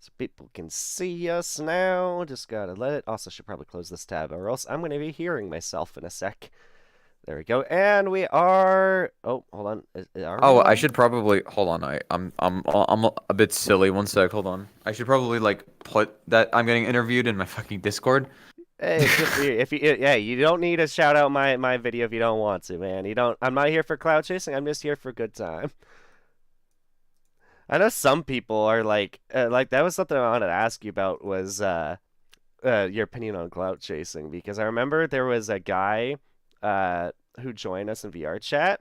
So people can see us now. Just gotta let it. Also, should probably close this tab, or else I'm gonna be hearing myself in a sec. There we go. And we are. Oh, hold on. Are we Oh, I live? should probably hold on. I'm a bit silly. One sec, hold on. I should probably like put that I'm getting interviewed in my fucking Discord. Hey, feel free. If you, yeah, you don't need to shout out my video if you don't want to, man. You don't. I'm not here for cloud chasing. I'm just here for a good time. I know some people are like that was something I wanted to ask you about was your opinion on clout chasing because I remember there was a guy who joined us in VRChat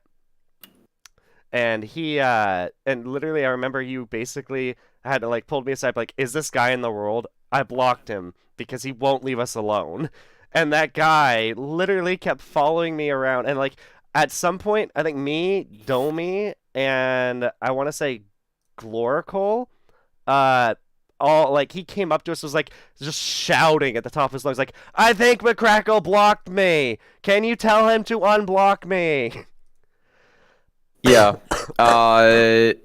and he and literally I remember you basically had to like pulled me aside like is this guy in the world? I blocked him because he won't leave us alone. And that guy literally kept following me around and like at some point I think me, Domi, and I want to say Gloracol uh all like he came up to us was like just shouting at the top of his lungs like I think McCrackle blocked me. Can you tell him to unblock me? Yeah.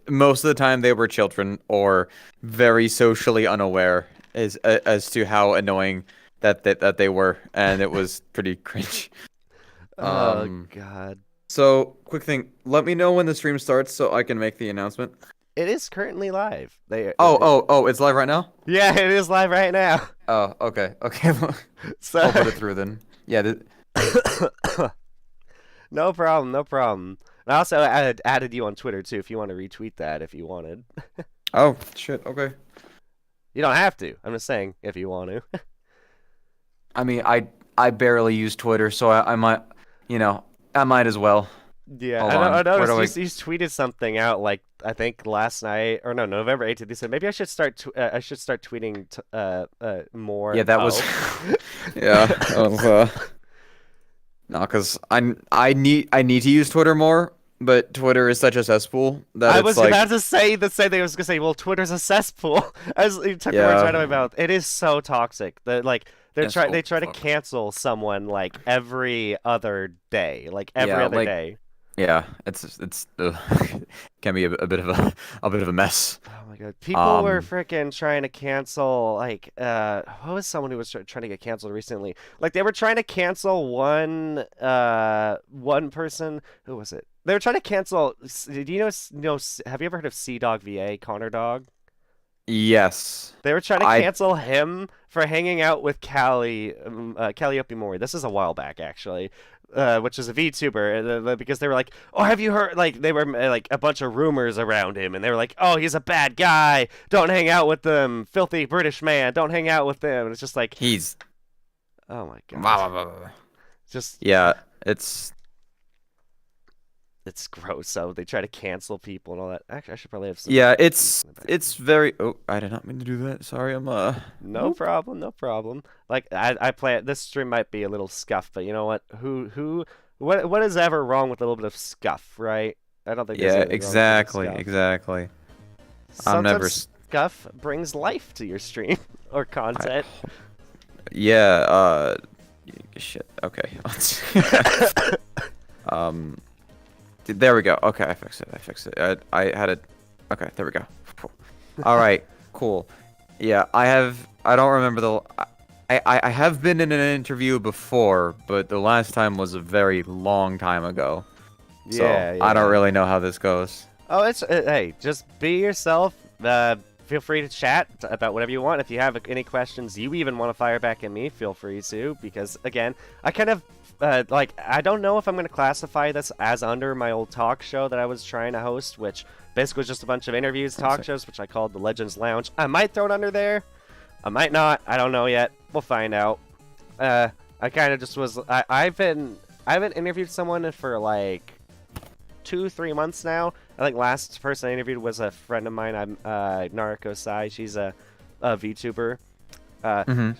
Most of the time they were children or very socially unaware as to how annoying that they were, and it was pretty cringe. Oh Um, God. so quick thing, let me know when the stream starts so I can make the announcement. It is currently live. Oh, it's live right now? Yeah, it is live right now. Oh, okay. Okay. I'll put So it through then. Yeah, no problem, no problem. I also added you on Twitter too if you want to retweet that if you wanted. oh, shit. Okay. You don't have to. I'm just saying if you want to. I mean, I barely use Twitter, so I might, I might as well. Yeah, Hold I on. Where do I? noticed you tweeted something out like I think last night or no November 18th. You said maybe I should start tweeting more. Yeah, that was. Oh. Yeah. No, because I need to use Twitter more, but Twitter is such a cesspool that I it's was like, about to say the same thing. I was gonna say, well, Twitter's a cesspool. As you took the words right out of my yeah, mouth. It is so toxic. it's so They try to fuck. cancel someone like every other day, like every Yeah, other like day. yeah, it's can be a bit of a bit of a mess. Oh my God. People were Um, freaking trying to cancel like who was someone who was trying to get canceled recently? Like they were trying to cancel one person. Who was it? They were trying to cancel. Do you know? Have you ever heard of Sea Dog VA Connor Dog? yes, They were trying to I cancel him for hanging out with Calliope Mori. This is a while back, actually, which is a VTuber, because they were like, "Oh, have you heard?" Like they were like a bunch of rumors around him, and they were like, "Oh, he's a bad guy. Don't hang out with them. Filthy British man. Don't hang out with them." And it's just like, he's oh my God, just yeah, it's it's gross. So they try to cancel people and all that. Actually, I should probably have some yeah, beats it's in the it's background. very. Oh, I did not mean to do that. Sorry, No Whoop. problem, no problem. Like I play it. This stream might be a little scuffed, but you know what? What is ever wrong with a little bit of scuff, right? I don't think there's Yeah, anything wrong with a bit of exactly, scuff. exactly. I'm never. Sometimes scuff brings life to your stream or I, content. yeah. Shit. Okay. um. There we go. Okay, I fixed it. I fixed it. I had it. Okay, there we go. Cool. All right. Cool. Yeah, I have. I don't remember the. I have been in an interview before, but the last time was a very long time ago. So Yeah, I don't yeah. really know how this goes. Oh, it's hey, just be yourself. Feel free to chat about whatever you want. If you have any questions you even want to fire back at me, feel free to. Because again, I kind of like I don't know if I'm going to classify this as under my old talk show that I was trying to host, which basically was just a bunch of interviews, One talk sec. shows, which I called the Legends Lounge. I might throw it under there. I might not. I don't know yet. We'll find out. I kind of just was. I haven't interviewed someone for like 2, 3 months now. I think last person I interviewed was a friend of mine. I'm Nariko Sai. She's a VTuber. Uh, Mm-hmm.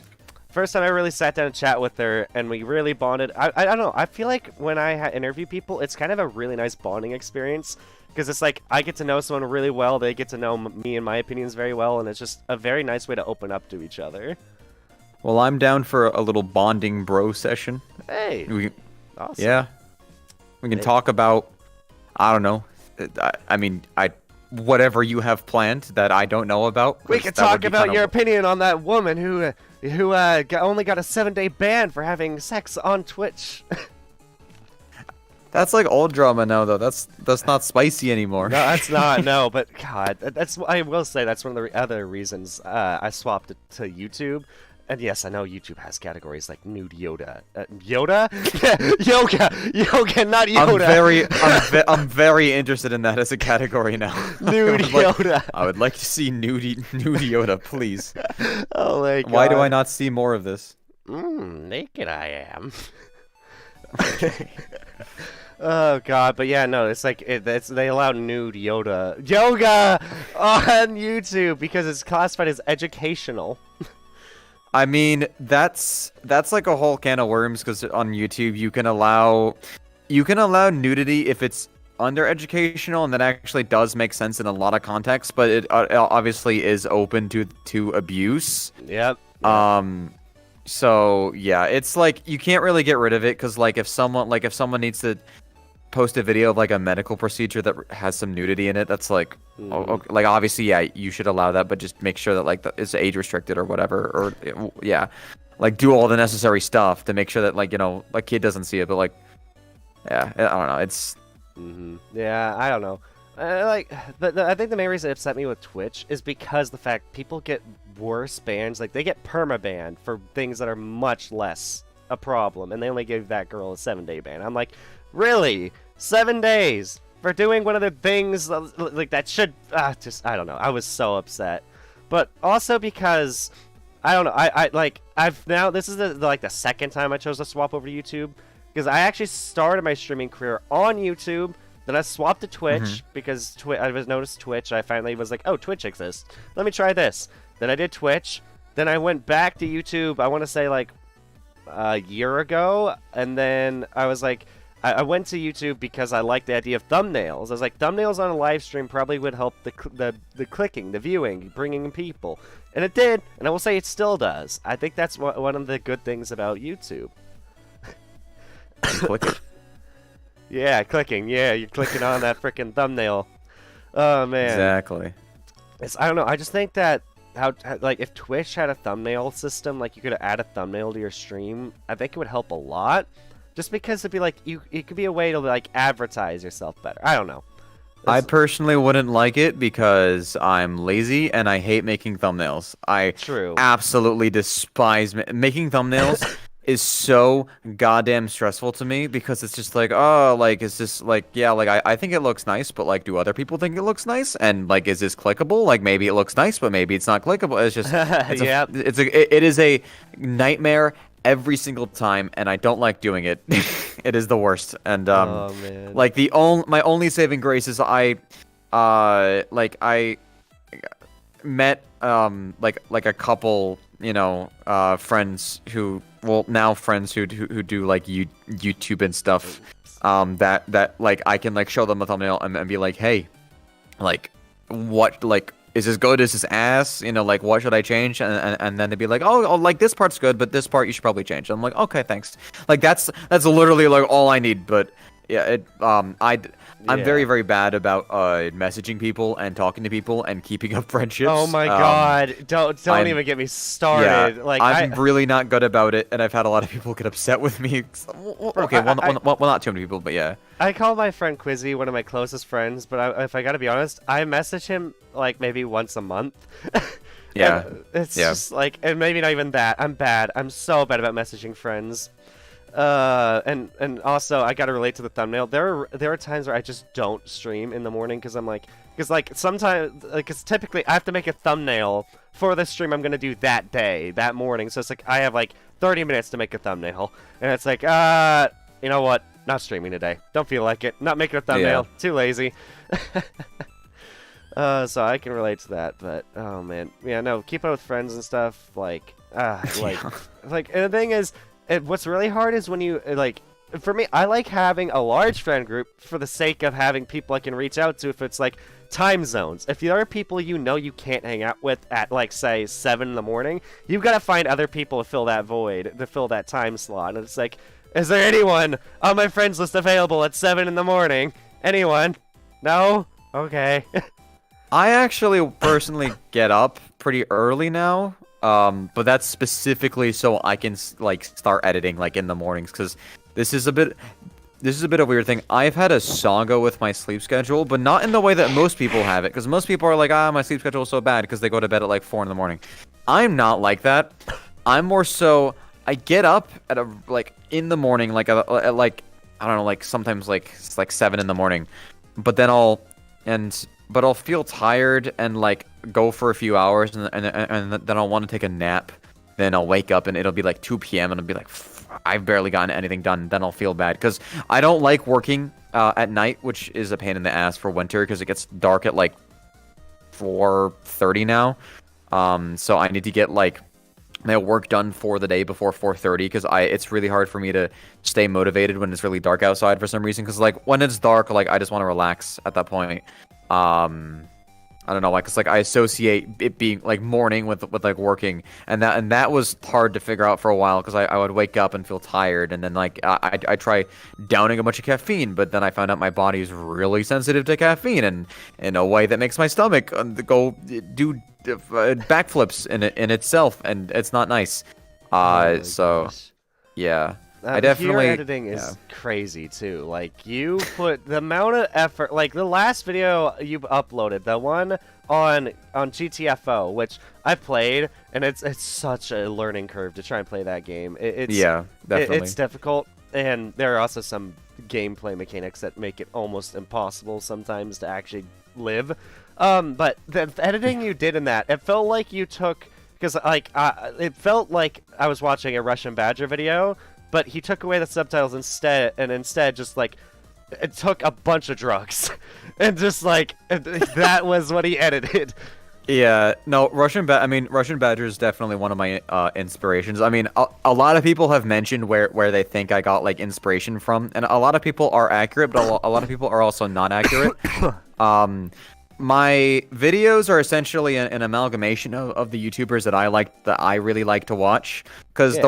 First time I really sat down and chat with her, and we really bonded. I don't know. I feel like when I interview people, it's kind of a really nice bonding experience because it's like I get to know someone really well. They get to know me and my opinions very well, and it's just a very nice way to open up to each other. Well, I'm down for a little bonding bro session. Hey, We, awesome. yeah, we can Hey, talk about. I don't know. I mean, I whatever you have planned that I don't know about. We 'Cause could that would talk be about kinda your opinion on that woman who only got a 7-day ban for having sex on Twitch. That's like old drama now, though. That's not spicy No, anymore. that's not. No, but God, that's. I will say that's one of the other reasons I swapped it to YouTube. And yes, I know YouTube has categories like nude Yoda, Yoda, yoga, not Yoda. I'm very interested in that as a category now. Nude Yoda. I would like to see nude Yoda, please. Oh my God. Why do I not see more of this? Naked I am. Oh God, but yeah, no, it's like they allow nude yoga on YouTube because it's classified as educational. I mean, that's like a whole can of worms because on YouTube you can allow nudity if it's under educational, and that actually does make sense in a lot of contexts, but it obviously is open to abuse. Yep. So yeah, it's like you can't really get rid of it because like if someone needs to post a video of like a medical procedure that has some nudity in it, that's like like obviously yeah, you should allow that, but just make sure that like it's age restricted or whatever, or yeah, like do all the necessary stuff to make sure that like, you know, like kid doesn't see it, but like yeah, I don't know, it's yeah, I don't know. Like I think the main reason it upset me with Twitch is because the fact people get worse bans, like they get perma banned for things that are much less a problem, and they only gave that girl a 7-day ban. I'm like, really? 7 days for doing one of the things like that should just I don't know. I was so upset, but also because I don't know. I've now this is the second time I chose to swap over to YouTube because I actually started my streaming career on YouTube. Then I swapped to Twitch because I was noticed Twitch. I finally was like, oh, Twitch exists. Let me try this. Then I did Twitch. Then I went back to YouTube. I want to say like a year ago, and then I was like. I went to YouTube because I liked the idea of thumbnails. I was like, thumbnails on a live stream probably would help the clicking, the viewing, bringing in people. And it did, and I will say it still does. I think that's one of the good things about YouTube. clicking. Yeah, clicking. Yeah, you're clicking on that freaking thumbnail. Oh, man. Exactly. I don't know. I just think that like if Twitch had a thumbnail system, like you could add a thumbnail to your stream, I think it would help a lot. Just because it'd be like it could be a way to like advertise yourself better. I don't know. I personally wouldn't like it because I'm lazy and I hate making thumbnails. I absolutely despise making thumbnails. Is so goddamn stressful to me because it's just like, oh, like is this like, yeah, like I think it looks nice, but like do other people think it looks nice? And like is this clickable? Like maybe it looks nice, but maybe it's not clickable. It's just it is a nightmare every single time, and I don't like doing it. It is the worst. And oh, man. like my only saving grace is I met like a couple, you know, friends who do like YouTube and stuff, that like I can like show them a thumbnail and be like, hey, like what, like is this good, is this ass, you know, like what should I change? And then they'd be like, oh, like this part's good, but this part you should probably change. I'm like, okay, thanks. Like that's literally like all I need. But yeah, I'm very, very bad about messaging people and talking to people and keeping up friendships. Oh my God! Don't even get me started. Yeah, like I'm really not good about it, and I've had a lot of people get upset with me. Okay, well, not too many people, but yeah. I call my friend Quizzy one of my closest friends, but if I gotta be honest, I message him like maybe once a month. Yeah, it's just like, and maybe not even that. I'm bad. I'm so bad about messaging friends. And also I gotta relate to the thumbnail. There are times where I just don't stream in the morning because sometimes because typically I have to make a thumbnail for the stream I'm gonna do that morning. So it's like I have like 30 minutes to make a thumbnail, and it's like you know what? Not streaming today. Don't feel like it. Not making a thumbnail. Yeah. Too lazy. So I can relate to that, but oh man, yeah, no, keep up with friends and stuff. Like and the thing is. What's really hard is when you, like, for me, I like having a large friend group for the sake of having people I can reach out to if it's, like, time zones. If there are people you know you can't hang out with at, like, say, 7 in the morning, you've got to find other people to fill that void, to fill that time slot. And it's like, is there anyone on my friends list available at 7 in the morning? Anyone? No? Okay. I actually personally get up pretty early now. But that's specifically so I can like start editing like in the mornings because this is a bit this is a bit of a weird thing. I've had a saga with my sleep schedule, but not in the way that most people have it. Because most people are like, ah, my sleep schedule is so bad because they go to bed at like 4 in the morning. I'm not like that. I'm more so I get up at a like in the morning, like at like I don't know, like sometimes like it's like 7 in the morning, but then I'll feel tired and like go for a few hours and then I'll want to take a nap. Then I'll wake up and it'll be like 2 p.m. and I'll be like, I've barely gotten anything done. Then I'll feel bad because I don't like working at night, which is a pain in the ass for winter because it gets dark at like 4:30 now. So I need to get like my work done for the day before 4:30 because it's really hard for me to stay motivated when it's really dark outside for some reason because like when it's dark, like I just want to relax at that point. I don't know, like, cause like I associate it being like morning with like working, and that was hard to figure out for a while, cause I would wake up and feel tired, and then like I try downing a bunch of caffeine, but then I found out my body is really sensitive to caffeine, and in a way that makes my stomach go do backflips in itself, and it's not nice. Oh my So gosh. yeah, I Your definitely editing yeah. is crazy too. Like you put the amount of effort. Like the last video you uploaded, the one on GTFO, which I played, and it's such a learning curve to try and play that game. Yeah, definitely. It's difficult, and there are also some gameplay mechanics that make it almost impossible sometimes to actually live. But the editing you did in that, it felt like you took because like it felt like I was watching a Russian Badger video. But he took away the subtitles instead just like it took a bunch of drugs, and just like that was what he edited. Yeah, no, Russian Badger is definitely one of my inspirations. I mean, a lot of people have mentioned where they think I got like inspiration from, and a lot of people are accurate, but a lot of people are also not accurate. My videos are essentially an amalgamation of the YouTubers that I really like to watch, because Yeah.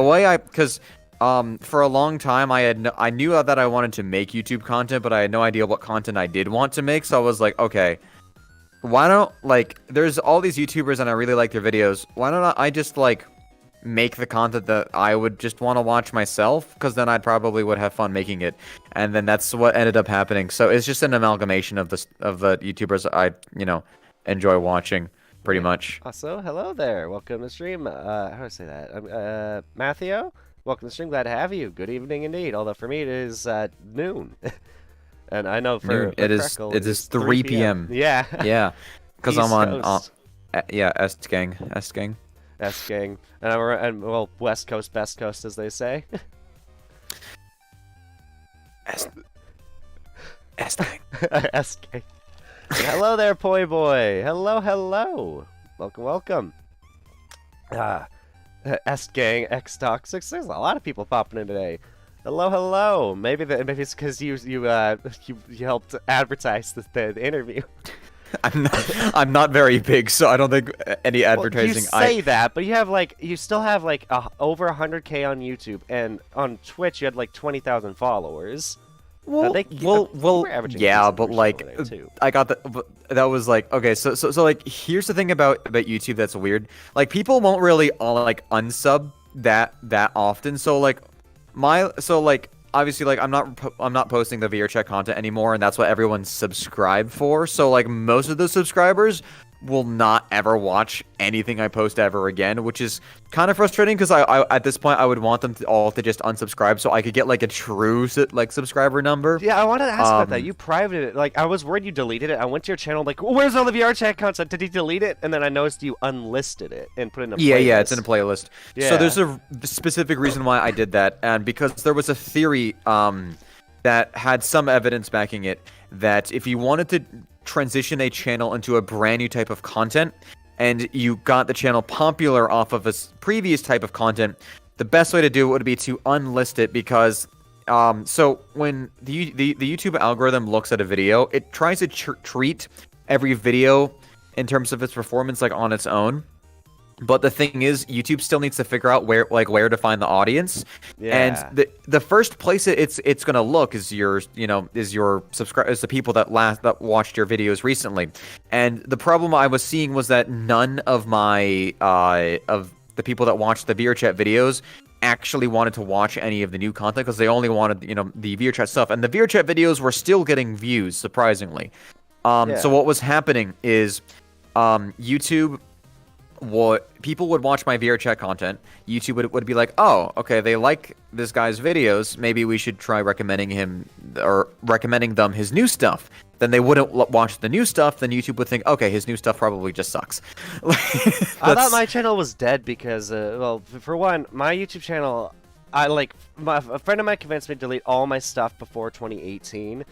for a long time I knew that I wanted to make YouTube content, but I had no idea what content I did want to make. So I was like, okay, why don't like there's all these YouTubers and I really like their videos. Why don't I just like make the content that I would just want to watch myself? Because then I probably would have fun making it. And then that's what ended up happening. So it's just an amalgamation of the YouTubers I enjoy watching pretty much. Also, hello there. Welcome to the stream. How do I say that? Matthew. Welcome to the stream. Glad to have you. Good evening indeed. Although for me it is noon, and I know for Freckle It is 3 p.m. Yeah. Yeah, because I'm East on Coast. yeah, S gang. S gang, and well, West Coast, best coast, as they say. S S gang. S gang. Hello there, Poi Boy. Hello, hello. Welcome, welcome. Ah, S gang, X Toxics. There's a lot of people popping in today. Hello, hello. Maybe it's because you helped advertise the interview. I'm not very big, so I don't think any Well, you advertising. say that, but you still have like over 100K on YouTube, and on Twitch you had like 20,000 followers. Well, You were averaging a yeah, decent but viewership like, over there, too. I got that was like, okay, so like, here's the thing about YouTube that's weird. Like, people won't really like unsub that often. So like, obviously, like, I'm not posting the VRChat content anymore, and that's what everyone's subscribed for. So like, most of the subscribers will not ever watch anything I post ever again, which is kind of frustrating because I at this point I would want them all to just unsubscribe so I could get like a true like subscriber number. Yeah, I wanted to ask about that. You privated it. Like, I was worried you deleted it. I went to your channel, like, where's all the VRChat content? Did he delete it? And then I noticed you unlisted it and put it in a playlist. Yeah, it's in a playlist. Yeah. So there's a specific reason why I did that, and because there was a theory that had some evidence backing it that if you wanted to transition a channel into a brand new type of content and you got the channel popular off of a previous type of content, the best way to do it would be to unlist it, because so when the YouTube algorithm looks at a video, it tries to treat every video in terms of its performance like on its own. But the thing is, YouTube still needs to figure out where to find the audience, and Yeah. the first place it's gonna look is your subscribe is the people that watched your videos recently, and the problem I was seeing was that none of my of the people that watched the VRChat videos actually wanted to watch any of the new content because they only wanted the VRChat stuff, and the VRChat videos were still getting views surprisingly. So Yeah. what was happening is YouTube what people would watch my VRChat content. YouTube would be like, oh, okay, they like this guy's videos. Maybe we should try recommending them his new stuff. Then they wouldn't watch the new stuff. Then YouTube would think, okay, his new stuff probably just sucks. I thought my channel was dead because, well, for one, my YouTube channel, a friend of mine convinced me to delete all my stuff before 2018.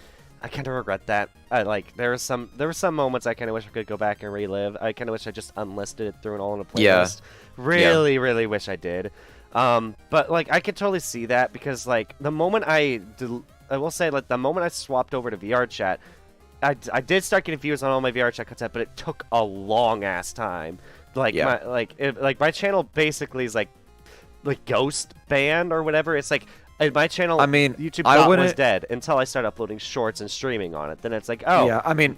I kind of regret that. There were some moments I kind of wish I could go back and relive. I kind of wish I just unlisted it, threw it all in a playlist. Yeah. Really, really wish I did. But like I could totally see that because like the moment I will say like the moment I swapped over to VRChat, I did start getting views on all my VRChat content, but it took a long ass time. Like my channel basically is like ghost banned or whatever. It's like my channel, I mean, YouTube I was wouldn't. dead until I started uploading shorts and streaming on it. Then it's like, oh, Yeah, I mean,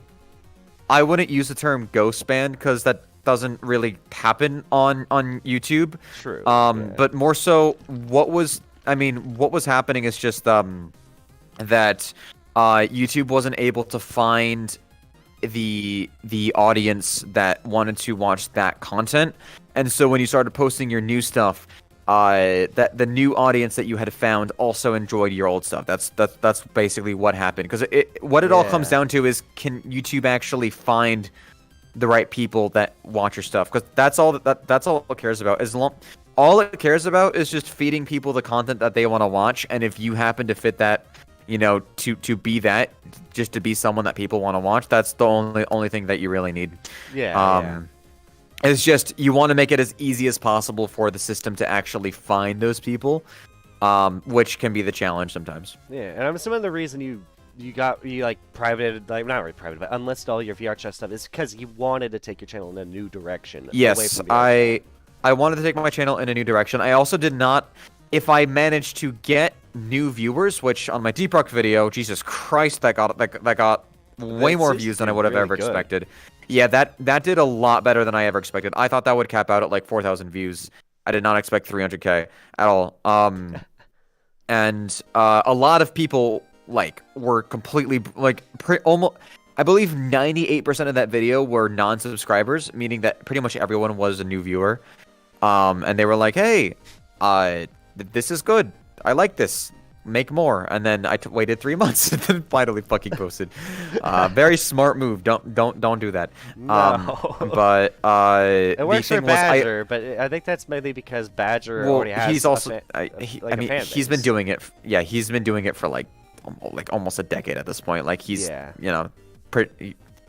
I wouldn't use the term ghost ban because that doesn't really happen on YouTube. true. Yeah. But more so, what was happening is just that YouTube wasn't able to find the audience that wanted to watch that content, and so when you started posting your new stuff, that the new audience that you had found also enjoyed your old stuff. That's basically what happened. Because what it all comes down to is, can YouTube actually find the right people that watch your stuff? Because that's all it cares about. All it cares about is just feeding people the content that they want to watch, and if you happen to fit that, to be that, just to be someone that people want to watch, that's the only thing that you really need. Yeah. It's just you want to make it as easy as possible for the system to actually find those people, which can be the challenge sometimes. Yeah, and I'm assuming the reason you like privated, like not really private, but unlisted all your VRChat stuff is because you wanted to take your channel in a new direction. Yes, I wanted to take my channel in a new direction. I also did not. If I managed to get new viewers, which on my Deep Rock video, Jesus Christ, that got way more views than I would have ever expected. Yeah, that did a lot better than I ever expected. I thought that would cap out at like 4,000 views. I did not expect 300K at all. And a lot of people were completely almost. I believe 98% of that video were non-subscribers, meaning that pretty much everyone was a new viewer. And they were like, "Hey, this is good. I like this. Make more." And then I waited 3 months and then finally fucking posted. Very smart move. Don't do that. No. But it works for Badger, but I think that's mainly because Badger already has. He's also. he's been doing it. Yeah, he's been doing it for like almost a decade at this point. Like he's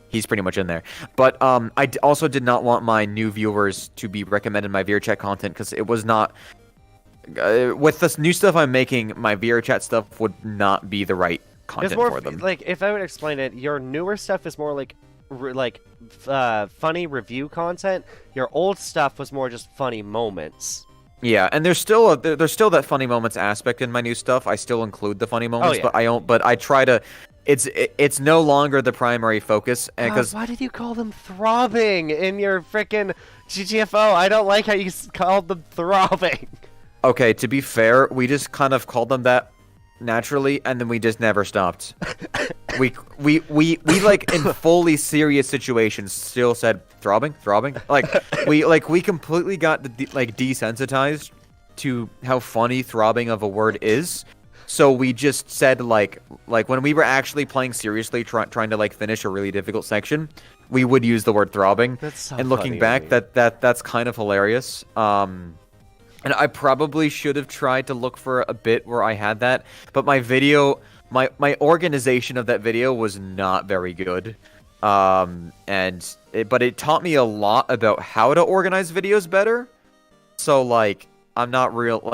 he's pretty much in there. But I also did not want my new viewers to be recommended my VRChat content because it was not. With this new stuff I'm making, my VRChat stuff would not be the right content for them. Like, if I would explain it, your newer stuff is more like funny review content. Your old stuff was more just funny moments. Yeah, and there's still that funny moments aspect in my new stuff. I still include the funny moments, but I try to. It's no longer the primary focus, because why did you call them throbbing in your frickin' GTFO? I don't like how you called them throbbing. Okay, to be fair, we just kind of called them that naturally, and then we just never stopped. we like in fully serious situations still said throbbing. We completely got desensitized to how funny throbbing of a word is. So we just said like when we were actually playing seriously, trying to finish a really difficult section, we would use the word throbbing. That's so and looking funny back, that's kind of hilarious. And I probably should have tried to look for a bit where I had that, but my organization of that video was not very good. But it taught me a lot about how to organize videos better. So I'm not real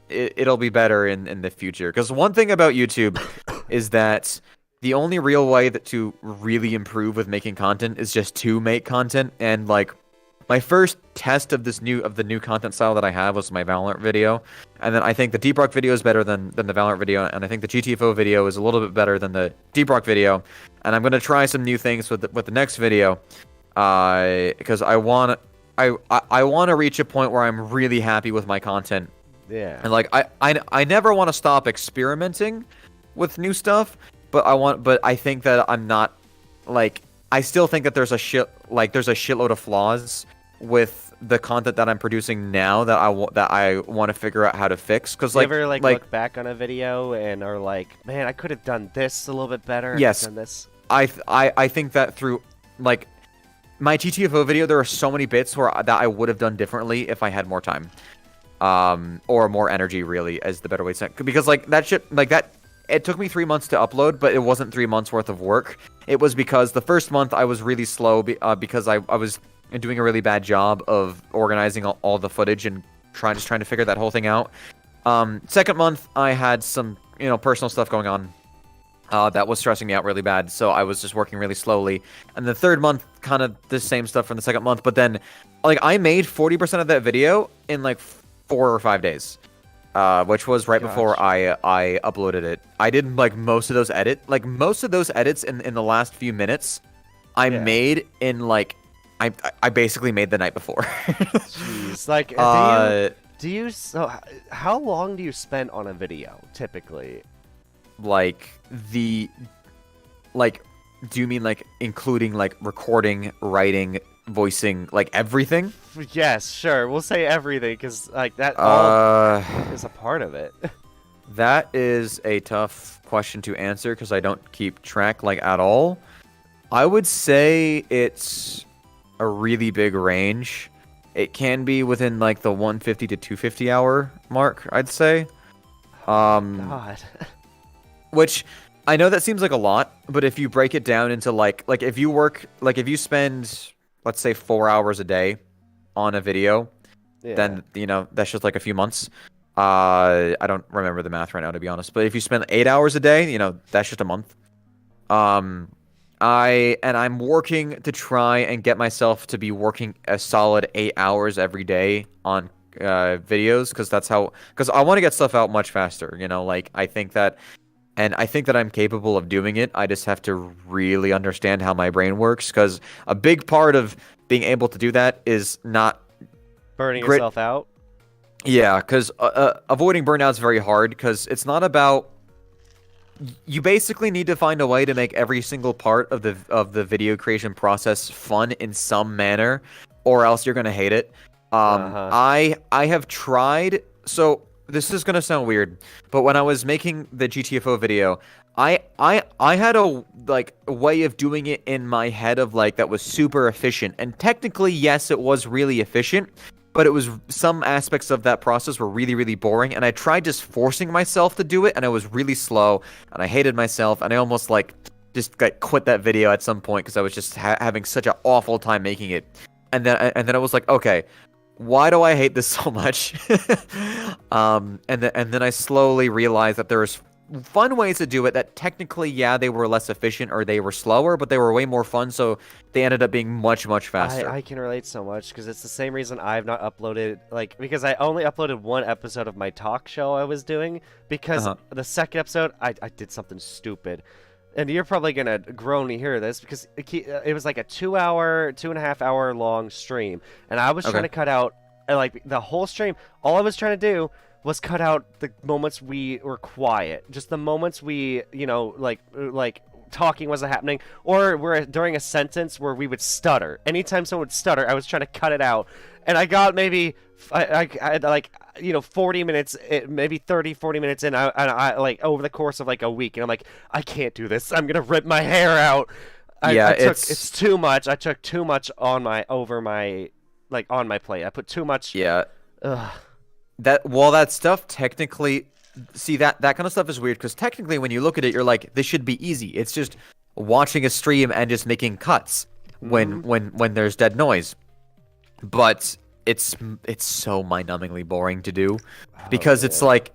it'll be better in the future. Because one thing about YouTube is that the only real way to really improve with making content is just to make content, and my first test of the new content style that I have was my Valorant video, and then I think the Deep Rock video is better than the Valorant video, and I think the GTFO video is a little bit better than the Deep Rock video, and I'm gonna try some new things with the next video, because I want to reach a point where I'm really happy with my content. Yeah. And like I never want to stop experimenting with new stuff, but I think that I'm not like I still think that there's a shitload of flaws with the content that I'm producing now that I want to figure out how to fix. Cause You ever like look back on a video and are like, man, I could have done this a little bit better. Yes. Done this. I think that through like my GTFO video, there are so many bits that I would have done differently if I had more time, or more energy, really, as the better way to say it. Because like that shit, like that, it took me 3 months to upload, but it wasn't 3 months worth of work. It was because the first month I was really slow because I was doing a really bad job of organizing all the footage and trying to figure that whole thing out. Second month I had some personal stuff going on. That was stressing me out really bad, so I was just working really slowly. And the third month, kind of the same stuff from the second month, but then, like, I made 40% of that video in, like, 4 or 5 days, which was right before I uploaded it. I did, like, most of those edits in the last few minutes, I made in, like, I basically made the night before. Jeez. Like, so how long do you spend on a video, typically? Do you mean like including like recording, writing, voicing, like everything? Yes, sure. We'll say everything because like that all is a part of it. That is a tough question to answer because I don't keep track like at all. I would say it's a really big range. It can be within like the 150 to 250 hour mark, I'd say. God. Which I know that seems like a lot, but if you break it down into like if you spend, let's say, 4 hours a day on a video, then that's just like a few months. I don't remember the math right now, to be honest, but if you spend 8 hours a day, that's just a month. I'm working to try and get myself to be working a solid 8 hours every day on videos because I want to get stuff out much faster. I think that I'm capable of doing it. I just have to really understand how my brain works, because a big part of being able to do that is not burning yourself out. Yeah, because avoiding burnout is very hard, because it's not about... You basically need to find a way to make every single part of the video creation process fun in some manner, or else you're gonna hate it. I have tried... So... This is gonna sound weird, but when I was making the GTFO video, I had a way of doing it in my head of like that was super efficient, and technically yes, it was really efficient, but it was some aspects of that process were really, really boring, and I tried just forcing myself to do it, and I was really slow, and I hated myself, and I almost just quit that video at some point because I was just having such an awful time making it, and then I was like, okay. Why do I hate this so much? And then I slowly realized that there's fun ways to do it that technically, yeah, they were less efficient or they were slower, but they were way more fun, so they ended up being much, much faster. I can relate so much because it's the same reason I've not uploaded, because I only uploaded one episode of my talk show I was doing, because the second episode, I did something stupid. And you're probably going to groan to hear this because it was like a 2.5 hour long stream. And I was trying to cut out like the whole stream. All I was trying to do was cut out the moments we were quiet. Just the moments we, like talking wasn't happening. Or we're during a sentence where we would stutter. Anytime someone would stutter, I was trying to cut it out. And I got maybe, I had like, 40 minutes, maybe 30, 40 minutes in, I like over the course of like a week, and I'm like, I can't do this. I'm gonna rip my hair out. It's too much. I took too much on my plate. I put too much. Yeah. That stuff technically, see that kind of stuff is weird because technically when you look at it, you're like, this should be easy. It's just watching a stream and just making cuts when there's dead noise. But it's so mind-numbingly boring to do because it's like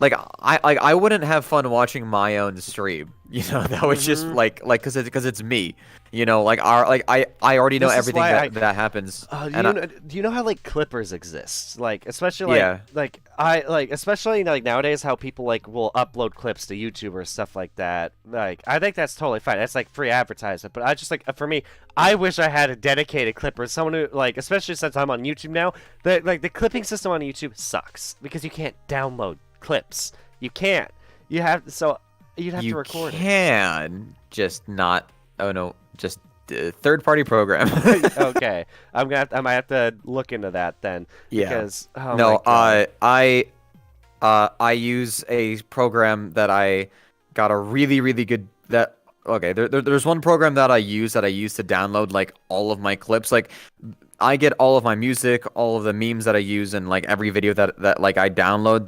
I wouldn't have fun watching my own stream. That was just Mm-hmm. because it's me. I already know This is everything why that happens, and do you know how like clippers exist? Like especially yeah. especially like nowadays how people like will upload clips to YouTube or stuff like that. Like I think that's totally fine. That's like free advertisement. But I just like for me, I wish I had a dedicated clipper, someone who like especially since I'm on YouTube now, the clipping system on YouTube sucks because you can't download clips. You can't. You have so you'd have to You record it. can just not. Oh no, just third-party program. Okay, I might have to look into that then Yeah. because oh my No, god. I use a program that I got a really, really good that okay, there's one program that I use to download like all of my clips. Like I get all of my music, all of the memes that I use, and like every video that like I download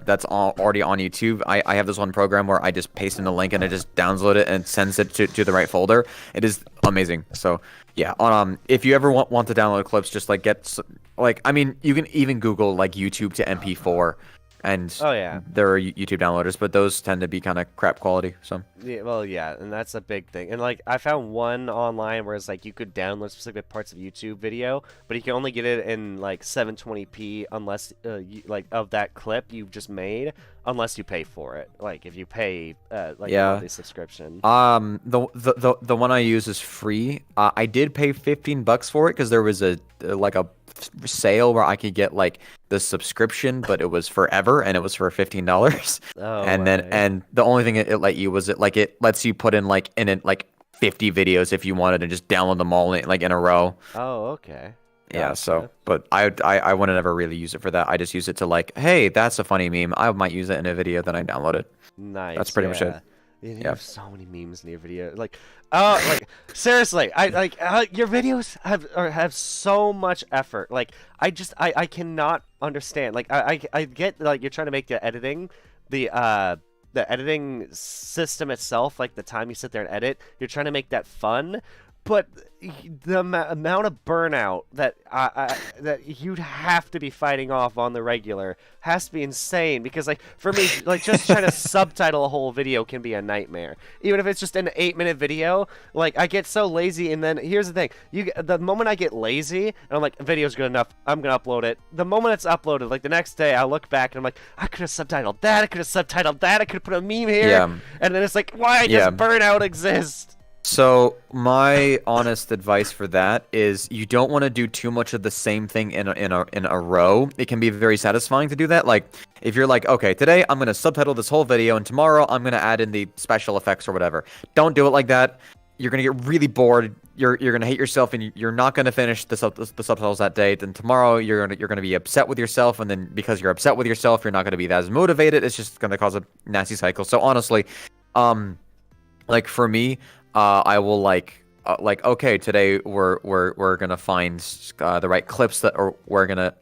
that's already on YouTube. I have this one program where I just paste in the link and I just download it and sends it to the right folder. It is amazing. So yeah, if you ever want to download clips, just like like I mean you can even Google like YouTube to MP4, and Oh yeah. there are YouTube downloaders, but those tend to be kind of crap quality. So Yeah, well, yeah, and that's a big thing. And like, I found one online where it's like you could download specific parts of YouTube video, but you can only get it in like 720p unless like of that clip you just made, unless you pay for it. Like if you pay like a yeah. monthly subscription. The one I use is free. I did pay $15 for it because there was a like a sale where I could get like the subscription, but it was forever and it was for $15. Oh And then my. the only thing it let you was it lets you put in like in it like 50 videos if you wanted and just download them all like in a row. Oh, okay. Yeah, so Gotcha. but I wouldn't ever really use it for that. I just use it to like, hey, that's a funny meme. I might use it in a video, then I download it. That's Nice, pretty much it. yeah. You Yeah. have so many memes in your video. Like, oh, like seriously, I like your videos have so much effort. Like, I cannot understand. Like, I get like you're trying to make the editing system itself, like the time you sit there and edit, you're trying to make that fun, but the amount of burnout that that you'd have to be fighting off on the regular has to be insane because like for me like just trying to subtitle a whole video can be a nightmare even if it's just an 8-minute video. Like I get so lazy, and then here's the thing, the moment I get lazy and I'm like video's good enough, I'm gonna upload it, the moment it's uploaded, like the next day I look back and I'm like I could have subtitled that, I could have subtitled that, I could have put a meme here, Yeah. and then it's like why does Yeah. burnout exist? So my honest advice for that is you don't want to do too much of the same thing in a row. It can be very satisfying to do that. Like if you're like, okay, today I'm gonna subtitle this whole video, and tomorrow I'm gonna add in the special effects or whatever. Don't do it like that. You're gonna get really bored. You're gonna hate yourself, and you're not gonna finish the subtitles that day. Then tomorrow you're gonna be upset with yourself, and then because you're upset with yourself, you're not gonna be as motivated. It's just gonna cause a nasty cycle. So honestly, like for me, I will like okay, today we're gonna find the right clips that, or we're gonna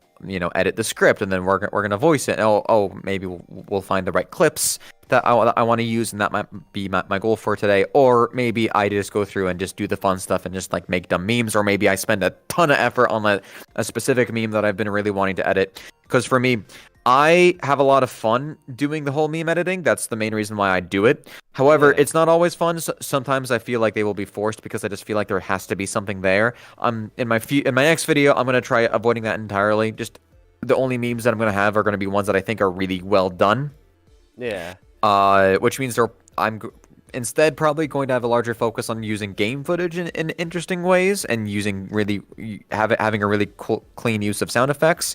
edit the script, and then we're gonna voice it. Oh maybe we'll find the right clips that I want to use, and that might be my goal for today. Or maybe I just go through and just do the fun stuff and just like make dumb memes, or maybe I spend a ton of effort on a specific meme that I've been really wanting to edit. Because for me, I have a lot of fun doing the whole meme editing. That's the main reason why I do it. However, Yeah. it's not always fun. Sometimes I feel like they will be forced because I just feel like there has to be something there. In my next video, I'm gonna try avoiding that entirely. Just the only memes that I'm gonna have are gonna be ones that I think are really well done. Yeah. Which means instead probably going to have a larger focus on using game footage in interesting ways, and using really having a really cool, clean use of sound effects.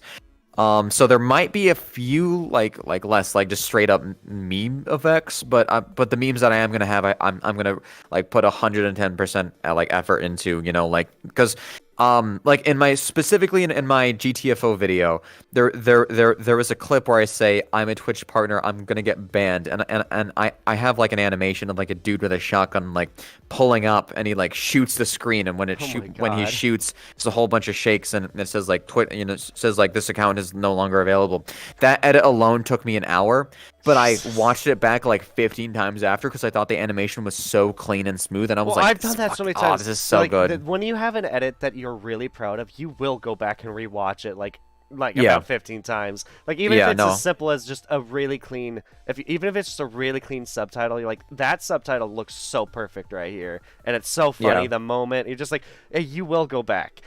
So there might be a few like less like just straight up meme effects, but the memes that I am gonna have, I'm gonna like put 110% like effort into, like because like specifically in my GTFO video, there was a clip where I say I'm a Twitch partner, I'm gonna get banned, and I have like an animation of like a dude with a shotgun like pulling up, and he like shoots the screen, and when Oh my when he God. shoots, it's a whole bunch of shakes, and it says like it says like this account is no longer available. That edit alone took me an hour, but I watched it back like 15 times after because I thought the animation was so clean and smooth, and I was Well, like, I've done that so many oh, times. this is So, so like, good. when you have an edit that you're really proud of, you will go back and rewatch it like like Yeah. about 15 times. Like even if Yeah, it's as no. simple as just a really clean, even if it's just a really clean subtitle, you're like that subtitle looks so perfect right here, and it's so funny Yeah. the moment you're just like, hey, you will go back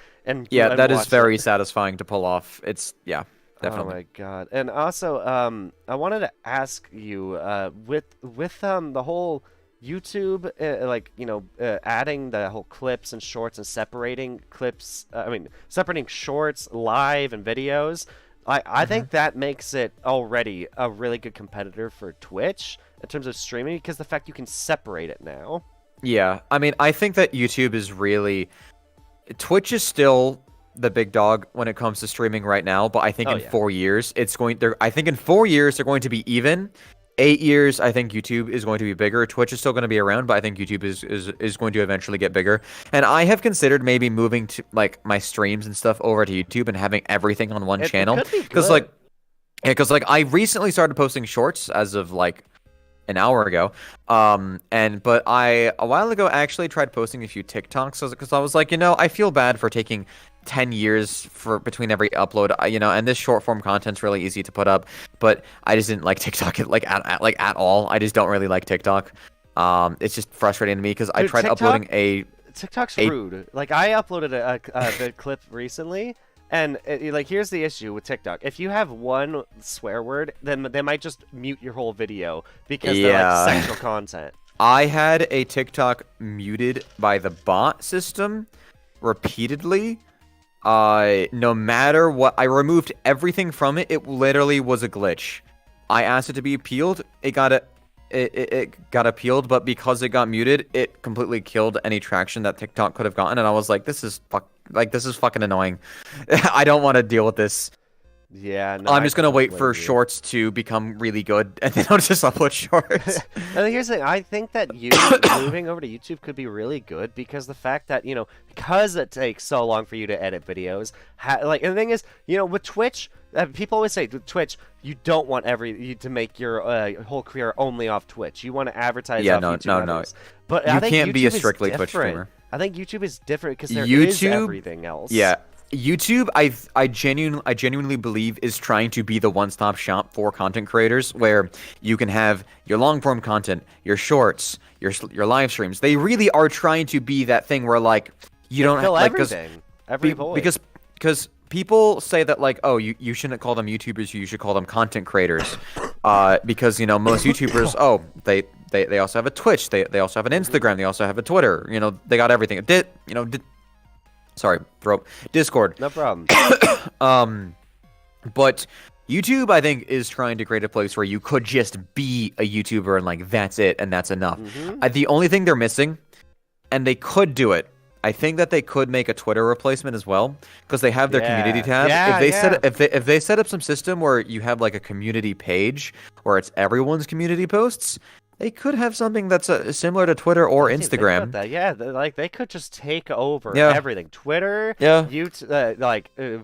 Yeah, and that is watch it. very satisfying to pull off. It's yeah, Oh definitely. my God. And also, I wanted to ask you, with the whole YouTube, like, adding the whole clips and shorts and separating clips, I mean, separating shorts, live and videos. I hmm think that makes it already a really good competitor for Twitch in terms of streaming because the fact you can separate it now. Yeah, I mean, I think that YouTube is really Twitch is still the big dog when it comes to streaming right now, but I think Oh in yeah. 4 years it's going they're I think in 4 years they're going to be even. 8 years, I think YouTube is going to be bigger. Twitch is still going to be around, but I think YouTube is going to eventually get bigger. And I have considered maybe moving to like my streams and stuff over to YouTube and having everything on one It channel. could be Because good. like, yeah, because like I recently started posting shorts as of like an hour ago. But I a while ago actually tried posting a few TikToks because I was like, I feel bad for taking 10 years for between every upload, and this short form content's really easy to put up, but I just didn't like TikTok at all. I just don't really like TikTok. It's just frustrating to me because I Dude, tried uploading TikTok's a rude. Like I uploaded a clip recently, and like here's the issue with TikTok. If you have one swear word, then they might just mute your whole video because they're like yeah. sexual content. I had a TikTok muted by the bot system repeatedly. No matter what, I removed everything from it. It literally was a glitch. I asked it to be appealed. It got appealed, but because it got muted, it completely killed any traction that TikTok could have gotten. And I was like, this is fucking annoying. I don't want to deal with this. Yeah, no, I'm I just gonna don't wait for blame you. shorts to become really good, and then I'll just upload shorts. And here's the thing, I think that you moving over to YouTube could be really good because the fact that, because it takes so long for you to edit videos, and the thing is, with Twitch, people always say with Twitch, you don't want you to make your whole career only off Twitch. You want to advertise Yeah, off no, YouTube no, and no. others. But I You think can't be a YouTube is strictly Twitch different. streamer. I think YouTube is different because there is YouTube, everything else. yeah, YouTube, I genuinely believe is trying to be the one-stop shop for content creators, where you can have your long-form content, your shorts, your live streams. They really are trying to be that thing where like you They don't fill like everything, every void. because people say that like, oh, you shouldn't call them YouTubers, you should call them content creators, because most YouTubers, oh, they also have a Twitch, they also have an Instagram, they also have a Twitter, they got everything. Sorry, throat. Discord. No problem. Um, but YouTube, I think, is trying to create a place where you could just be a YouTuber and like that's it and that's enough. hmm The only thing they're missing, and they could do it. I think that they could make a Twitter replacement as well because they have their community Yeah, tab. yeah, If they yeah. set if they set up some system where you have like a community page where it's everyone's community posts, they could have something that's similar to Twitter or I didn't even think about Instagram. that. Yeah, like they could just take over Yeah, everything. Twitter, yeah. YouTube,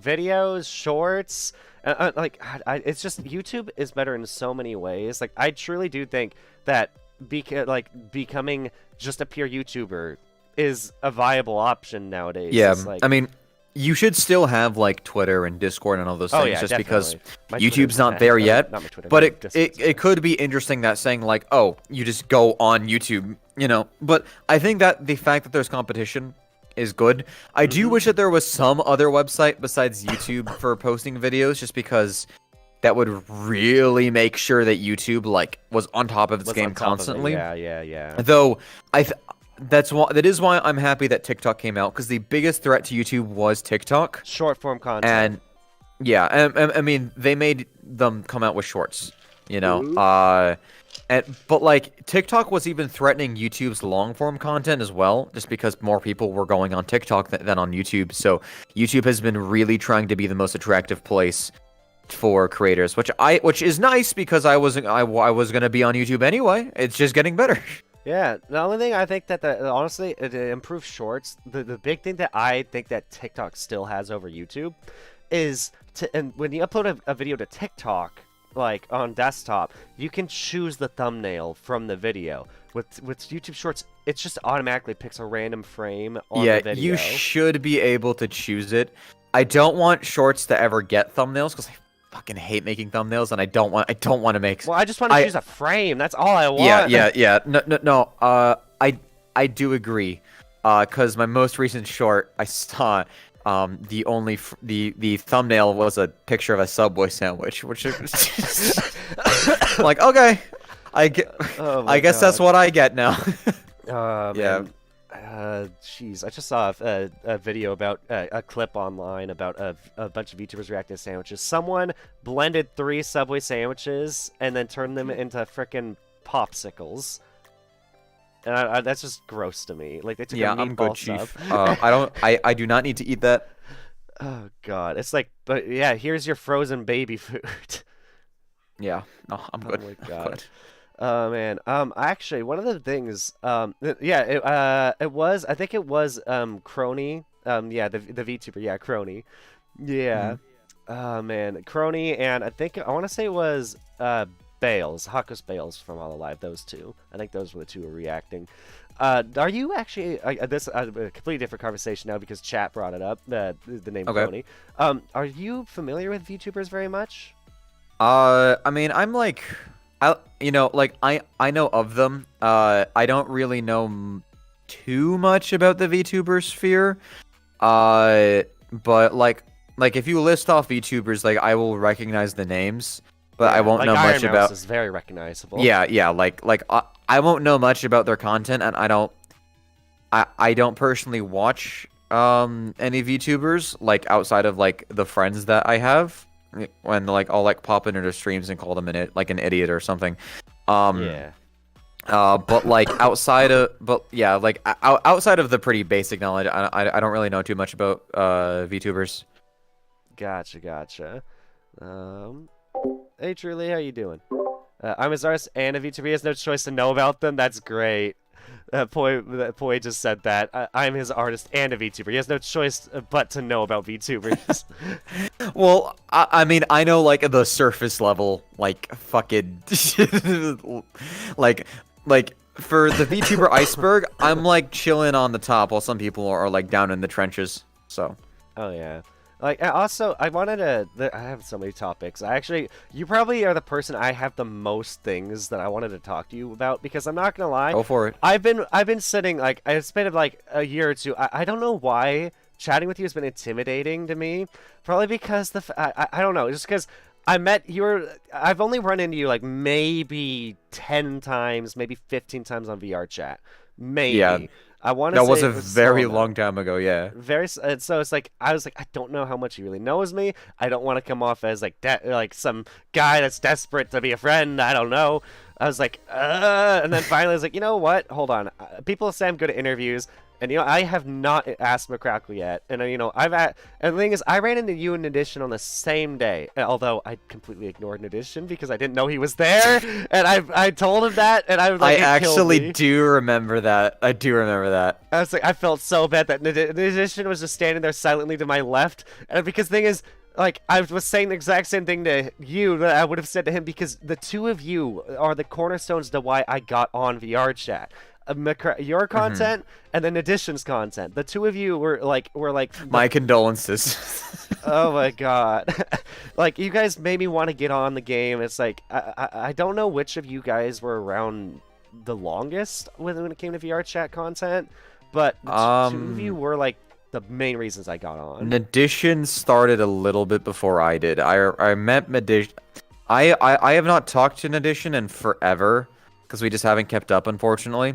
videos, shorts. It's just YouTube is better in so many ways. Like I truly do think that becoming just a pure YouTuber is a viable option nowadays. Yeah, It's like, I mean, you should still have like Twitter and Discord and all those oh things yeah, just because definitely. My YouTube's Twitter's not there or yet. not my Twitter, But my it, Discord's it could be interesting that saying like, oh, you just go on YouTube. But I think that the fact that there's competition is good. I do wish that there was some other website besides YouTube for posting videos, just because that would really make sure that YouTube like was on top of its was game on top of it. constantly. Yeah, yeah, yeah. Though that is why I'm happy that TikTok came out, because the biggest threat to YouTube was TikTok. Short form content. And yeah, I mean they made them come out with shorts, but like TikTok was even threatening YouTube's long form content as well, just because more people were going on TikTok than on YouTube. So YouTube has been really trying to be the most attractive place for creators, which is nice because I was gonna be on YouTube anyway. It's just getting better. Yeah, the only thing I think that honestly it improves shorts. The big thing that I think that TikTok still has over YouTube is and when you upload a video to TikTok, like on desktop, you can choose the thumbnail from the video. With YouTube Shorts, it just automatically picks a random frame on Yeah, the video. you should be able to choose it. I don't want shorts to ever get thumbnails because I fucking hate making thumbnails, and I don't want to make. Well, I just want to I choose a frame. That's all I Yeah, want. yeah, yeah. No, no, no. I do agree. Cause my most recent short, I saw, the only the thumbnail was a picture of a Subway sandwich, which is I'm like, okay, Oh I my guess that's god. what I get now. Oh Yeah. man. Jeez, I just saw a video about a clip online about a bunch of VTubers reacting to sandwiches. Someone blended 3 Subway sandwiches and then turned them into frickin' popsicles. And that's just gross to me. Like, they took a Yeah, I'm good, meatball sub. Chief. I do not need to eat that. Oh god, it's like, but yeah, here's your frozen baby food. Yeah, no, I'm Oh good. my I'm god. good. Oh man. Actually, one of the things, yeah, it was, I think it was, Crony. Yeah, the VTuber, yeah, Crony. Yeah. Hmm. Oh man, Crony, and I want to say it was, Bales, Hakos Bales from All Alive. Those two. I think those were the two who were reacting. Are you actually, this a completely different conversation now because chat brought it up, the name Okay. Crony. Are you familiar with VTubers very much? I mean, I'm like, like I know of them. I don't really know too much about the VTuber sphere. But like if you list off VTubers, like I will recognize the names, but I Yeah, won't like know Iron much Mouse about. is very recognizable. Yeah, yeah, like I won't know much about their content, and I don't personally watch any VTubers like outside of like the friends that I have when like I'll like pop into their streams and call them an idiot or something. Um Yeah. but like outside of the pretty basic knowledge, I don't really know too much about VTubers. Gotcha, gotcha. Um, hey, Truly, how you doing? I'm his artist and a VTuber. He has no choice to know about them. That's great. That Poi just said that. I'm his artist and a VTuber. He has no choice but to know about VTubers. Well, I mean, I know like the surface level, like fucking, like, like for the VTuber iceberg, I'm like chilling on the top while some people are like down in the trenches. So, Oh yeah. Like, I wanted to. I have so many topics. You probably are the person I have the most things that I wanted to talk to you about because I'm not gonna lie. go for it. I've been sitting like it's been like a year or two. I don't know why chatting with you has been intimidating to me. Probably because I don't know. Just because I've only run into you like maybe 10 times, maybe 15 times on VRChat. Yeah, Maybe. I want to that was say a it was small very amount. long time ago. Yeah. So it's like I was like I don't know how much he really knows me. I don't want to come off as like some guy that's desperate to be a friend. I don't know. I was like, and then finally I was like, you know what? Hold on. People say I'm good at interviews, and I have not asked McCrackle yet. And and the thing is, I ran into you in Edition on the same day. Although I completely ignored an Edition because I didn't know he was there, and I told him that, and I was like, I it killed actually me. do remember that. I do remember that. I was like, I felt so bad that the musician was just standing there silently to my left, and because the thing is, like, I was saying the exact same thing to you that I would have said to him because the two of you are the cornerstones to why I got on VR chat. Your Hmm. content and then Edition's content. The two of you were like My condolences. oh my god, like you guys made me want to get on the game. It's like I don't know which of you guys were around the longest when it came to VR chat content, but the two of you um, were like the main reasons I got on. Nadition started a little bit before I did. I met Nadition. I have not talked to Nadition in forever because we just haven't kept up, unfortunately.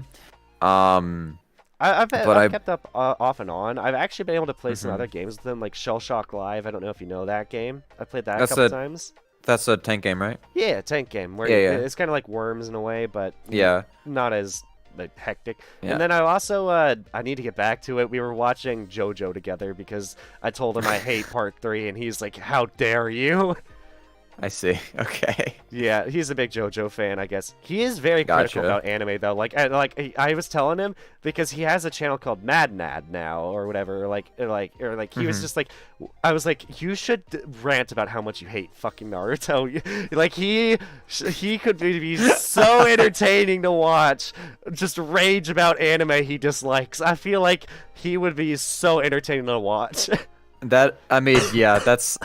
Um, but I've kept up off and on. I've actually been able to play some mhm. other games with them, like Shell Shock Live. I don't know if you know that game. I played that a That's couple a times. that's a tank game, right? Yeah, tank game where Yeah, yeah, it's kind of like Worms in a way, but yeah, not as like hectic. yeah. And then I also I need to get back to it. We were watching JoJo together because I told him I hate Part 3, and he's like, "How dare you?" I see. Okay, Yeah, he's a big JoJo fan, I guess. He is very critical gotcha. about anime, though. I was telling him because he has a channel called Mad Nad now, or whatever. Or like he was Hmm. just like, I was like, you should rant about how much you hate fucking Naruto. Like he could be so entertaining to watch. Just rage about anime he dislikes. I feel like he would be so entertaining to watch. That I mean, yeah, that's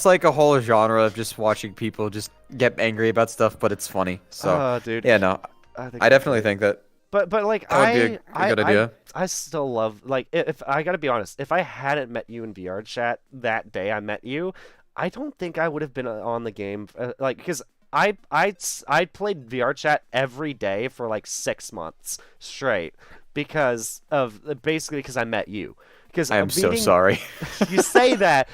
like a whole genre of just watching people just get angry about stuff, but it's funny. So, Oh, dude, yeah, no, I think I it'd be definitely great. think that But like that would be a good idea. I still love like if I gotta be honest, if I hadn't met you in VR chat that day I met you, I don't think I would have been on the game like because I played VR chat every day for like 6 months straight because of basically because I met you. Because I am so meeting sorry. you say that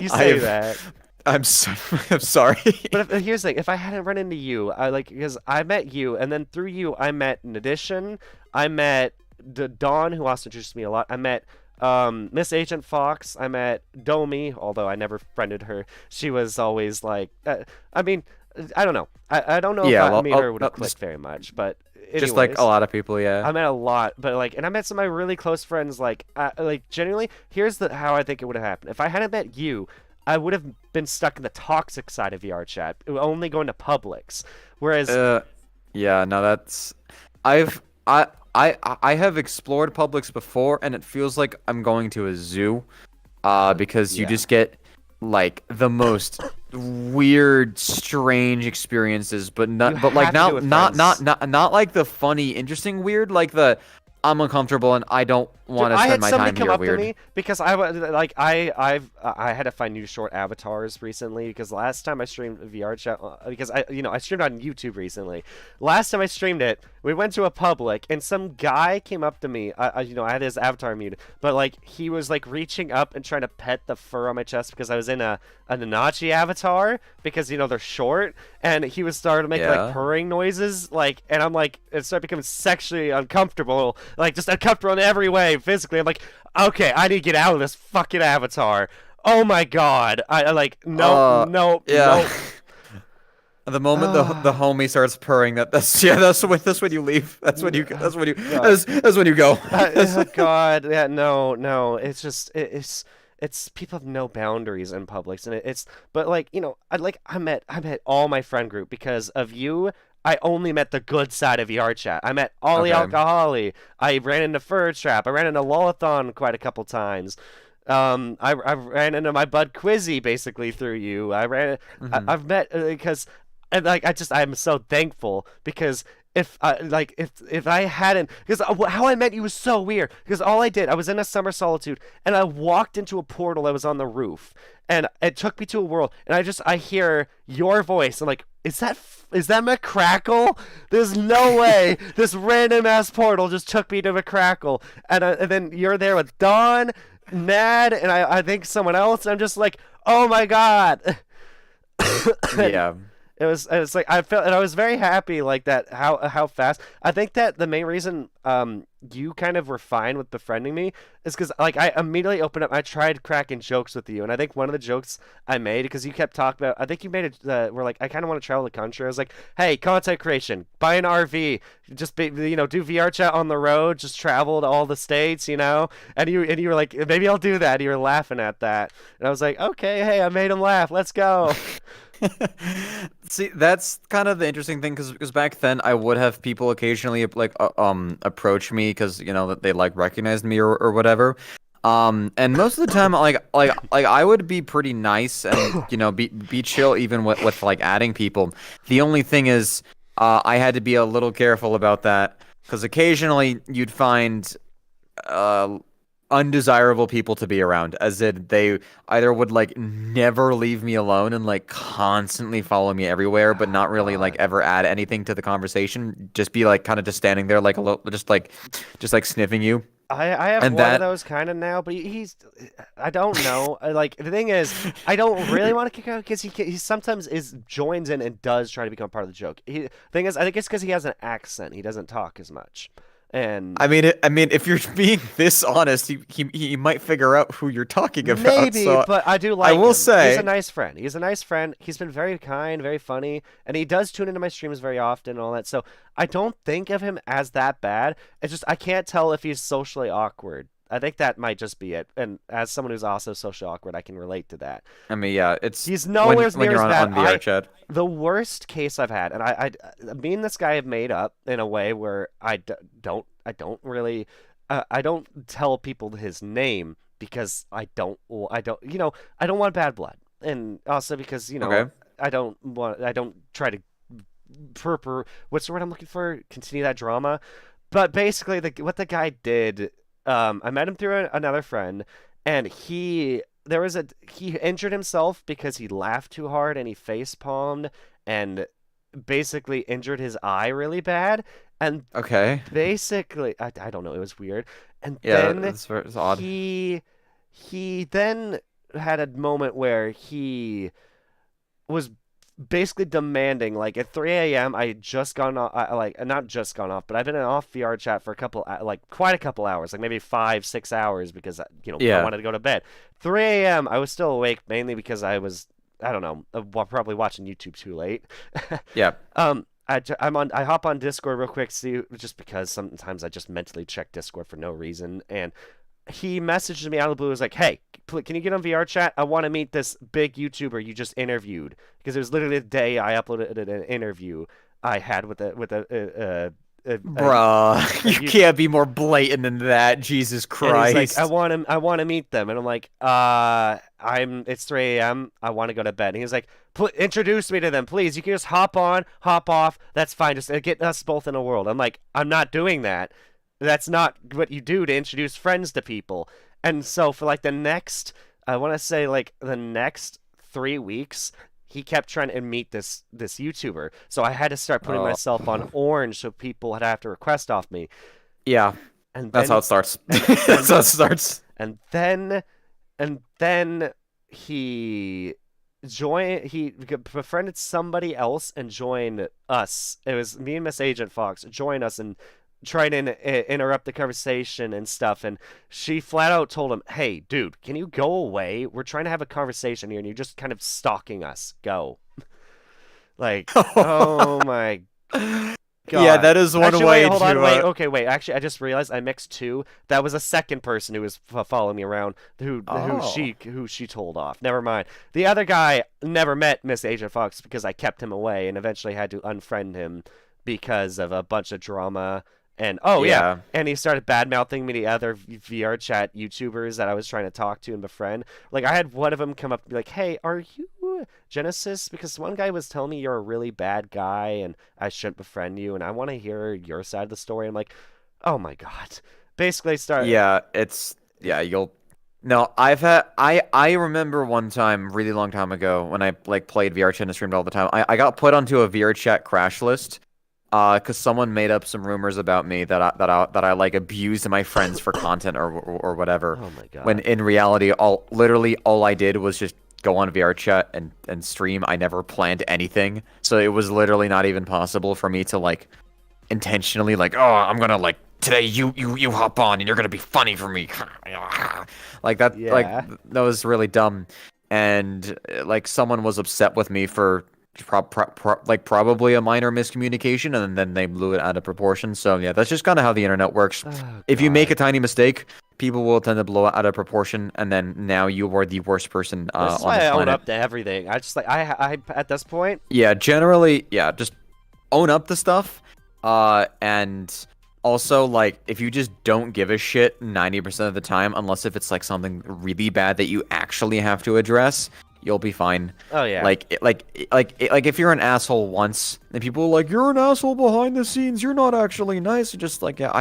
you I say have, that I'm so, I'm sorry. but here's the thing: if I hadn't run into you, I like because I met you, and then through you, I met Nadition, I met Dawn, who also introduced me a lot. I met Miss Agent Fox. I met Domi, although I never friended her. She was always like, I mean, I don't know. I don't know if Yeah, me and her would have clicked very much, but just like a anyways. lot of people, yeah. I met a lot, but like, and I met some of my really close friends. Like genuinely, here's the how I think it would have happened. If I hadn't met you, I would have been stuck in the toxic side of VRChat, only going to publics. Whereas, Uh, yeah, no, that's I've I have explored Publix before, and it feels like I'm going to a zoo. Because you yeah, just get like the most weird, strange experiences, but you but like have to do it with friends. not like the funny, interesting weird, like the I'm uncomfortable and I don't Dude, want to I spend had my somebody time come here up to weird. me because I had to find new short avatars recently because last time I streamed VR chat because I streamed on YouTube recently. Last time I streamed it, we went to a public and some guy came up to me. I had his avatar muted, but like he was like reaching up and trying to pet the fur on my chest because I was in a Nanachi avatar because they're short and he was starting to make like Yeah. purring noises like and I'm like it started becoming sexually uncomfortable like just uncomfortable in every way physically. I'm like, okay, I need to get out of this fucking avatar. Oh my god. I like nope, Uh, nope, yeah. nope. The moment the Ah, homie starts purring, that's yeah, that's when you leave. oh god. that's when you go. Oh god. Yeah, no, no. It's just it's people have no boundaries in Publix and it's but like, I met all my friend group because of you. I only met the good side of VRChat. I met Ollie Okay. Alcoholi. I ran into Fur Trap. I ran into Lolathon quite a couple times. I ran into my bud Quizzy basically through you. hmm I've met because and like I'm so thankful because if I hadn't because how I met you was so weird because all I was in a summer solitude and I walked into a portal that was on the roof and it took me to a world and I hear your voice. I'm like, is that McCrackle? There's no way this random ass portal just took me to McCrackle and then you're there with Dawn, Nad, and I think someone else. And I'm just like, oh my god. And Yeah. it was like I felt and I was very happy like that how fast. I think that the main reason you kind of were fine with befriending me is because like I immediately opened up. I tried cracking jokes with you, and I think one of the jokes I made because you kept talking about. I think you made it. We're like I kind of want to travel the country. I was like, hey, content creation, buy an RV, just do VR chat on the road, just travel to all the states, and you were like maybe I'll do that. And you were laughing at that, and I was like, okay, hey, I made him laugh. Let's go. See, that's kind of the interesting thing because back then I would have people occasionally like approach me because that they like recognized me or whatever. And most of the time like I would be pretty nice and be chill even with like adding people. The only thing is I had to be a little careful about that because occasionally you'd find uh undesirable people to be around, as in they either would like never leave me alone and like constantly follow me everywhere, but Oh not really like God. ever add anything to the conversation. Just be like kind of just standing there like a little, just like sniffing you, I have and one of that. those kind of now, but he's I don't know. Like the thing is, I don't really want to kick out because he sometimes is joins in and does try to become part of the joke. Thing is, I think it's because he has an accent. He doesn't talk as much, and I mean, if you're being this honest, he might figure out who you're talking about. maybe, So but I do I like will him. He's a say, nice friend. He's a nice friend. He's been very kind, very funny, and he does tune into my streams very often and all that. So I don't think of him as that bad. It's just I can't tell if he's socially awkward. I think that might just be it. And as someone who's also socially awkward, I can relate to that. I mean, yeah, it's He's when nowhere when near you're as bad. on VR chat. The worst case I've had, and me and this guy have made up in a way where I don't really, I don't tell people his name because I don't, I don't want bad blood, and also because Okay. I don't try to what's the word I'm looking for? Continue that drama. But basically, what the guy did, I met him through another friend, and he injured himself because he laughed too hard and he face palmed and basically injured his eye really bad. And Okay. basically, I don't know, it was weird. And Yeah, then it's odd. he then had a moment where he was basically demanding, like at 3 a.m. I had just gone off, like not just gone off, but I've been off VRChat for like quite a couple hours, like maybe 5 6 hours because I Yeah. wanted to go to bed. 3 a.m. I was still awake mainly because I don't know, probably watching YouTube too late. Yeah. I hop on Discord real quick, see, just because sometimes I just mentally check Discord for no reason, and he messaged me out of the blue. Was like, "Hey, can you get on VRChat? I want to meet this big YouTuber you just interviewed." Because it was literally the day I uploaded an interview I had Bruh, a you can't be more blatant than that. Jesus and he's like, Christ. I want to meet them," and I'm like, it's 3 a.m. I want to go to bed." And he's like, introduce me to them, please. You can just hop on, hop off. That's fine. Just get us both in a world." I'm like, I'm not doing that. That's not what you do to introduce friends to people. And so for like I want to say like the next 3 weeks, he kept trying to meet this YouTuber. So I had to start putting Oh. myself on orange so people would have to request off me. Yeah, And that's then how it starts. and That's and how it starts. and then and then he befriended somebody else and joined us. It was me and Miss Agent Fox join us and try to interrupt the conversation and stuff. And she flat out told him, "Hey, dude, can you go away? We're trying to have a conversation here, and you're just kind of stalking us. Go." Like, oh my Yeah, God. that is one Actually, wait, way hold on, to wait. Okay, wait. Actually, I just realized I mixed two. That was a second person who was following me around, Oh. who she told off. Never mind. The other guy never met Miss Agent Fox because I kept him away and eventually had to unfriend him because of a bunch of drama. And oh yeah, Yeah. and he started bad mouthing me to other VR chat YouTubers that I was trying to talk to and befriend. Like I had one of them come up and be like, "Hey, are you Genesis?" Because one guy was telling me you're a really bad guy and I shouldn't befriend you, and I want to hear your side of the story. I'm like, oh my God. Basically, Yeah, yeah, you'll No, I remember one time really long time ago when I like played VRChat and streamed all the time. I got put onto a VRChat crash list because someone made up some rumors about me that I like abused my friends for content or whatever. oh my When God. in reality literally all I did was just go on VRChat and stream. I never planned anything. So it was literally not even possible for me to like intentionally like, oh, I'm gonna like today you hop on and you're gonna be funny for me. Yeah. That was really dumb, and like someone was upset with me for probably a minor miscommunication, and then they blew it out of proportion. So yeah, that's just kind of how the internet works. Oh If you make a God. tiny mistake, people will tend to blow it out of proportion, and then now you are the worst person This is on why the I own planet. up to everything. I just like I at this point. Yeah, generally, yeah, just own up to stuff. And also, like, if you just don't give a shit 90% of the time, unless if it's like something really bad that you actually have to address, you'll be fine. Oh yeah. Like if you're an asshole once, and people are like, "You're an asshole behind the scenes. You're not actually nice." You're just like, yeah,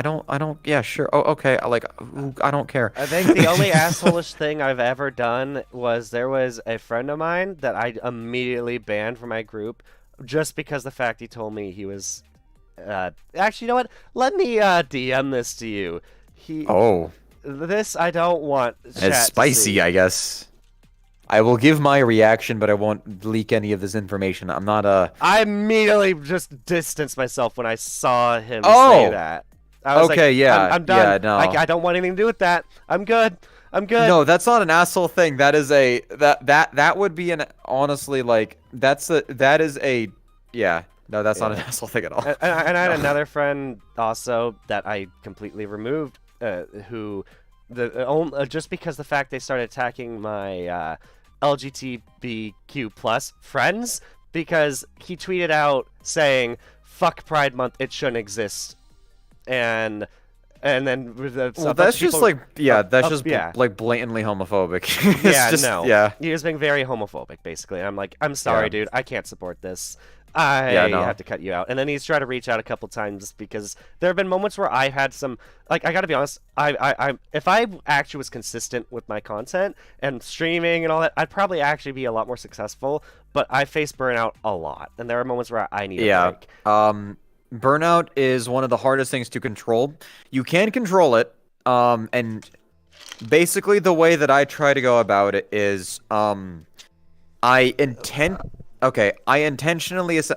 yeah, sure. Oh, okay. I don't care. I think the only assholish thing I've ever done was there was a friend of mine that I immediately banned from my group just because the fact he told me he was. Actually, you know what? Let me DM this to you. Oh, This I don't want it's chat to spicy, see. I guess. I will give my reaction, but I won't leak any of this information. I'm not I immediately just distanced myself when I saw him say Oh, that. I was like, okay, yeah, I'm done. yeah, no. I don't want anything to do with that. I'm good. I'm good. No, that's not an asshole thing. That is a that would be an honestly like that is a yeah. No, that's not an Yeah. asshole thing at all. And I had No. another friend also that I completely removed, who just because the fact they started attacking my LGBTQ plus friends because he tweeted out saying "fuck Pride Month, it shouldn't exist," and And then with a Well, bunch that's of just people like, yeah, that's just yeah. like blatantly homophobic. It's Yeah, just, no. yeah, He was being very homophobic, basically. I'm like, I'm sorry, yeah, dude. I can't support this. yeah, I have no, to cut you out. And then he's tried to reach out a couple times because there have been moments where I had some, like, I gotta be honest. If I actually was consistent with my content and streaming and all that, I'd probably actually be a lot more successful. But I face burnout a lot, and there are moments where I need a yeah. break. Burnout is one of the hardest things to control. You can control it, and basically the way that I try to go about it is, I intend. Okay, I intentionally. This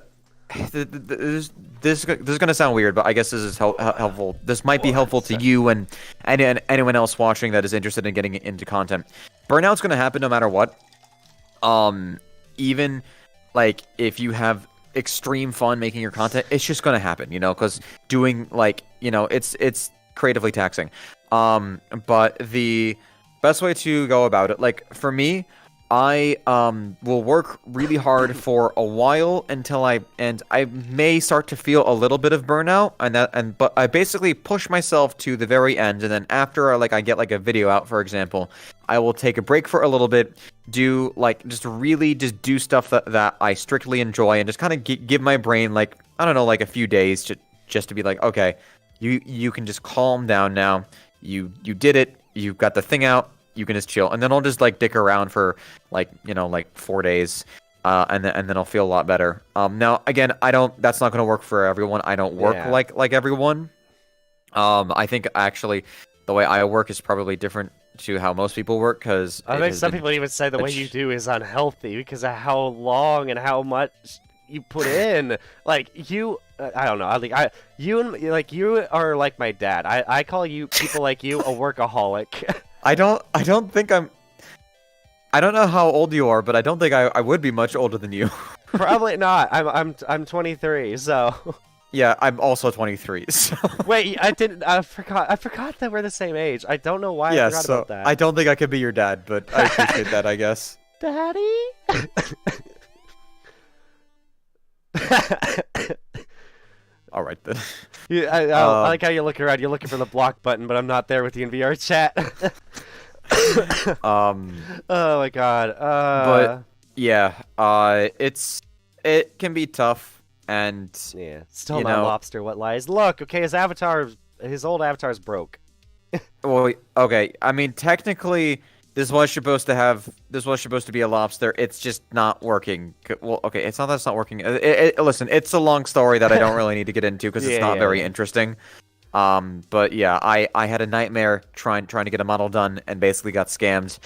is gonna sound weird, but I guess this is helpful. This might be helpful to you and anyone else watching that is interested in getting into content. Burnout's gonna happen no matter what. Even like if you have extreme fun making your content, it's just gonna happen, you know, because doing like, you know, it's creatively taxing. But the best way to go about it, like for me, I will work really hard for a while until I may start to feel a little bit of burnout, but I basically push myself to the very end, and then after I get like a video out, for example, I will take a break for a little bit, do like just really just do stuff that I strictly enjoy, and just kind of give my brain like, I don't know, like a few days just to be like, okay, you can just calm down now. You did it. You got the thing out. You can just chill, and then I'll just like dick around for like, you know, like 4 days, and then I'll feel a lot better. Now again, that's not gonna work for everyone. I don't work Yeah. like everyone. I think actually the way I work is probably different to how most people work, because I think some people even say the way you do is unhealthy because of how long and how much you put in. Like you, I don't know. I think you are like my dad. I call you people like you a workaholic. I don't think I don't know how old you are, but I don't think I would be much older than you. Probably not. I'm 23, so. Yeah, I'm also 23. So Wait, I forgot that we're the same age. I don't know why yeah, I forgot so about that. I don't think I could be your dad, but I appreciate that, I guess. Daddy? All right then. I like how you look around. You're looking for the block button, but I'm not there with you in VR chat. Um, Oh my god. but yeah, it can be tough, and Yeah, still you not know, Lobster. What lies? Look, okay, his old avatar's broke. well, okay. I mean, technically, this was supposed to be a lobster. It's just not working. Well, okay, it's not that it's not working. Listen, it's a long story that I don't really need to get into because it's not very interesting. But yeah, I had a nightmare trying to get a model done and basically got scammed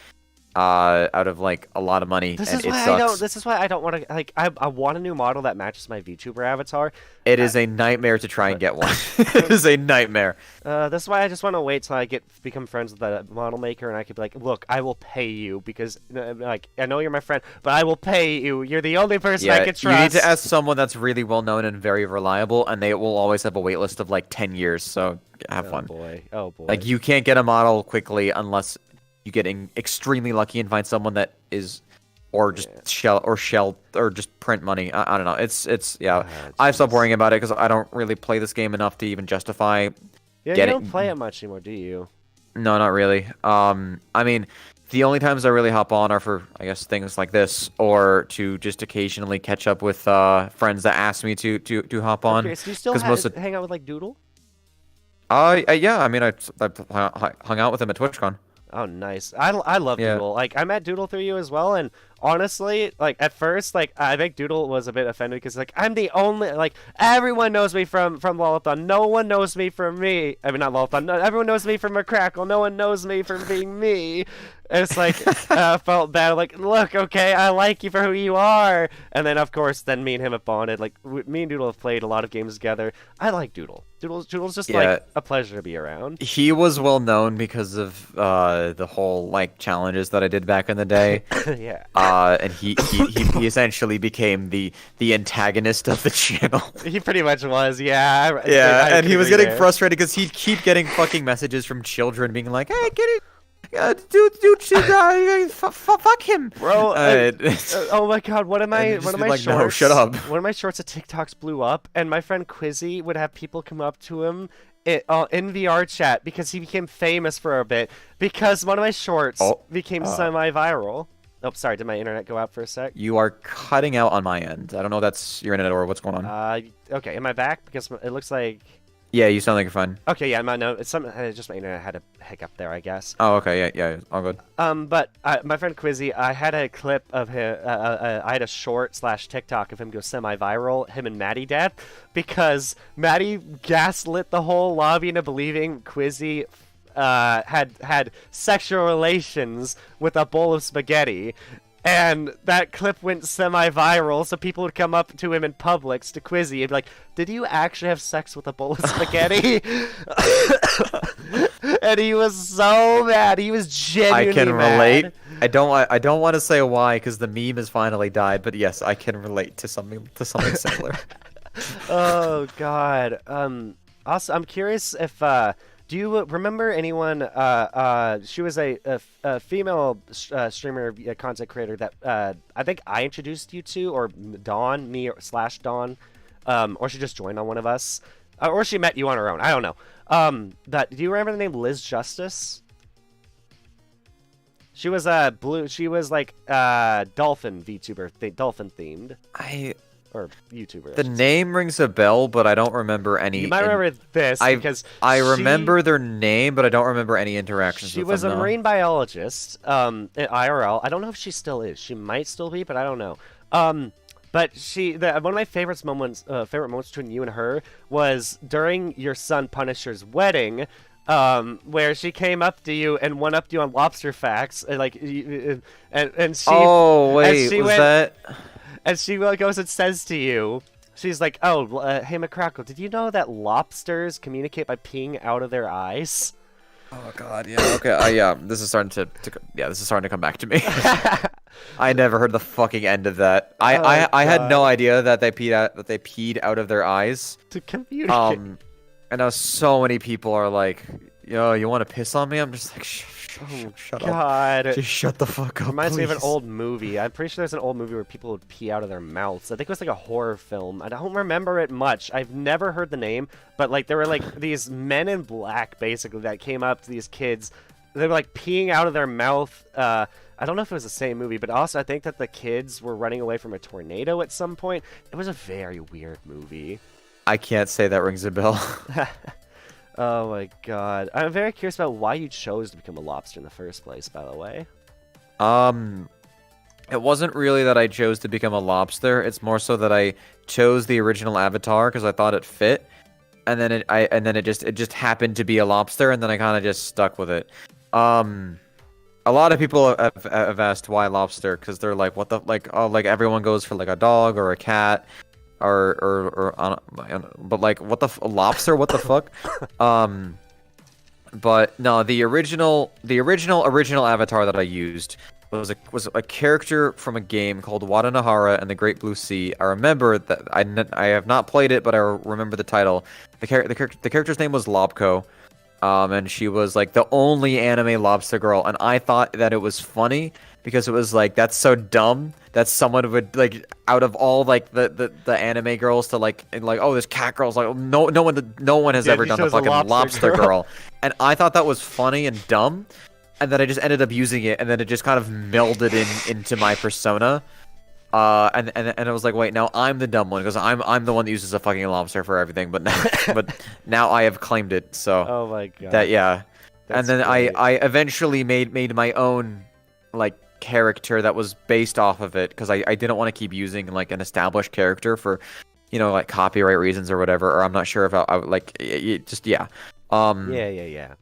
out of like a lot of money, and it sucks. This is why I don't want to like. I want a new model that matches my VTuber avatar. It is a nightmare to try and get one. It is a nightmare. This is why I just want to wait till I become friends with the model maker, and I could be like, look, I will pay you because like I know you're my friend, but I will pay you. You're the only person I can trust. You need to ask someone that's really well known and very reliable, and they will always have a wait list of like 10 years. So have fun. Oh boy. Like you can't get a model quickly unless you get extremely lucky and find someone that is, or just shell or just print money. I don't know. It's yeah. I've stopped worrying about it because I don't really play this game enough to even justify. Yeah, you don't play it much anymore, do you? No, not really. I mean, the only times I really hop on are for, I guess, things like this, or to just occasionally catch up with friends that ask me to hop on. Okay, so you still hang out with like Doodle? Yeah. I mean, I hung out with him at TwitchCon. Oh, nice. I love Doodle. Like, I met Doodle through you as well, and honestly, like, at first, like, I think Doodle was a bit offended because, like, I'm the only, like, everyone knows me from Lollathon. No one knows me from me. I mean, not Lollathon. No, everyone knows me from McCrackle. No one knows me from being me. And it's like, felt bad. Like, look, okay, I like you for who you are. And then, of course, then me and him have bonded. Like, me and Doodle have played a lot of games together. I like Doodle. Doodle's just, like, a pleasure to be around. He was well known because of the whole, like, challenges that I did back in the day. Yeah. And he essentially became the antagonist of the channel. He pretty much was, yeah. Yeah, and he was getting frustrated because he'd keep getting fucking messages from children being like, "Hey, get it, fuck him, bro." Oh my god, one of my like, shorts. No, shut up. One of my shorts of TikToks blew up, and my friend Quizzy would have people come up to him in VRChat because he became famous for a bit because one of my shorts Oh, became uh, semi-viral. Oh, sorry, did my internet go out for a sec? you are cutting out on my end. I don't know if that's your internet or what's going on. Okay, am I back? Because it looks like Yeah, you sound like you're fine. okay, yeah, no, it's just my internet had a hiccup there, I guess. Oh, okay, yeah, all good. But my friend Quizzy, I had a clip of him. I had a short slash TikTok of him go semi-viral, him and Maddie Dad, because Maddie gaslit the whole lobby into believing Quizzy had sexual relations with a bowl of spaghetti. And that clip went semi-viral, so people would come up to him in Publix to Quizzy and be like, "Did you actually have sex with a bowl of spaghetti?" And he was so mad. He was I genuinely can relate. mad. I don't want to say why because the meme has finally died, but yes, I can relate to something similar. Oh God. Also, I'm curious if do you remember anyone? She was a female streamer, content creator that I think I introduced you to, or Dawn, me slash Dawn, or she just joined on one of us, or she met you on her own. I don't know. That do you remember the name Liz Justice? She was blue. She was like dolphin VTuber, dolphin themed, I or YouTuber. The name rings a bell, but I don't remember any. You might remember this because I remember their name, but I don't remember any interactions she with was them. a No. marine biologist at IRL. I don't know if she still is. She might still be, but I don't know. But one of my favorite moments between you and her was during your son Punisher's wedding, where she came up to you and one upped you on lobster facts, and she. Oh wait, and she was went, that? And she goes and says to you, she's like, "Oh, hey McCrackle, did you know that lobsters communicate by peeing out of their eyes?" Oh god, yeah. Okay, yeah. This is starting this is starting to come back to me. I never heard the fucking end of that. I had no idea that they peed out of their eyes. To communicate. And now so many people are like, "Yo, you want to piss on me?" I'm just like, shut up. God. Just shut the fuck up, Reminds me of an please." old movie. I'm pretty sure there's an old movie where people would pee out of their mouths. I think it was like a horror film. I don't remember it much. I've never heard the name, but like there were like these men in black basically that came up to these kids. They were like peeing out of their mouth. I don't know if it was the same movie, but also I think that the kids were running away from a tornado at some point. It was a very weird movie. I can't say that rings a bell. Oh my god. I'm very curious about why you chose to become a lobster in the first place, by the way. It wasn't really that I chose to become a lobster. It's more so that I chose the original avatar because I thought it fit, and then it just happened to be a lobster, and then I kind of just stuck with it. A lot of people have asked why lobster because they're like, what the like everyone goes for like a dog or a cat. But like what the lobster, what the fuck. But no, the original avatar that I used was a character from a game called Watanahara and the Great Blue Sea. I remember that I have not played it, but I remember the title. The character's name was Lobco. And she was like the only anime lobster girl, and I thought that it was funny because it was like, that's so dumb that someone would like, out of all like the anime girls to like oh, this cat girl's like, no one has ever done the fucking lobster girl. And I thought that was funny and dumb, and then I just ended up using it, and then it just kind of melded into my persona. And I was like, wait, now I'm the dumb one because I'm the one that uses a fucking lobster for everything, but now I have claimed it. So Oh my god. that yeah, That's and then great. I eventually made my own like character that was based off of it because I didn't want to keep using like an established character for, like copyright reasons or whatever, or I'm not sure if I like just yeah. Yeah.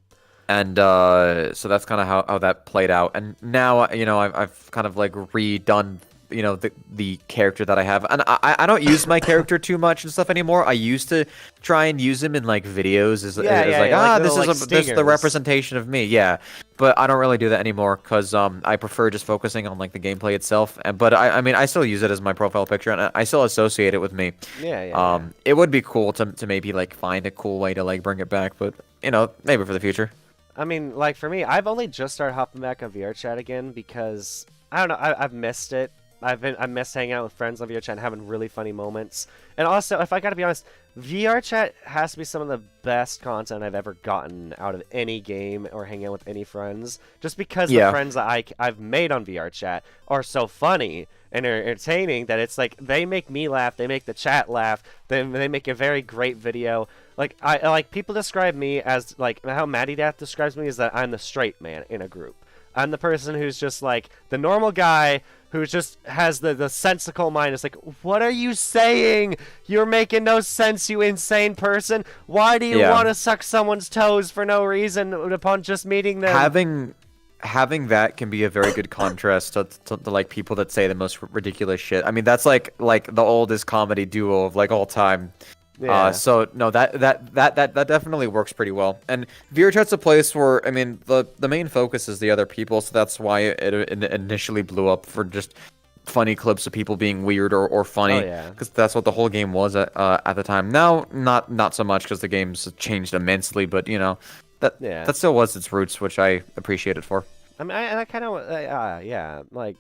And so that's kind of how that played out. And now I've kind of like redone the character that I have, and I don't use my character too much and stuff anymore. I used to try and use him in like videos as like this little, is like, this is the stingers. representation of me, yeah. But I don't really do that anymore because I prefer just focusing on like the gameplay itself. But I mean I still use it as my profile picture, and I still associate it with me. Yeah. It would be cool to maybe like find a cool way to like bring it back, but maybe for the future. I mean, like for me, I've only just started hopping back on VRChat again because I don't know, I've missed it. I miss hanging out with friends on VRChat and having really funny moments. And also, if I gotta be honest, VRChat has to be some of the best content I've ever gotten out of any game or hanging out with any friends. Just because the Yeah. friends that I've made on VRChat are so funny and entertaining that it's like they make me laugh, they make the chat laugh, they make a very great video. Like I like people describe me as like how Maddie Death describes me is that I'm the straight man in a group. I'm the person who's just like the normal guy who just has the sensical mind. It's like, what are you saying? You're making no sense, you insane person. Why do you Yeah. want to suck someone's toes for no reason upon just meeting them? Having that can be a very good contrast to like people that say the most ridiculous shit. I mean, that's like the oldest comedy duo of like all time. Yeah. So no, that definitely works pretty well. And VRChat's a place where, I mean, the main focus is the other people, so that's why it initially blew up for just funny clips of people being weird or funny. Oh, yeah. Because that's what the whole game was at the time. Now, not so much because the game's changed immensely, but you know, that still was its roots, which I appreciated for. I mean, I kind of, yeah, like,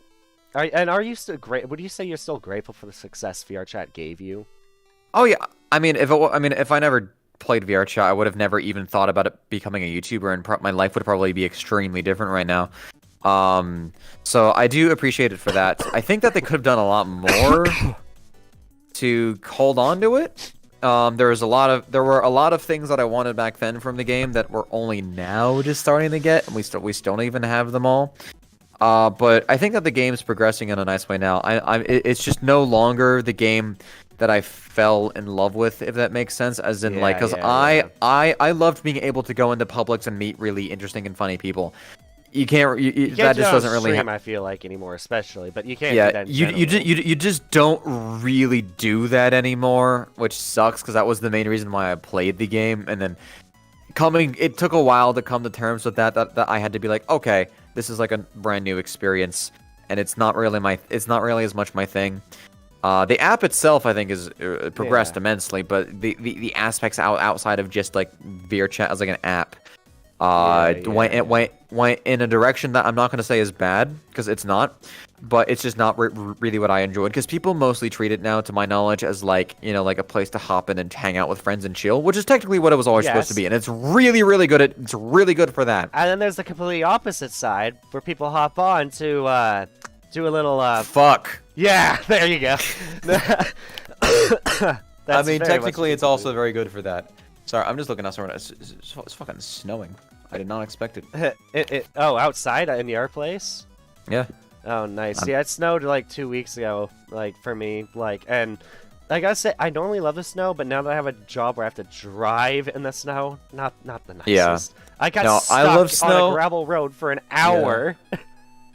are you still great? Would you say you're still grateful for the success VRChat gave you? Oh yeah, I mean, if I never played VRChat, I would have never even thought about it becoming a YouTuber, and my life would probably be extremely different right now. So I do appreciate it for that. I think that they could have done a lot more to hold on to it. There were a lot of things that I wanted back then from the game that we're only now just starting to get, and we still don't even have them all. But I think that the game's progressing in a nice way now. It's just no longer the game that I fell in love with, if that makes sense. As in, like, because I loved being able to go into Publix and meet really interesting and funny people. You can't. You that do just doesn't really. I feel like anymore, especially, but you can't. Yeah, do that in you just don't really do that anymore, which sucks because that was the main reason why I played the game. And then it took a while to come to terms with that I had to be like, okay, this is like a brand new experience, and it's not really as much my thing. The app itself, I think, is progressed immensely, but the aspects outside of just like VRChat as like an app, went in a direction that I'm not going to say is bad, because it's not, but it's just not really what I enjoyed. Because people mostly treat it now, to my knowledge, as like, you know, like a place to hop in and hang out with friends and chill, which is technically what it was always supposed to be, and it's really, really good. It's really good for that. And then there's the completely opposite side where people hop on to do a little fuck. Yeah, there you go. I mean, technically, it's also very good for that. Sorry, I'm just looking outside. It's fucking snowing. I did not expect it. Oh, outside in your place? Yeah. Oh, nice. Yeah, it snowed like 2 weeks ago, like, for me. Like, and I gotta say, I normally love the snow, but now that I have a job where I have to drive in the snow, not the nicest. Yeah. I got stuck I love snow. on a gravel road for an hour.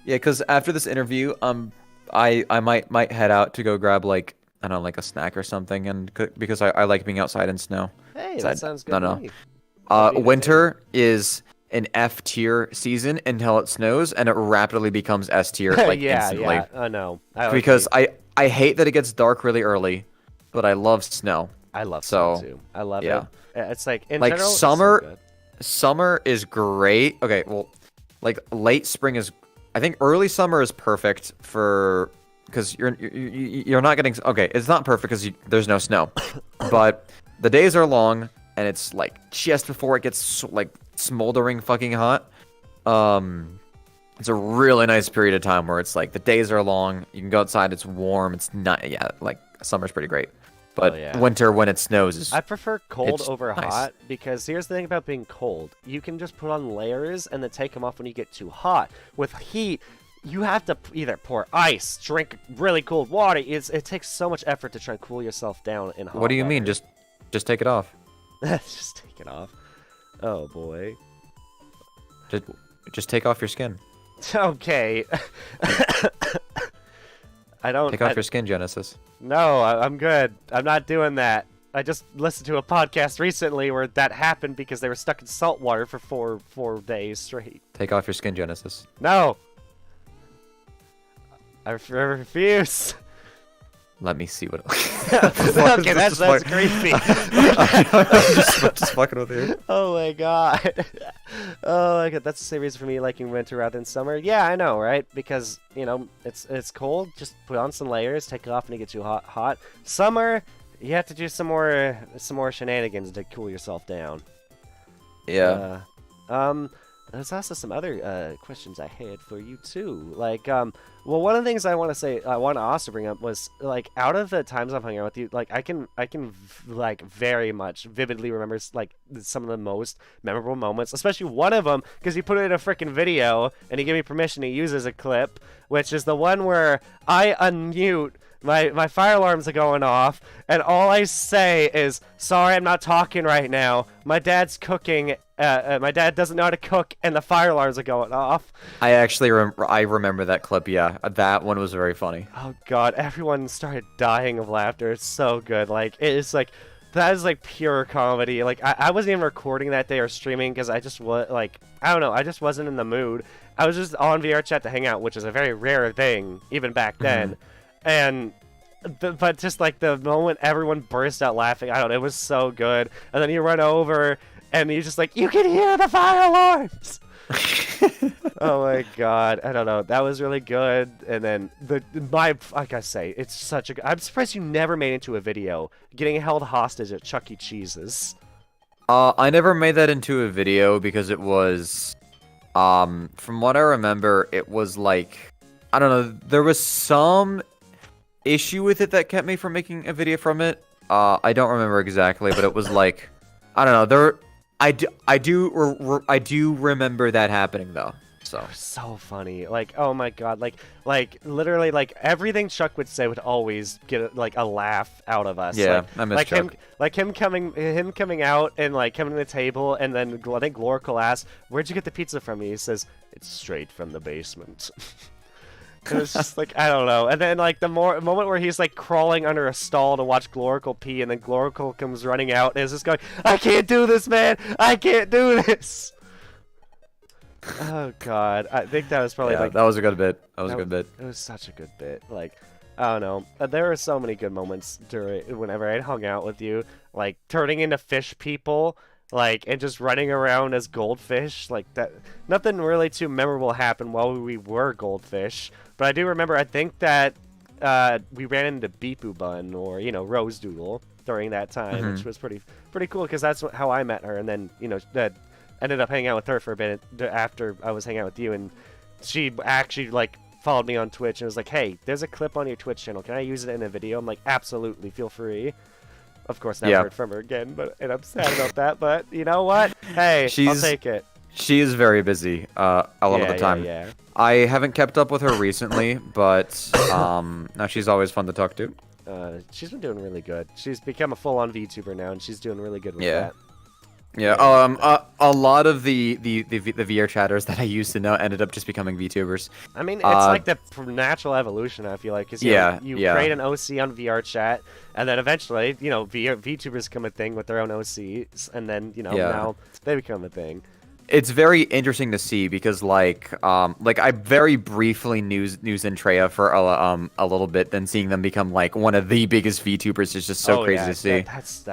Yeah, because after this interview, I might head out to go grab, like, I don't know, like a snack or something, and because I like being outside in snow. Hey, that sounds good. No. Winter is an F tier season until it snows, and it rapidly becomes S tier like instantly. Yeah. I know. Because I hate that it gets dark really early, but I love snow. I love snow too. I love it. It's like in general, summer. It's so good. Summer is great. Okay, well, like late spring is. I think early summer is perfect for because you're not getting. Okay, it's not perfect because there's no snow, but the days are long and it's like just before it gets like smoldering fucking hot. It's a really nice period of time where it's like the days are long. You can go outside. It's warm. It's not. Yeah, like summer's pretty great. But winter, when it snows, is I prefer cold over nice. hot because here's the thing about being cold. You can just put on layers and then take them off when you get too hot. With heat, you have to either pour ice, drink really cold water. It takes so much effort to try and cool yourself down in hot What do you mean? weather. Just take it off. Just take it off. Oh, boy. Just take off your skin. Okay. I don't... Take off your skin, Genesis. No, I'm good. I'm not doing that. I just listened to a podcast recently where that happened because they were stuck in salt water for four days straight. Take off your skin, Genesis. No! I refuse. Let me see what. Okay, that's creepy. I'm just fucking with you. Oh my god. Oh my god, that's the same reason for me liking winter rather than summer. Yeah, I know, right? Because it's cold. Just put on some layers, take it off, and it gets you hot. Summer, you have to do some more shenanigans to cool yourself down. Yeah. There's also some other questions I had for you too. Like, well, one of the things I want to also bring up was like, out of the times I've hung out with you, like, I can like very much vividly remember like some of the most memorable moments, especially one of them because you put it in a freaking video and you gave me permission to use as a clip, which is the one where I unmute. My fire alarms are going off, and all I say is, "Sorry, I'm not talking right now. My dad's cooking. My dad doesn't know how to cook, and the fire alarms are going off." I actually I remember that clip. Yeah, that one was very funny. Oh God, everyone started dying of laughter. It's so good. Like it is like that is like pure comedy. Like I wasn't even recording that day or streaming because I just was like I don't know. I just wasn't in the mood. I was just on VRChat to hang out, which is a very rare thing even back then. And but just like the moment everyone burst out laughing, I don't know, it was so good. And then you run over and you just like, you can hear the fire alarms. Oh my god, I don't know, that was really good. And then like I say, it's such a. I'm surprised you never made it into a video getting held hostage at Chuck E. Cheese's. I never made that into a video because it was, from what I remember, it was like, I don't know, there was some issue with it that kept me from making a video from it. I don't remember exactly, but it was like, I don't know. I do remember that happening though. So funny. Like, oh my god. Like literally, like everything Chuck would say would always get like a laugh out of us. Yeah, like, I miss Chuck. him coming out and like coming to the table, and then I think Glorcal asks, "Where'd you get the pizza from?" He says, "It's straight from the basement." It was just like, I don't know. And then like the moment where he's like crawling under a stall to watch Glorical pee, and then Glorical comes running out and is just going, "I can't do this, man! I can't do this!" Oh god, I think that was probably like that was a good bit. That was a good bit. It was such a good bit. Like, I don't know. There were so many good moments whenever I hung out with you, like turning into fish people. Like, and just running around as goldfish, like that. Nothing really too memorable happened while we were goldfish, but I do remember. I think that we ran into Beepoo Bun or Rose Doodle during that time, which was pretty cool because that's how I met her, and then that ended up hanging out with her for a bit after I was hanging out with you, and she actually like followed me on Twitch and was like, "Hey, there's a clip on your Twitch channel. Can I use it in a video?" I'm like, "Absolutely, feel free." Of course, never heard from her again, and I'm sad about that. But you know what? Hey, I'll take it. She is very busy a lot of the time. Yeah. I haven't kept up with her recently, but now she's always fun to talk to. She's been doing really good. She's become a full-on VTuber now, and she's doing really good with that. Yeah. A lot of the VR chatters that I used to know ended up just becoming VTubers. I mean, it's like the natural evolution. I feel like, because you create an OC on VRChat, and then eventually, VTubers become a thing with their own OCs, and then now they become a thing. It's very interesting to see because like I very briefly knew Zentreya for a little bit, then seeing them become like one of the biggest VTubers is just so crazy to see. That's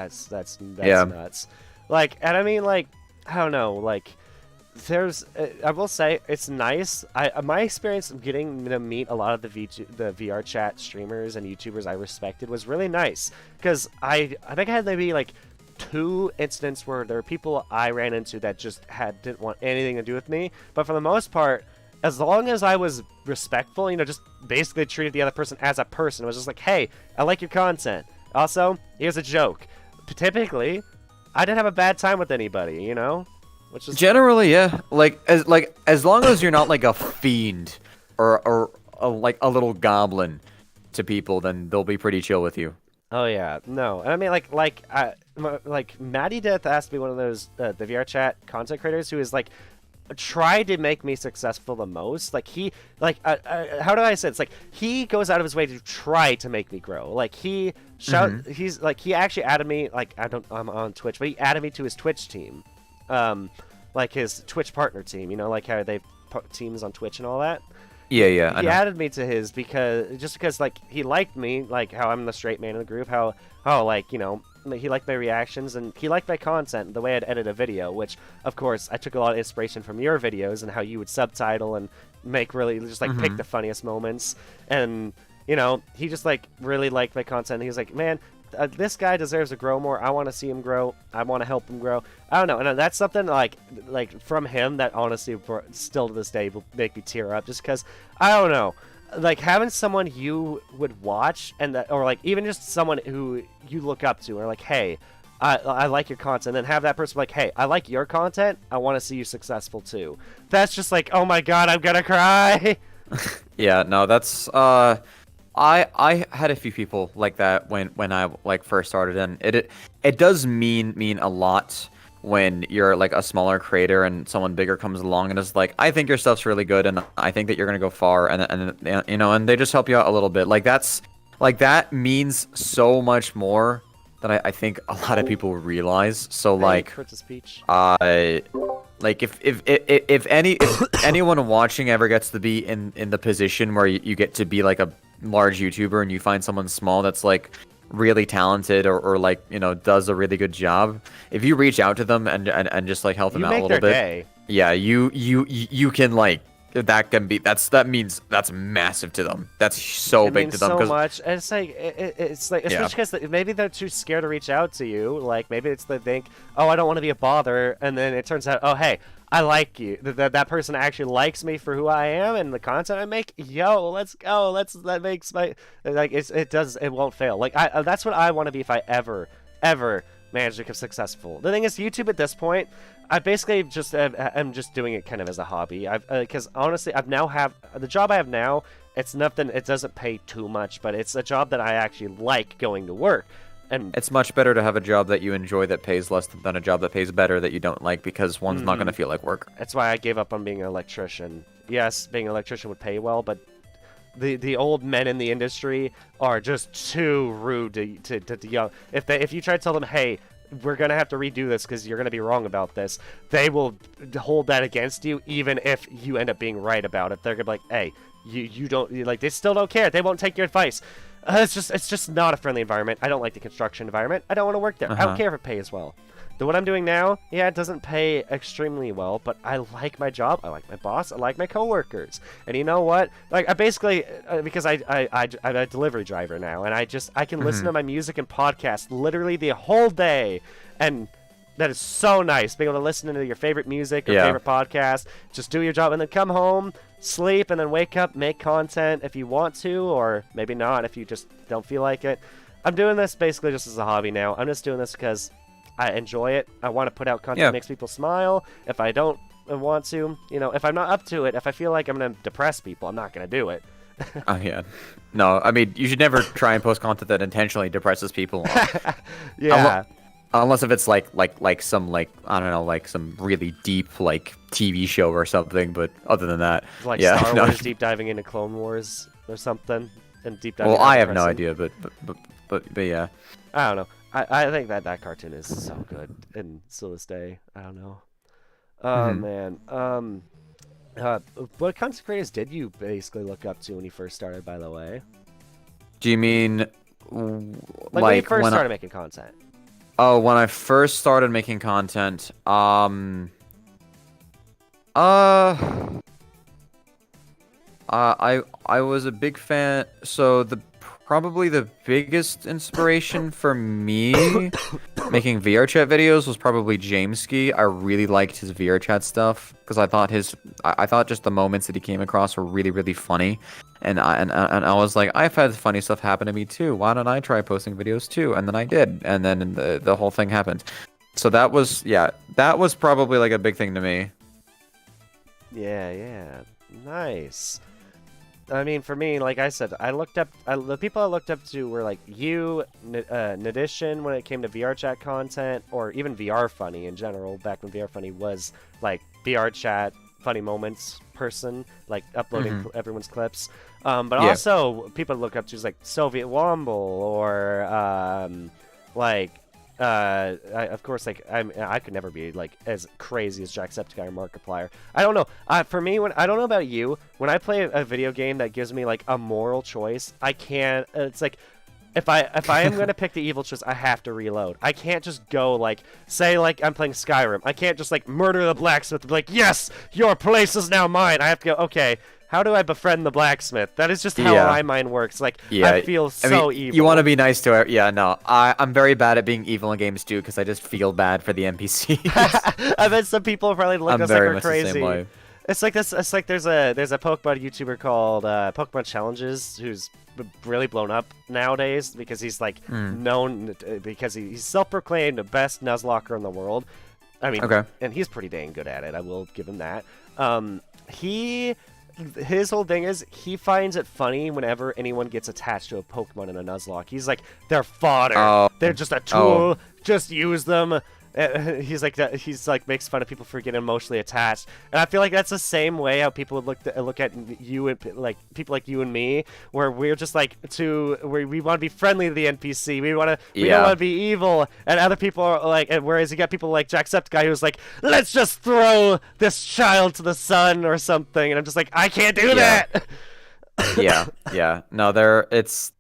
nuts. Like, and I mean, like, I don't know, like, there's, I will say, it's nice. My experience of getting to meet a lot of the VRChat streamers and YouTubers I respected was really nice, because I think I had maybe, like, 2 incidents where there were people I ran into that just didn't want anything to do with me, but for the most part, as long as I was respectful, just basically treated the other person as a person, it was just like, "Hey, I like your content. Also, here's a joke." Typically, I didn't have a bad time with anybody, which is generally, yeah. As long as you're not like a fiend or like a little goblin to people, then they'll be pretty chill with you. Oh yeah, no, and I mean like Maddie Death has to be one of those the VRChat content creators who is like tried to make me successful the most. Like he how do I say it? It's like he goes out of his way to try to make me grow. Like he he's like he actually added me, like I'm on Twitch, but he added me to his Twitch team, like his Twitch partner team. Like how they put teams on Twitch and all that. Yeah, yeah, I he know. added me to his because like he liked me, like how I'm the straight man in the group, how like he liked my reactions and he liked my content, the way I'd edit a video, which of course I took a lot of inspiration from your videos and how you would subtitle and make really just like pick Mm-hmm. the funniest moments. And he just like really liked my content. He was like, man, this guy deserves to grow more. I want to see him grow. I want to help him grow. I don't know, and that's something like from him that honestly still to this day will make me tear up, just because I don't know, like having someone you would watch and that, or like even just someone who you look up to, or like, hey, I like your content, and have that person be like, hey, I like your content. I want to see you successful too. That's just like, oh my god, I'm gonna cry. Yeah, no, that's I had a few people like that when I like first started, and it does mean a lot when you're like a smaller creator and someone bigger comes along and is like, I think your stuff's really good and I think that you're gonna go far, and and they just help you out a little bit. That means so much more than I think a lot of people realize. So Hey, like crit to speech. like if anyone watching ever gets to be in the position where you get to be like a large YouTuber and you find someone small that's like really talented or like does a really good job, if you reach out to them and just like help them You out a make little their bit, day. yeah, you can like that means that's massive to them. That's so It big means to them so because much. And it's like, yeah. especially because maybe they're too scared to reach out to you. Like maybe they think, oh, I don't want to be a bother, and then it turns out, oh, hey, I like you. That person actually likes me for who I am and the content I make. Yo, let's go. That makes my like it won't fail. Like that's what I want to be if I ever manage to become successful. The thing is, YouTube at this point, I basically just am just doing it kind of as a hobby. I've because honestly, I've now have the job I have now. It's nothing. It doesn't pay too much, but it's a job that I actually like going to work. And It's much better to have a job that you enjoy that pays less than a job that pays better that you don't like, because one's not going to feel like work. that's why I gave up on being an electrician. Yes, being an electrician would pay well, but the old men in the industry are just too rude to young. If you try to tell them, hey, we're gonna have to redo this because you're gonna be wrong about this, they will hold that against you, even if you end up being right about it. They're gonna be like, hey, you don't like. They still don't care. They won't take your advice. It's just not a friendly environment. I don't like the construction environment. I don't want to work there. I don't care if it pays well. What I'm doing now, yeah, it doesn't pay extremely well, but I like my job. I like my boss. I like my coworkers. And you know what? Like, I basically, because I'm a delivery driver now, and I can listen to my music and podcast literally the whole day, and that is so nice, being able to listen to your favorite music or Yeah. favorite podcast, just do your job, and then come home, sleep, and then wake up, make content if you want to, or maybe not if you just don't feel like it. I'm doing this basically just as a hobby now. I'm just doing this because I enjoy it. I want to put out content that makes people smile. If I don't want to, if I'm not up to it, if I feel like I'm going to depress people, I'm not going to do it. Oh yeah. No, I mean, you should never try and post content that intentionally depresses people. Yeah. Unless if it's like some like I don't know, like some really deep like TV show or something, but other than that, Like yeah, Star no. Wars deep diving into Clone Wars or something, and deep diving Well, into I have no depressing. idea, but yeah. I don't know. I think that cartoon is so good, and still this day, I don't know. Oh Mhm. man. What content creators did you basically look up to when you first started, by the way? Do you mean Like when you first started making content. when I first started making content? I was a big fan. So probably the biggest inspiration for me making VRChat videos was probably Jameski. I really liked his VRChat stuff because I thought just the moments that he came across were really funny, and I was like, I've had funny stuff happen to me too. Why don't I try posting videos too? And then I did, and then the whole thing happened. So that was probably like a big thing to me. Yeah. Nice. I mean, for me, like I said, the people I looked up to were like you, Nadition when it came to VRChat content, or even VR Funny in general, back when VR Funny was like VRChat funny moments person, like uploading everyone's clips. But Yeah. also people to look up to is like Soviet Womble or like of course, like I could never be like as crazy as Jacksepticeye or Markiplier. I don't know. For me, when I don't know about you, when I play a video game that gives me like a moral choice, I can't. It's like if I am gonna pick the evil choice, I have to reload. I can't just go like say like I'm playing Skyrim. I can't just like murder the blacksmith and be like, yes, your place is now mine. I have to go, okay, how do I befriend the blacksmith? That is just how my mind works. Like I feel so evil. You want to be nice to her. Yeah, no. I'm very bad at being evil in games too because I just feel bad for the NPCs. I bet some people probably look at us like we're crazy. The same way. It's like this. It's like there's a Pokemon YouTuber called Pokemon Challenges who's really blown up nowadays because he's like known because he's self-proclaimed the best Nuzlocker in the world. I mean, and he's pretty dang good at it. I will give him that. His whole thing is he finds it funny whenever anyone gets attached to a Pokemon in a Nuzlocke. He's like, they're fodder. They're just a tool. Just use them. He's like makes fun of people for getting emotionally attached, and I feel like that's the same way how people would look at you and like people like you and me, where we're just like where we want to be friendly to the NPC, we don't want to be evil, and other people are like, and whereas you got people like Jacksepticeye who's like, let's just throw this child to the sun or something, and I'm just like, I can't do that. Yeah. No, it's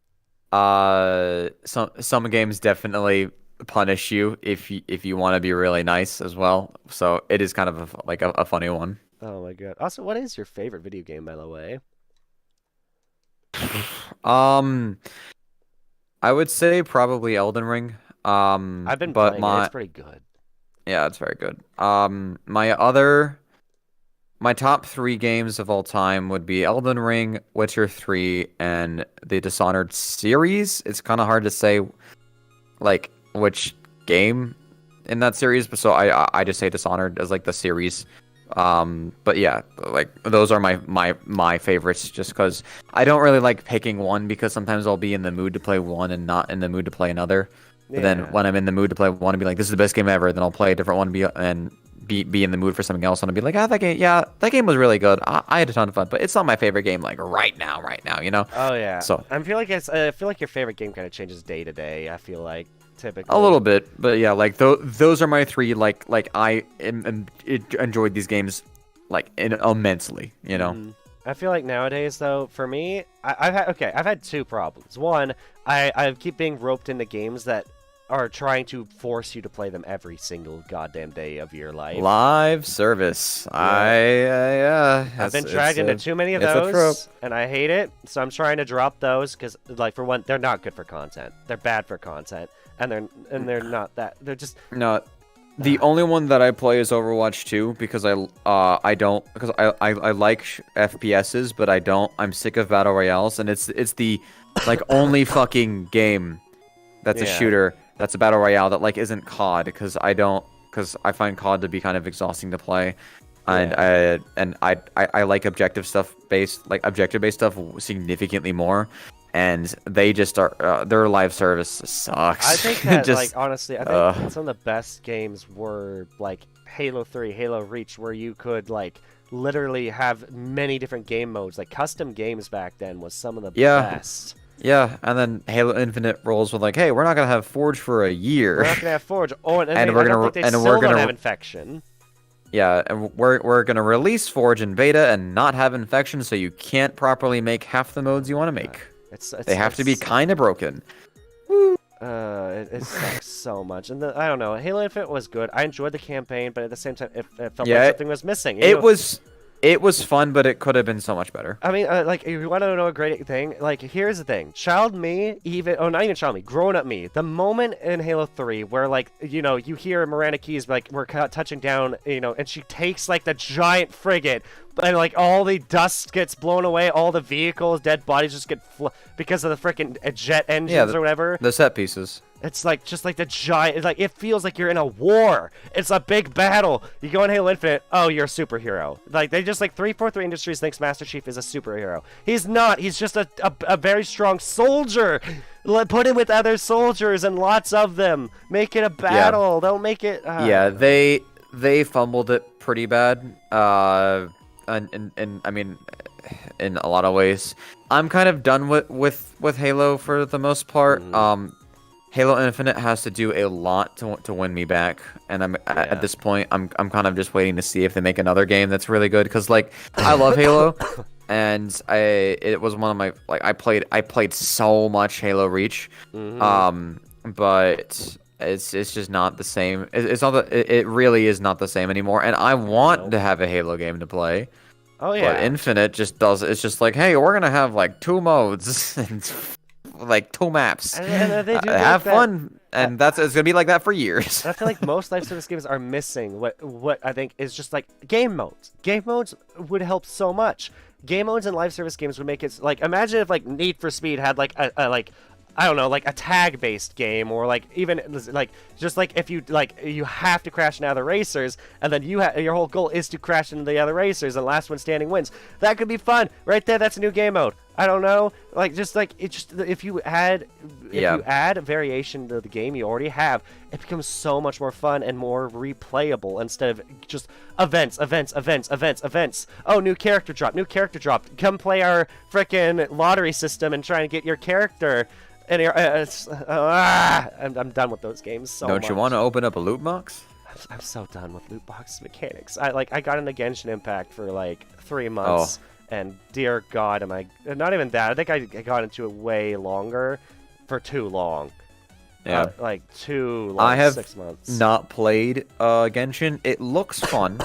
some games definitely punish you if you want to be really nice as well. So it is kind of a funny one. Oh my god. Also, what is your favorite video game, by the way? I would say probably Elden Ring. I've been playing it. It's pretty good. Yeah, it's very good. My top 3 games of all time would be Elden Ring, Witcher 3, and the Dishonored series. It's kind of hard to say like which game in that series, but so I just say Dishonored as like the series. But yeah, like those are my favorites just because I don't really like picking one because sometimes I'll be in the mood to play one and not in the mood to play another. But then when I'm in the mood to play one and be like, this is the best game ever, then I'll play a different one and be in the mood for something else and I'll be like, that game was really good. I had a ton of fun, but it's not my favorite game like right now, you know? Oh yeah. So I feel like your favorite game kind of changes day to day. I feel like typically a little bit, but yeah, like those are my 3. Like I enjoyed these games like immensely, you know. I feel like nowadays though, for me, I've had 2 problems. One, I keep being roped into games that are trying to force you to play them every single goddamn day of your life. Live service. Yeah. I've been dragged into too many of those, and I hate it. So I'm trying to drop those because, like, for one, they're not good for content. They're bad for content, and they're not that. They're just no. The only one that I play is Overwatch 2 because I like FPSs, but I'm sick of battle royales, and it's the like only fucking game that's a shooter that's a battle royale that like isn't COD because I find COD to be kind of exhausting to play, and I like objective based stuff significantly more. And they just are their live service sucks. I think that like honestly, I think some of the best games were like Halo 3, Halo Reach, where you could like literally have many different game modes. Like custom games back then was some of the best. Yeah, and then Halo Infinite rolls with like, hey, we're not gonna have Forge for a year. We're not gonna have Forge. Oh, and we're gonna have Infection. Yeah, and we're gonna release Forge in beta and not have Infection, so you can't properly make half the modes you want to make. They have to be kind of broken. It sucks so much, and I don't know. Halo Infinite was good. I enjoyed the campaign, but at the same time, it felt like something was missing. It was fun, but it could have been so much better. I mean, like, if you want to know a great thing, like, here's the thing. Not even child me, grown-up me. The moment in Halo 3 where, like, you know, you hear Miranda Keyes, like, we're touching down, you know, and she takes, like, the giant frigate, and, like, all the dust gets blown away, all the vehicles, dead bodies just get because of the freaking jet engines or whatever. The set pieces. It's like just like the giant. It's like it feels like you're in a war. It's a big battle. You go in Halo Infinite. Oh, you're a superhero. Like they just like 343 Industries thinks Master Chief is a superhero. He's not. He's just a very strong soldier. Put him with other soldiers and lots of them. Make it a battle. Yeah. Don't make it. Yeah, they fumbled it pretty bad. And I mean, in a lot of ways, I'm kind of done with Halo for the most part. Halo Infinite has to do a lot to win me back, and at Yeah. this point, I'm kind of just waiting to see if they make another game that's really good. Because like I love Halo, and it was one of my like I played so much Halo Reach, Hmm. but it's just not the same. It's not it really is not the same anymore. And I want Nope. to have a Halo game to play, Oh but yeah. Infinite just does. It's just like, hey, we're gonna have like 2 modes and like 2 maps. And they do Have make that. fun, Uh, and that's it's gonna be like that for years. I feel like most live service games are missing what I think is just like game modes. Game modes would help so much. Game modes and live service games would make it like imagine if like Need for Speed had like a like I don't know like a tag based game or like even like just like if you like you have to crash into other racers and then your whole goal is to crash into the other racers and last one standing wins. That could be fun right there. That's a new game mode. I don't know, like just like it just if Yeah. you add variation to the game you already have, it becomes so much more fun and more replayable instead of just events. Oh, new character drop, new character drop. Come play our frickin' lottery system and try and get your character. And I'm done with those games so Don't you want much. to open up a loot box? I'm so done with loot box mechanics. I got into Genshin Impact for like 3 months, Oh, and dear God, am I not even that? I think I got into it way longer, for too long. yeah. Like too I long, have 6 months. not played Genshin. It looks fun,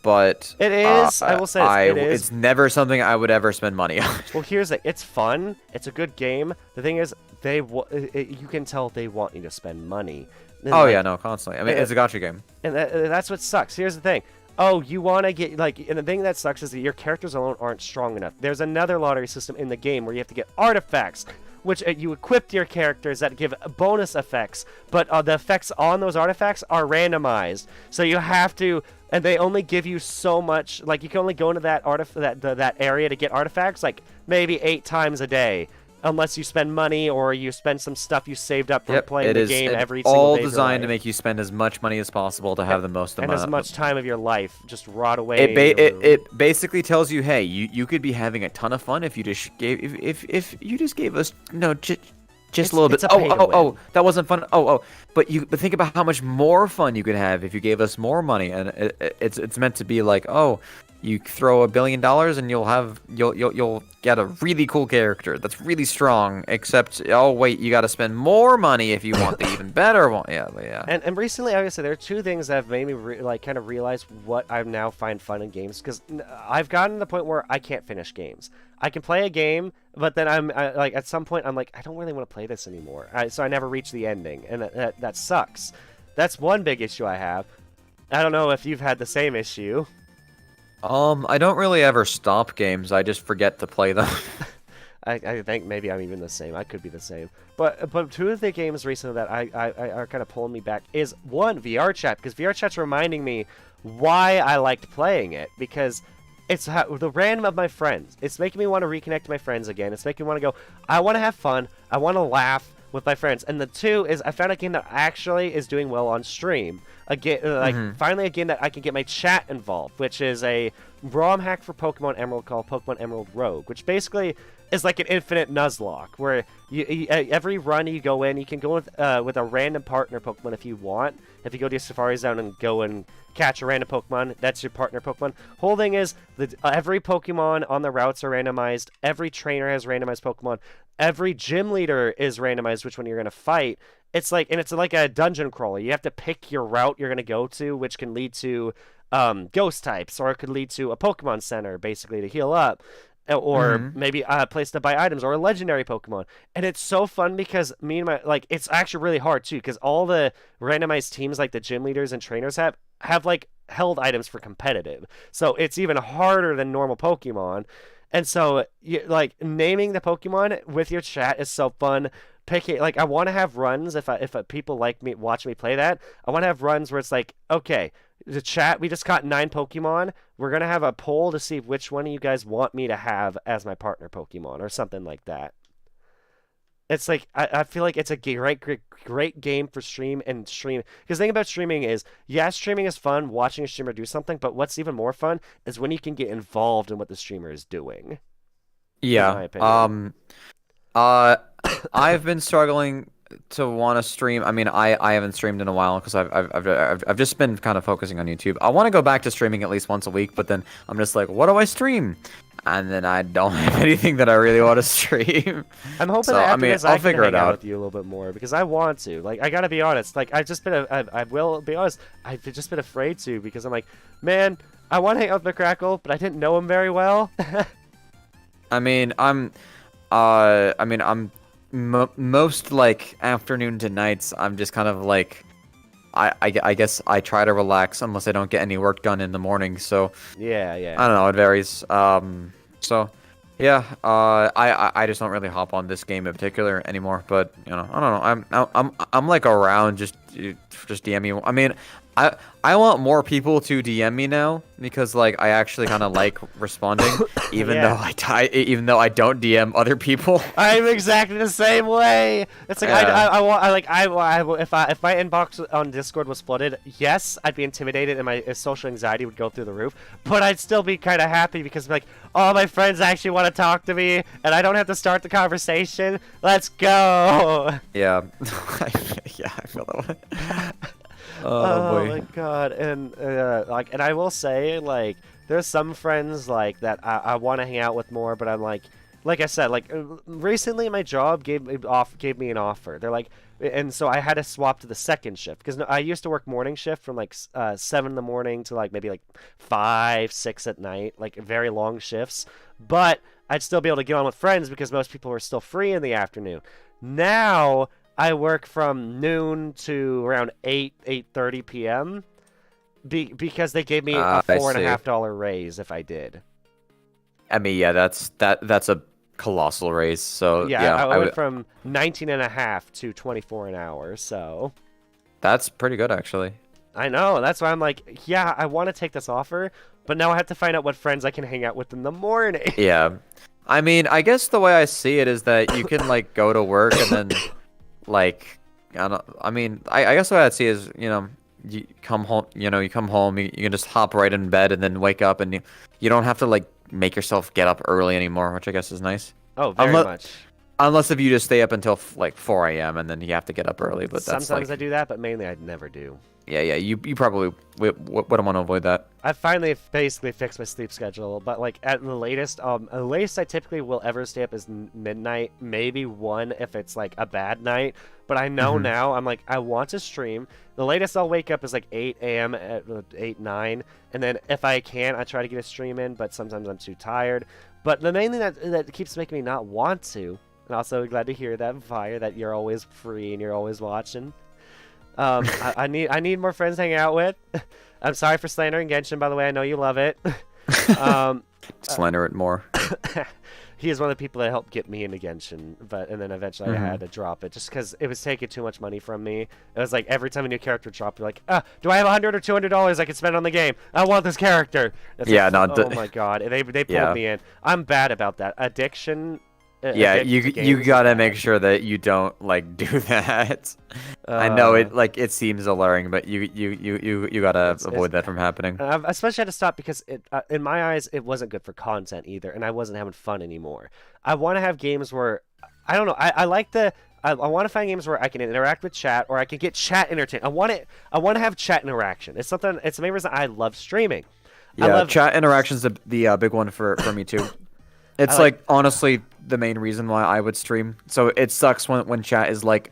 but It is. I will say it is. it's never something I would ever spend money on. Well, here's the. It's fun. It's a good game. The thing is, you can tell they want you to spend money. And Oh like, yeah, no, constantly. I mean, it's a gacha game. and that's what sucks. Here's the thing. Oh, you want to get like, and the thing that sucks is that your characters alone aren't strong enough. There's another lottery system in the game where you have to get artifacts, which you equip your characters that give bonus effects, but the effects on those artifacts are randomized. So you have to, and they only give you so much. Like you can only go into that area to get artifacts like maybe 8 times a day. Unless you spend money or you spend some stuff you saved up from Yep, playing it the is game every single all day of your designed to life. make you spend as much money as possible to have the most And as amount. much time of your life just rot It away. ba it basically tells you, hey, you could be having a ton of fun if you just gave if you just gave us just a little bit. It's a Oh pay to win. that wasn't fun. But think about how much more fun you could have if you gave us more money, and it's meant to be like, oh, you throw $1 billion and you'll get a really cool character that's really strong. Except, oh wait, you got to spend more money if you want the even better one. Yeah, yeah. And recently, like I said, there are two things that have made me like kind of realize what I now find fun in games because I've gotten to the point where I can't finish games. I can play a game, but then like at some point I'm like I don't really want to play this anymore. So I never reach the ending, and that sucks. That's one big issue I have. I don't know if you've had the same issue. I don't really ever stop games. I just forget to play them. I think maybe I'm even the same. I could be the same. But two of the games recently that I are kind of pulling me back is one VRChat because VRChat's reminding me why I liked playing it because it's the random of my friends. It's making me want to reconnect to my friends again. It's making me want to go. I want to have fun. I want to laugh with my friends. And the two is I found a game that actually is doing well on stream. A game like finally a game that I can get my chat involved, which is a ROM hack for Pokemon Emerald called Pokemon Emerald Rogue, which basically is like an infinite Nuzlocke, where every run you go in, you can go with a random partner Pokemon if you want. If you go to your Safari Zone and go and catch a random Pokemon, that's your partner Pokemon. Whole thing is that every Pokemon on the routes are randomized. Every trainer has randomized Pokemon. Every gym leader is randomized which one you're gonna fight. It's like a dungeon crawler. You have to pick your route you're gonna go to, which can lead to ghost types, or it could lead to a Pokemon Center, basically to heal up, or hmm maybe a place to buy items, or a legendary Pokemon. And it's so fun because me and my like it's actually really hard too, because all the randomized teams like the gym leaders and trainers have like held items for competitive, so it's even harder than normal Pokemon. And so, like naming the Pokemon with your chat is so fun. Picking like I want to have runs if people like me watch me play that. I want to have runs where it's like, okay, the chat we just got 9 Pokemon. We're gonna have a poll to see which one of you guys want me to have as my partner Pokemon or something like that. It's like I feel like it's a great game for stream because the thing about streaming is yeah, streaming is fun watching a streamer do something, but what's even more fun is when you can get involved in what the streamer is doing, in Yeah. my opinion. Uh, I've been struggling to want to stream. I mean, I haven't streamed in a while because I've just been kind of focusing on YouTube. I want to go back to streaming at least once a week, but then I'm just like, what do I stream? And then I don't have anything that I really want to stream. I'm hoping So that I after mean, this I'll I can figure it hang out out. with you a little bit more because I want to. Like, I gotta be honest. Like, I've just been, I will be honest. I've just been afraid to because I'm like, man, I want to hang out with McCrackle, but I didn't know him very well. I mean, I'm most like afternoon to nights. I'm just kind of like, I guess I try to relax unless I don't get any work done in the morning. So Yeah, I yeah. don't know, it varies. So yeah, I just don't really hop on this game in particular anymore. But you know, I don't know. I'm like around just DM me. I mean, I I want more people to DM me now because like I actually kind of like responding, Yeah. even though I don't DM other people. I'm exactly the same way. It's like Yeah. I want I like if my inbox on Discord was flooded, yes, I'd be intimidated and my social anxiety would go through the roof. But I'd still be kind of happy because like all my friends actually want to talk to me and I don't have to start the conversation. Let's go. Yeah. Yeah, I feel that way. Oh Oh boy. my god, and like, and I will say, like, there's some friends like that I want to hang out with more, but I'm like I said, like recently my job gave me an offer. They're like, and so I had to swap to the second shift because I used to work morning shift from like 7 in the morning to like maybe like 5, 6 at night, like very long shifts, but I'd still be able to get on with friends because most people were still free in the afternoon. Now I work from noon to around 8:30 p.m. Because they gave me a I four and a see. half dollar raise if I did. I mean, yeah, that's a colossal raise. So Yeah, yeah, I I went would. from 19 and a half to 24 an hour. So That's pretty good actually. I know that's why I'm like, yeah, I want to take this offer, but now I have to find out what friends I can hang out with in the morning. Yeah. I mean, I guess the way I see it is that you can like go to work and then like I mean, I guess the way I'd see it is, you know, you come home, you come home, you can just hop right in bed and then wake up and you don't have to like make yourself get up early anymore, which I guess is nice. Oh, very Unless much. unless if you just stay up until like 4 a.m. and then you have to get up early, but that's Sometimes like I do that, but mainly I'd never do. yeah, you probably wouldn't want to avoid that. I finally basically fixed my sleep schedule, but like at the latest I typically will ever stay up is midnight, maybe 1 if it's like a bad night. But I know Hmm. now I'm like I want to stream. The latest I'll wake up is like 8 a.m. at 8 9, and then if I can, I try to get a stream in. But sometimes I'm too tired. But the main thing that keeps making me not want to, and also glad to hear that Fire that you're always free and you're always watching. I need more friends to hang out with. I'm sorry for slandering Genshin, by the way. I know you love it. um, Slender it more. he is one of the people that helped get me into Genshin, and then eventually I had Hmm. to drop it just because it was taking too much money from me. It was like every time a new character dropped, you're like, do I have $100 or $200 I can spend on the game? I want this character. It's Yeah, like, no, oh my god, they pulled yeah. me in. I'm bad about that. Addiction. Yeah, Addiction to you games is gotta make bad. sure that you don't like do that. I know Uh, it seems alluring, but you gotta it's avoid that from happening. And I've especially had to stop because in my eyes, it wasn't good for content either, and I wasn't having fun anymore. I want to have games where, I don't know, I like I want to find games where I can interact with chat or I can get chat entertained. I want to have chat interaction. It's something. It's the main reason I love streaming. I Yeah, love, chat interaction's the big one for me too. I It's like like honestly the main reason why I would stream. So it sucks when chat is like,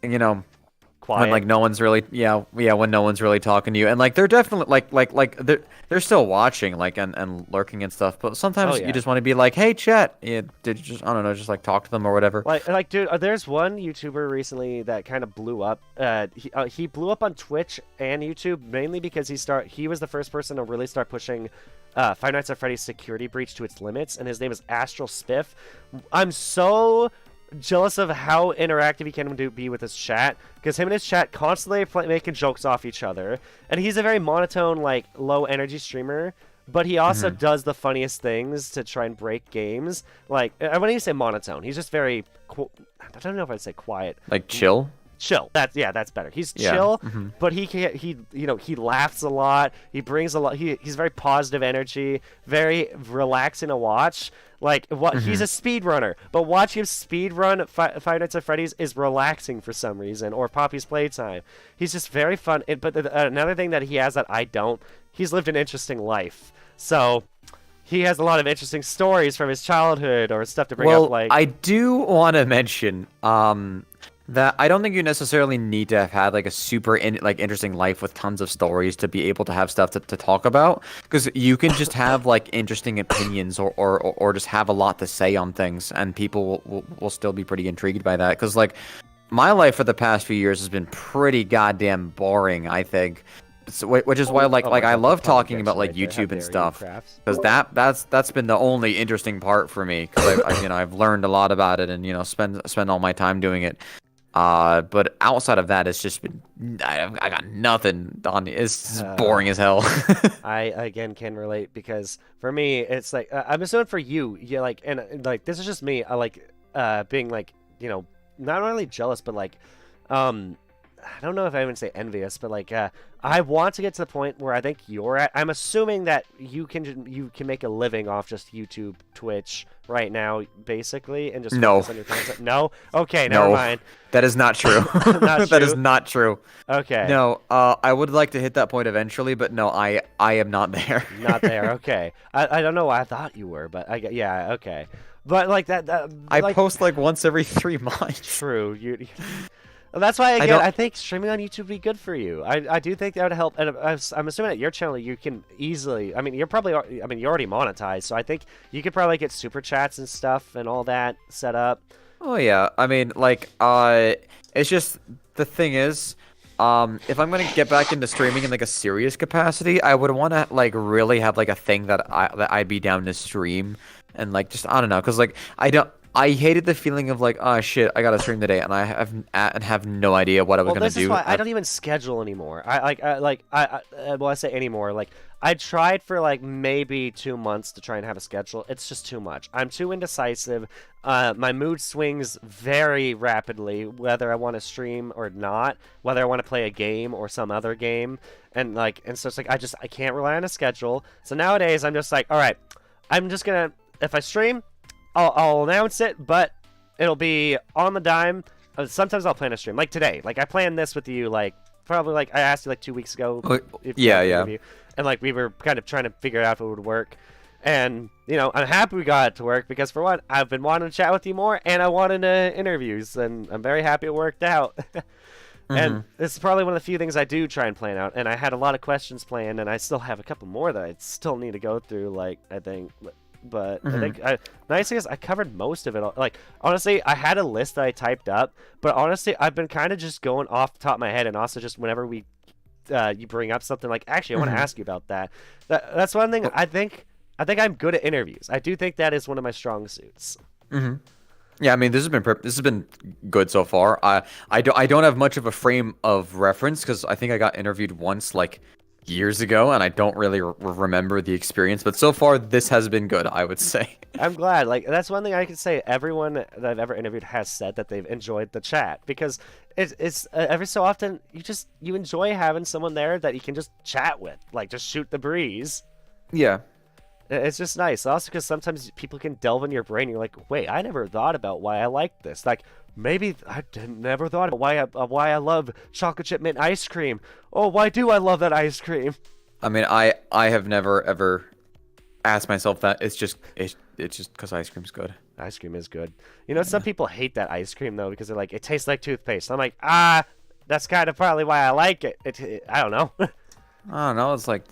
you know, when quiet. like no one's really when no one's really talking to you and like they're definitely like they're still watching like and lurking and stuff, but Oh sometimes you yeah. just want to be like, hey chat, yeah, did you just I don't know, just like talk to them or whatever. Dude, there's one YouTuber recently that kind of blew up. He blew up on Twitch and YouTube mainly because he was the first person to really start pushing Five Nights at Freddy's Security Breach to its limits, and his name is Astral Spiff. I'm so jealous of how interactive he can be with his chat because him and his chat constantly making jokes off each other, and he's a very monotone, like low energy streamer. But he also Hmm. does the funniest things to try and break games. Like, I wouldn't even say monotone. He's just very, I don't know if I'd say quiet. Like chill. chill. That's better. He's Yeah. chill, but he laughs a lot. He brings a lot. He's very positive energy, very relaxing to watch. Like he's a speedrunner, but watching him speedrun Five Nights at Freddy's is relaxing for some reason. Or Poppy's Playtime. He's just very fun. But another thing that he has that I don't, he's lived an interesting life. So he has a lot of interesting stories from his childhood or stuff to bring up. Like I do want to mention that I don't think you necessarily need to have had like a super interesting life with tons of stories to be able to have stuff to talk about, because you can just have like interesting opinions or just have a lot to say on things, and people will still be pretty intrigued by that. Because like my life for the past few years has been pretty goddamn boring, I think. So, which is why I love talking about like YouTube and stuff, because that's been the only interesting part for me, because I've learned a lot about it and spend all my time doing it. But outside of that, it's just been I got nothing on it. It's just boring as hell. I again can relate, because for me it's like I'm assuming for you, like, and like this is just me. I like being like not really jealous, but like I don't know if I even say envious, but like I want to get to the point where I think you're at. I'm assuming that you can make a living off just YouTube, Twitch right now, basically, and just focus on your content. No, okay, never mind. That is not true. Not true. That is not true. Okay. No, I would like to hit that point eventually, but no, I am not there. Not there. Okay. I don't know why I thought you were, but yeah, okay. But like that I post like once every 3 months. True. You Well, that's why I think streaming on YouTube would be good for you. I do think that would help, and I'm assuming at your channel you can easily. I mean, you're already monetized, so I think you could probably get super chats and stuff and all that set up. Oh yeah, I mean, like, it's just the thing is, if I'm gonna get back into streaming in like a serious capacity, I would want to like really have like a thing that I'd be down to stream, and like just I don't know, cause like I hated the feeling of like, oh shit, I gotta stream today, and I have no idea what I was gonna do. This is why I don't even schedule anymore. I say anymore. Like I tried for like maybe 2 months to try and have a schedule. It's just too much. I'm too indecisive. My mood swings very rapidly, whether I want to stream or not, whether I want to play a game or some other game, and so it's like I can't rely on a schedule. So nowadays I'm just like, all right, I'm just gonna, if I stream, I'll announce it, but it'll be on the dime. Sometimes I'll plan a stream, like today. Like I planned this with you, like probably like I asked you like 2 weeks ago. Yeah. And like we were kind of trying to figure out if it would work. And I'm happy we got it to work, because for one, I've been wanting to chat with you more, and I wanted interviews, and I'm very happy it worked out. And this is probably one of the few things I do try and plan out. And I had a lot of questions planned, and I still have a couple more that I still need to go through. Like I think. But I think nice thing is I covered most of it. Like honestly, I had a list that I typed up, but honestly, I've been kind of just going off the top of my head, and also just whenever you bring up something like, actually, I want to ask you about that. That's one thing. I think I'm good at interviews. I do think that is one of my strong suits. Yeah, I mean, this has been good so far. I don't have much of a frame of reference, because I think I got interviewed once like years ago, and I don't really remember the experience, but so far this has been good, I would say. I'm glad. Like that's one thing I can say. Everyone that I've ever interviewed has said that they've enjoyed the chat, because it's every so often you enjoy having someone there that you can just chat with, like just shoot the breeze. Yeah. It's just nice. Also, because sometimes people can delve in your brain. You're like, wait, I never thought about why I like this. Like, maybe I never thought about why I love chocolate chip mint ice cream. Oh, why do I love that ice cream? I mean, I have never ever asked myself that. It's just because ice cream's good. Ice cream is good. Some people hate that ice cream though, because they're like, it tastes like toothpaste. I'm like, that's kind of probably why I like it. I don't know. I don't know. It's like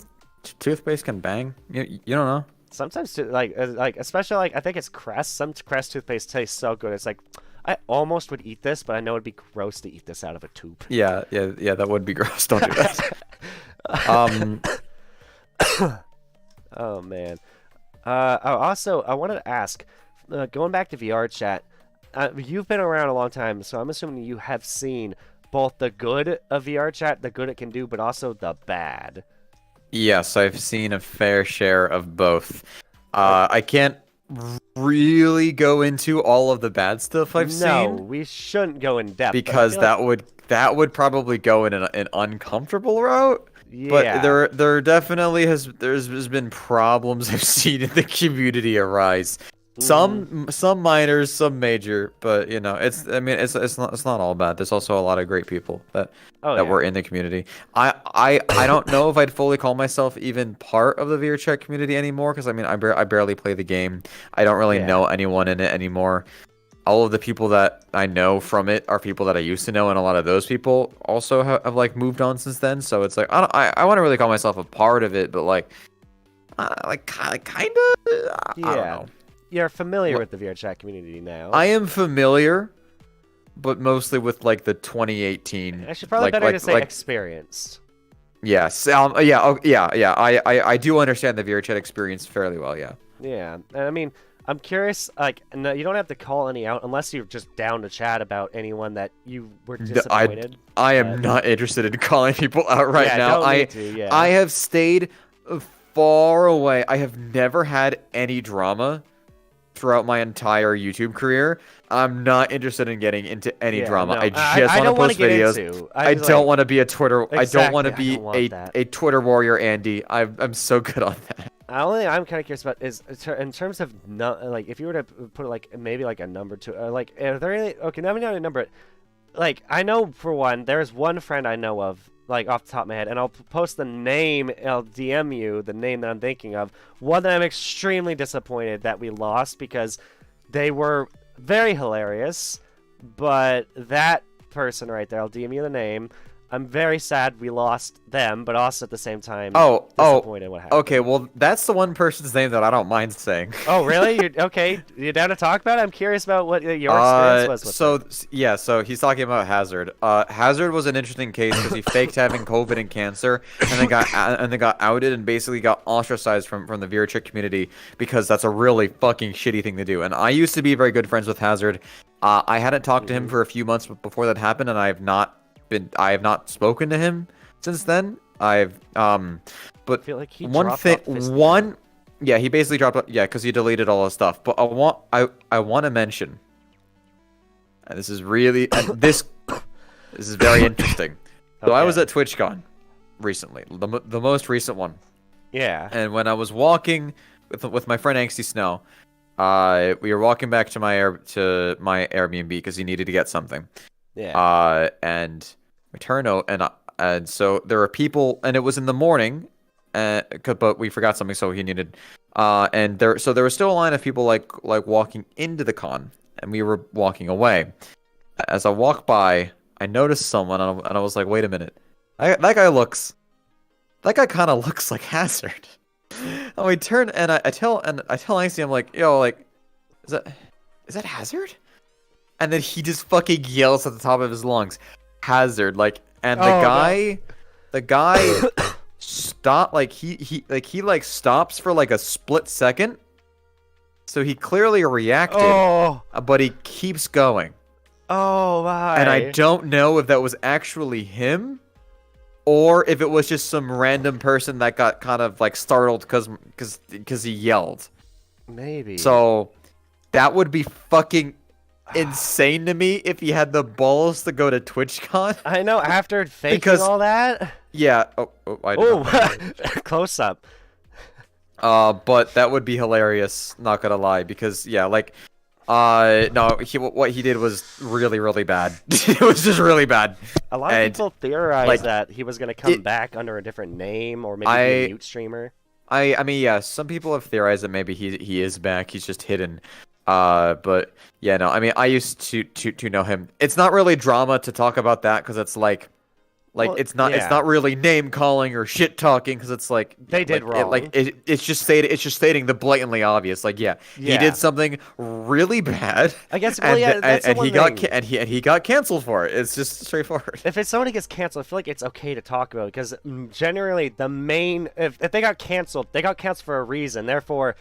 toothpaste can bang. You don't know. Sometimes like especially like I think it's Crest. Some Crest toothpaste tastes so good. It's like I almost would eat this, but I know it'd be gross to eat this out of a tube. Yeah, that would be gross. Don't do that. Oh man. Also, I wanted to ask, going back to VRChat, you've been around a long time, so I'm assuming you have seen both the good of VRChat, the good it can do, but also the bad. Yes, I've seen a fair share of both. I can't really go into all of the bad stuff I've No, seen we shouldn't go in depth, but I because feel like that would probably go in an uncomfortable route. But yeah. there definitely has been problems I've seen in the community arise. Hmm. Some minors, some major, but you know, it's not all bad. There's also a lot of great people Oh that yeah. were in the community. I don't know if I'd fully call myself even part of the VRChat community anymore because I mean I barely play the game. I don't really Yeah. know anyone in it anymore. All of the people that I know from it are people that I used to know, and a lot of those people also have like moved on since then. So it's like I want to really call myself a part of it, but like kind of I don't Yeah. know. You're familiar with the VRChat community now. I am familiar, but mostly with like the 2018, Actually, probably better to say like experienced. yes, yeah, oh, yeah. I do understand the VRChat experience fairly well. Yeah. Yeah, and I mean, I'm curious. Like, no, you don't have to call any out unless you're just down to chat about anyone that you were I disappointed. I am But not interested in calling people out right yeah, now. don't need to. I Yeah. have stayed far away. I have never had any drama throughout my entire YouTube career. I'm not interested in getting into any Yeah, drama. no, I just I want to don't want to post get videos. into. I I just don't like want to be a Twitter. I don't want to exactly. I be don't want that. a Twitter warrior, Andy. I'm so good on that. The only thing I'm kind of curious about is in terms of no, like if you were to put like maybe like a number to like are there any okay maybe not a number like I know for one there's one friend I know of like off the top of my head and I'll post the name I'll DM you the name that I'm thinking of one that I'm extremely disappointed that we lost because they were very hilarious but that person right there I'll DM you the name I'm very sad we lost them but also at the same time Oh, disappointed what okay. happened. Well, that's the one person's name that I don't mind saying. Oh, really? You're okay. You're down to talk about it? I'm curious about what your experience was with it. Yeah, so he's talking about Hazard. Hazard was an interesting case because he faked having COVID and cancer, and then got outed and basically got ostracized from the VRChat community because that's a really fucking shitty thing to do. And I used to be very good friends with Hazard. I hadn't talked to him Hmm. for a few months before that happened, and I have not spoken to him since then. I But feel like he one dropped thing, off his one. Yeah, he basically dropped. Yeah, because he deleted all his stuff. But I want to mention, and this is really this is very interesting. So I was Okay. at TwitchCon recently, the most recent one, Yeah. and when I was walking with my friend Angsty Snow, we were walking back to my Airbnb because he needed to get something. Yeah. And we turned out, and so there were people, and it was in the morning, but we forgot something, so he needed, and there was still a line of people like walking into the con, and we were walking away. As I walked by, I noticed someone, and I was like, wait a minute, that guy kind of looks like Hazard. And we turn, and I tell Icy, I'm like, yo, like, is that Hazard? And then he just fucking yells at the top of his lungs, Hazard, like, and Oh, the guy stop, like he stops for like a split second, so he clearly reacted, Oh. but he keeps going, Oh my. and I don't know if that was actually him, or if it was just some random person that got kind of like startled because he yelled. Maybe. So that would be fucking insane to me if he had the balls to go to TwitchCon. I know after faking Because- all that. Yeah. I did Oh, not- close up. But that would be hilarious. Not gonna lie, because yeah, like, no, what he did was really, really bad. It was just really bad. A lot of And, people theorized like, that he was gonna come back under a different name or maybe be a mute streamer. I mean, yeah, some people have theorized that maybe he is back. He's just hidden. But yeah, no, I mean, I used to know him. It's not really drama to talk about that because it's like Well, it's yeah. not really name calling or shit talking because it's like They did wrong. It's just stating the blatantly obvious. Like, yeah, he Yeah. did something really bad. I guess. Well, yeah, that's the and one he got thing. he got canceled for it. It's just straightforward. If it's somebody gets canceled, I feel like it's okay to talk about it because generally the main if they got canceled for a reason. Therefore,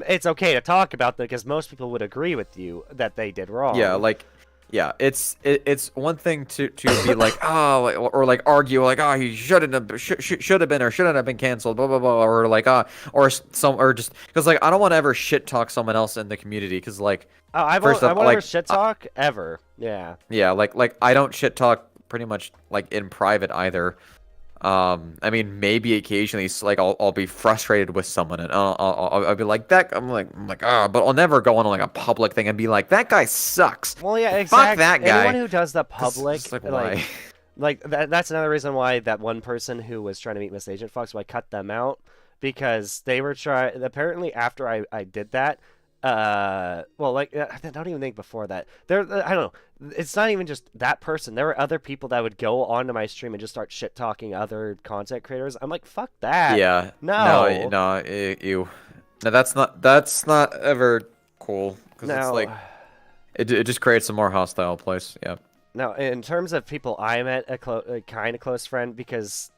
it's okay to talk about them because most people would agree with you that they did wrong. Yeah, like Yeah, it's one thing to be like, oh, or like argue like, oh, he shouldn't have should have been or shouldn't have been canceled, blah blah blah, or like or just because like I don't want to ever shit talk someone else in the community because like Oh, first I up won't ever like shit talk ever. Yeah. yeah, like I don't shit talk pretty much like in private either. I mean, maybe occasionally, like I'll be frustrated with someone, and I'll be like that. I'm like, ah, but I'll never go on like a public thing and be like, that guy sucks. Well, yeah, Fuck exactly. that Anyone guy. who does that public, Just like why? like that's another reason why that one person who was trying to meet Miss Agent Fox, why I cut them out because they were trying. Apparently, after I did that, well, like I don't even think before that. There, I don't know. It's not even just that person. There were other people that would go onto my stream and just start shit talking other content creators. I'm like, fuck that. Yeah. No. No. No. Ew. No, that's not ever cool because it's No. like it just creates a more hostile place. Yeah. Now, in terms of people I met, a kind of close friend, because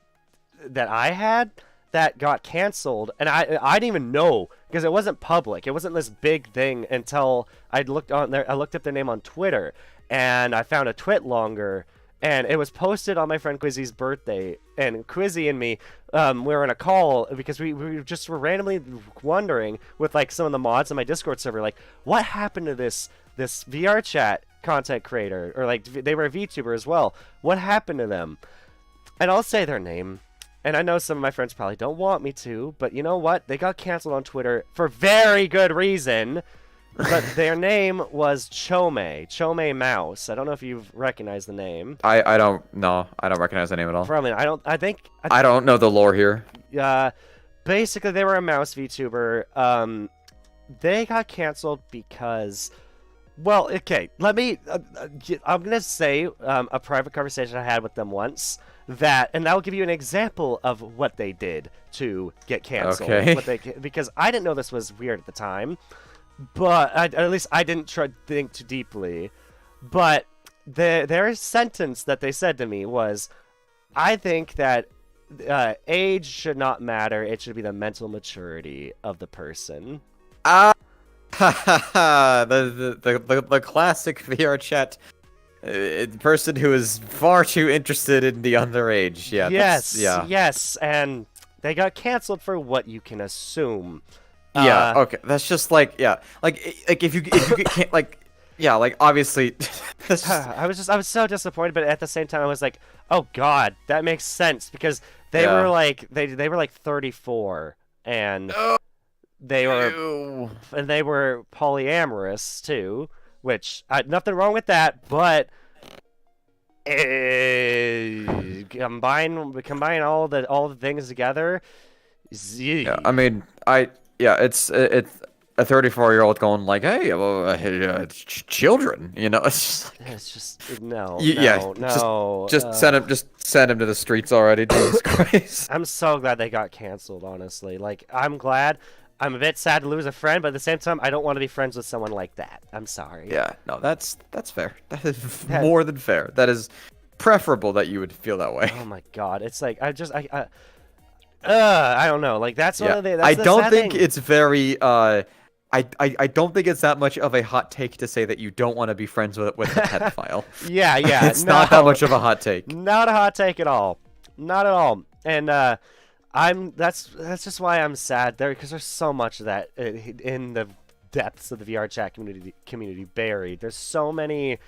that I had that got canceled, and I didn't even know because it wasn't public. It wasn't this big thing until I looked on there. I looked up their name on Twitter, and I found a twit longer, and it was posted on my friend Quizzy's birthday. And Quizzy and me, we were in a call because we just were randomly wondering with like some of the mods on my Discord server, like what happened to this VRChat content creator, or like they were a VTuber as well. What happened to them? And I'll say their name. And I know some of my friends probably don't want me to, but you know what? They got canceled on Twitter for very good reason. But their name was Chome Mouse. I don't know if you've recognized the name. I don't know. I don't recognize the name at all. Probably. I don't know the lore here. Basically they were a mouse VTuber. They got canceled because, well, okay, let me, I'm going to say a private conversation I had with them once, and that will give you an example of what they did to get canceled. Okay. Because I didn't know this was weird at the time, but at least I didn't try to think too deeply. But their sentence that they said to me was, I think that age should not matter, it should be the mental maturity of the person. Ah. The classic VRChat person who is far too interested in the underage. Yeah. Yes, and they got canceled for what you can assume. Yeah. Okay. That's just like like if you can't like like obviously. I was so disappointed, but at the same time I was like, oh god, that makes sense because they were like they were like 34 and. They were polyamorous too, which nothing wrong with that, but combine all the things together. Yeah, I mean, it's a 34-year-old going like, hey, it's children, you know? It's just no, just send him to the streets already, Jesus Christ. I'm so glad they got canceled, honestly. Like, I'm glad. I'm a bit sad to lose a friend, but at the same time, I don't want to be friends with someone like that. I'm sorry. Yeah, no, that's fair. That is more than fair. That is preferable that you would feel that way. Oh my god, it's like I don't know. Like that's one of the. That's I the don't sad think thing. it's very. I don't think it's that much of a hot take to say that you don't want to be friends with a pedophile. Yeah. It's not that much of a hot take. Not a hot take at all. Not at all. And that's just why I'm sad there, because there's so much of that in the depths of the VRChat community buried. There's so many.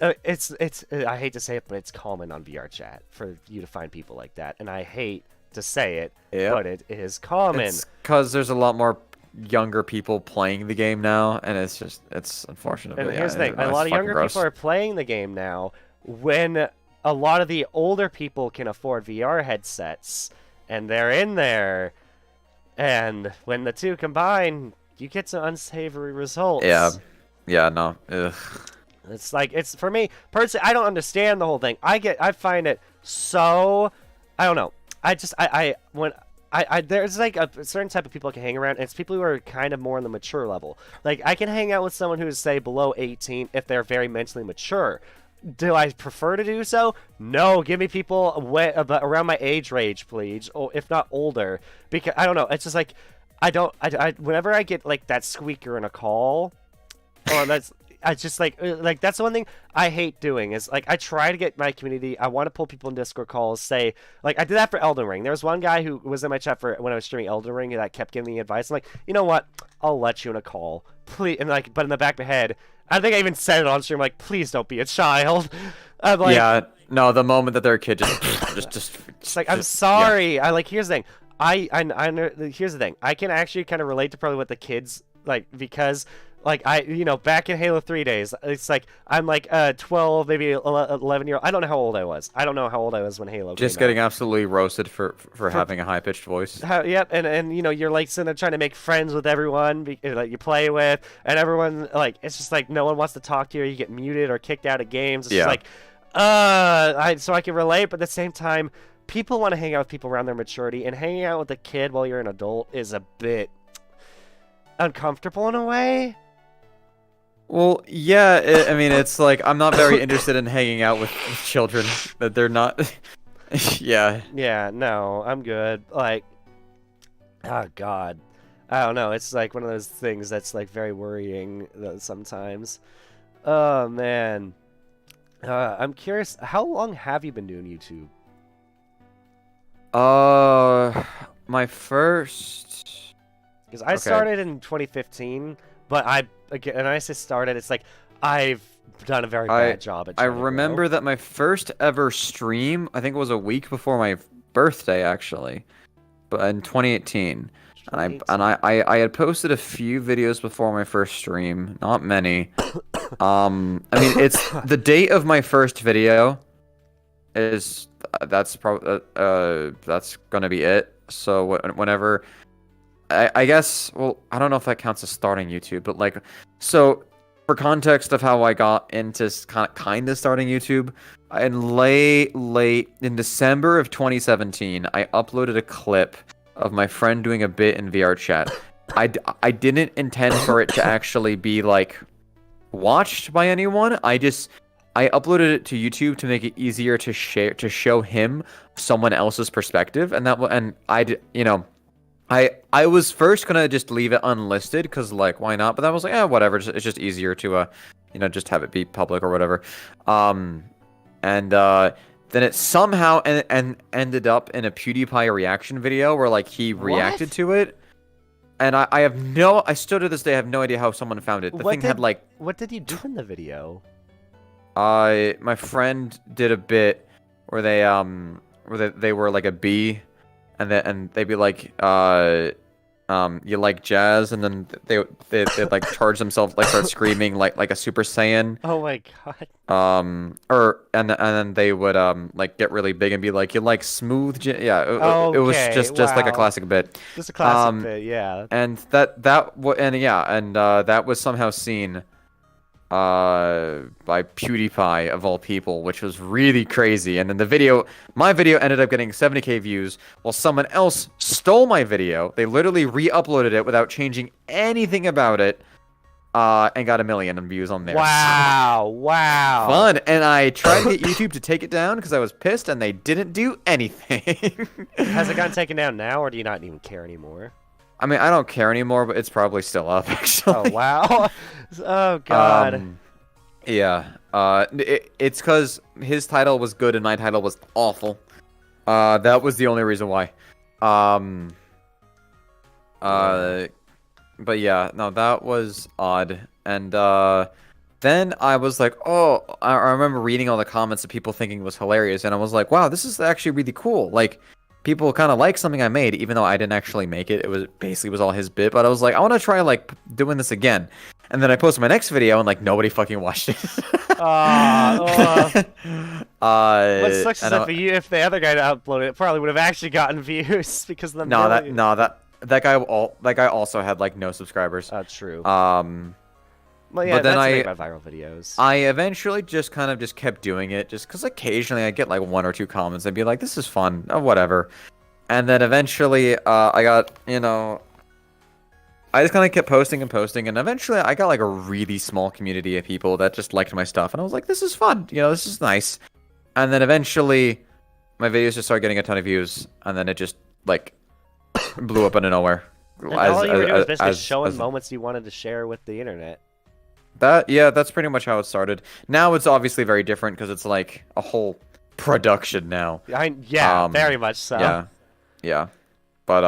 It's I hate to say it, but it's common on VRChat for you to find people like that, and I hate to say it, but it is common. It's because there's a lot more younger people playing the game now, and it's unfortunate. And here's the thing: a lot of younger people are playing the game now when a lot of the older people can afford VR headsets. And they're in there, and when the two combine, you get some unsavory results. Yeah, no. Ugh. It's like, it's for me personally. I don't understand the whole thing. I find it so, I don't know. There's like a certain type of people I can hang around, and it's people who are kind of more on the mature level. Like I can hang out with someone who's say below 18 if they're very mentally mature. Do I prefer to do so? No, give me people around my age range, please, or if not older. Because I don't know. It's just like I whenever I get like that squeaker in a call, or I just like that's the one thing I hate doing is like I try to get my community. I want to pull people in Discord calls. Say like I did that for Elden Ring. There was one guy who was in my chat for when I was streaming Elden Ring that kept giving me advice. I'm like, you know what? I'll let you in a call, please. And like, but in the back of my head, I think I even said it on stream. Like, please don't be a child. I'm like, Yeah, no, the moment that they're a kid, it's like I'm yeah. sorry. I like here's the thing. Here's the thing. I can actually kind of relate to probably what the kids like because like back in Halo 3 days, it's like I'm like 12, maybe 11 year old. I don't know how old I was. I don't know how old I was when Halo Just came out. getting absolutely roasted for For having a high-pitched voice. yep, and you're like sitting there trying to make friends with everyone that you play with, and everyone like it's just like no one wants to talk to you. Or you get muted or kicked out of games. It's just Yeah. like, so I can relate, but at the same time, people want to hang out with people around their maturity, and hanging out with a kid while you're an adult is a bit uncomfortable in a way. Well, yeah, I mean, it's like I'm not very interested in hanging out with children that they're not. Yeah. Yeah, no, I'm good. Like, oh God, I don't know. It's like one of those things that's like very worrying sometimes. Oh man, I'm curious. How long have you been doing YouTube? My first. Because I Okay. started in 2015, but again, and I say started, it's like I've done a very bad job at I trying to grow. remember that my first ever stream, I think it was a week before my birthday actually, but in 2018. And I 2018. I had posted a few videos before my first stream, not many. I mean, it's the date of my first video is that's probably that's gonna be it. So whenever I guess, well, I don't know if that counts as starting YouTube, but like, so for context of how I got into kind of starting YouTube, in late in December of 2017, I uploaded a clip of my friend doing a bit in VRChat. I didn't intend for it to actually be like watched by anyone. I uploaded it to YouTube to make it easier to show him someone else's perspective, and I was first gonna just leave it unlisted because like why not? But I was like, whatever. It's just easier to just have it be public or whatever. And then it somehow ended up in a PewDiePie reaction video where like he reacted What? to it. And I still to this day have no idea how someone found it. The thing had like What did you do in the video? my friend did a bit where they were like a bee, and they'd be like you like jazz, and then they'd like charge themselves, like start screaming like a Super Saiyan. Oh my God. And then they would like get really big and be like, you like smooth yeah, it was Okay, just like a wow. classic bit. Just a classic bit, yeah. And that was somehow seen by PewDiePie of all people, which was really crazy. And then my video ended up getting 70K views, while someone else stole my video. They literally re-uploaded it without changing anything about it, and got 1 million views on there. Wow, wow. Fun. And I tried to get YouTube to take it down because I was pissed, and they didn't do anything. Has it gotten taken down now, or do you not even care anymore? I mean, I don't care anymore, but it's probably still up, actually. Oh wow. Oh God. Yeah. It's because his title was good and my title was awful. That was the only reason why. But yeah, no, that was odd. And then I was like, oh, I remember reading all the comments of people thinking it was hilarious, and I was like, wow, this is actually really cool. Like, people kind of like something I made, even though I didn't actually make it. It was basically all his bit, but I was like, I want to try like doing this again. And then I posted my next video, and like nobody fucking watched it. What sucks is if the other guy uploaded it, probably would have actually gotten views because of the million. That guy also had like no subscribers. True. Well, yeah, but then that's to make my viral videos. I eventually just kind of just kept doing it, just because occasionally I get like 1 or 2 comments and be like, this is fun, or whatever. And then eventually, I got, I just kind of kept posting and posting, and eventually I got like a really small community of people that just liked my stuff, and I was like, this is fun, this is nice. And then eventually, my videos just started getting a ton of views, and then it just like blew up out of nowhere. And all you were doing was basically showing moments you wanted to share with the internet. Yeah, that's pretty much how it started. Now it's obviously very different because it's like a whole production now. Yeah, very much so. Yeah, yeah. But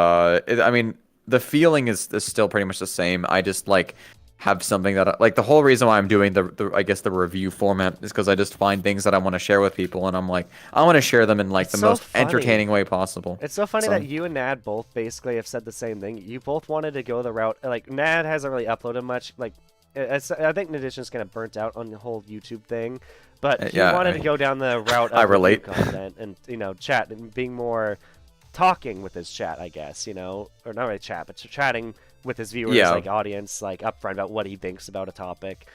I mean, the feeling is still pretty much the same. I just like have something that like the whole reason why I'm doing the I guess the review format is because I just find things that I want to share with people, and I'm like I want to share them in like It's the so most funny. entertaining way possible. It's so funny So that you and Nad both basically have said the same thing. You both wanted to go the route, like Nad hasn't really uploaded much. Like, I think Nadition's kind of burnt out on the whole YouTube thing, but he yeah, wanted to go down the route I of review relate. content and chat and being more talking with his chat, I guess, or not really chat, but chatting with his viewers, Yeah. like audience, like upfront about what he thinks about a topic.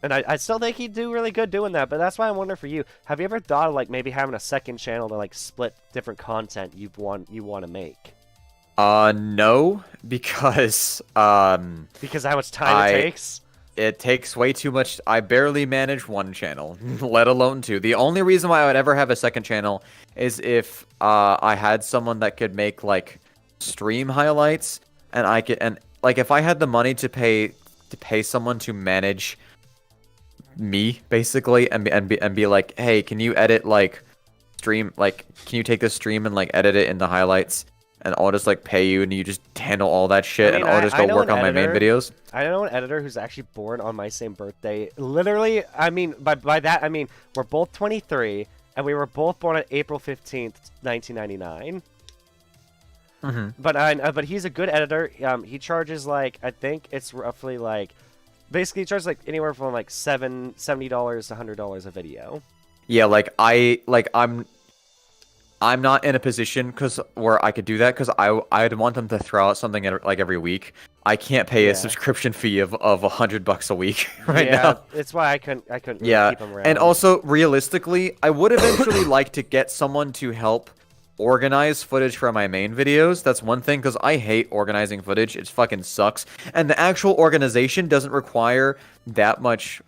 And I still think he'd do really good doing that, but that's why I wonder for you. Have you ever thought of like maybe having a second channel to like split different content you want to make? No, because Because of how much time it I takes? it takes way too much. I barely manage one channel, let alone two. The only reason why I would ever have a second channel is if I had someone that could make like stream highlights, and I could and like if I had the money to pay someone to manage me basically and be like, hey, can you edit like stream like can you take this stream and like edit it in the highlights, and I'll just like pay you and you just handle all that I shit, and mean, I'll just I go know work an on my main editor. videos. I know an editor who's actually born on my same birthday. Literally, I mean, by that I mean we're both 23 and we were both born on April 15th, 1999. Hmm. But he's a good editor. He charges like I think it's roughly like basically he charges like anywhere from like $70 to $100 a video. Yeah, I'm not in a position because where I could do that because I'd want them to throw out something like every week. I can't pay a Yeah. subscription fee of $100 a week right Yeah, now. it's why I couldn't really Yeah, keep him and around. also realistically, I would eventually like to get someone to help organize footage for my main videos. That's one thing because I hate organizing footage. It fucking sucks. And the actual organization doesn't require that much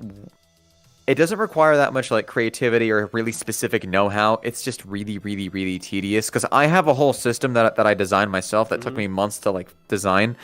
it doesn't require that much like creativity or really specific know-how. It's just really, really, really tedious because I have a whole system that I designed myself that took Hmm. me months to like design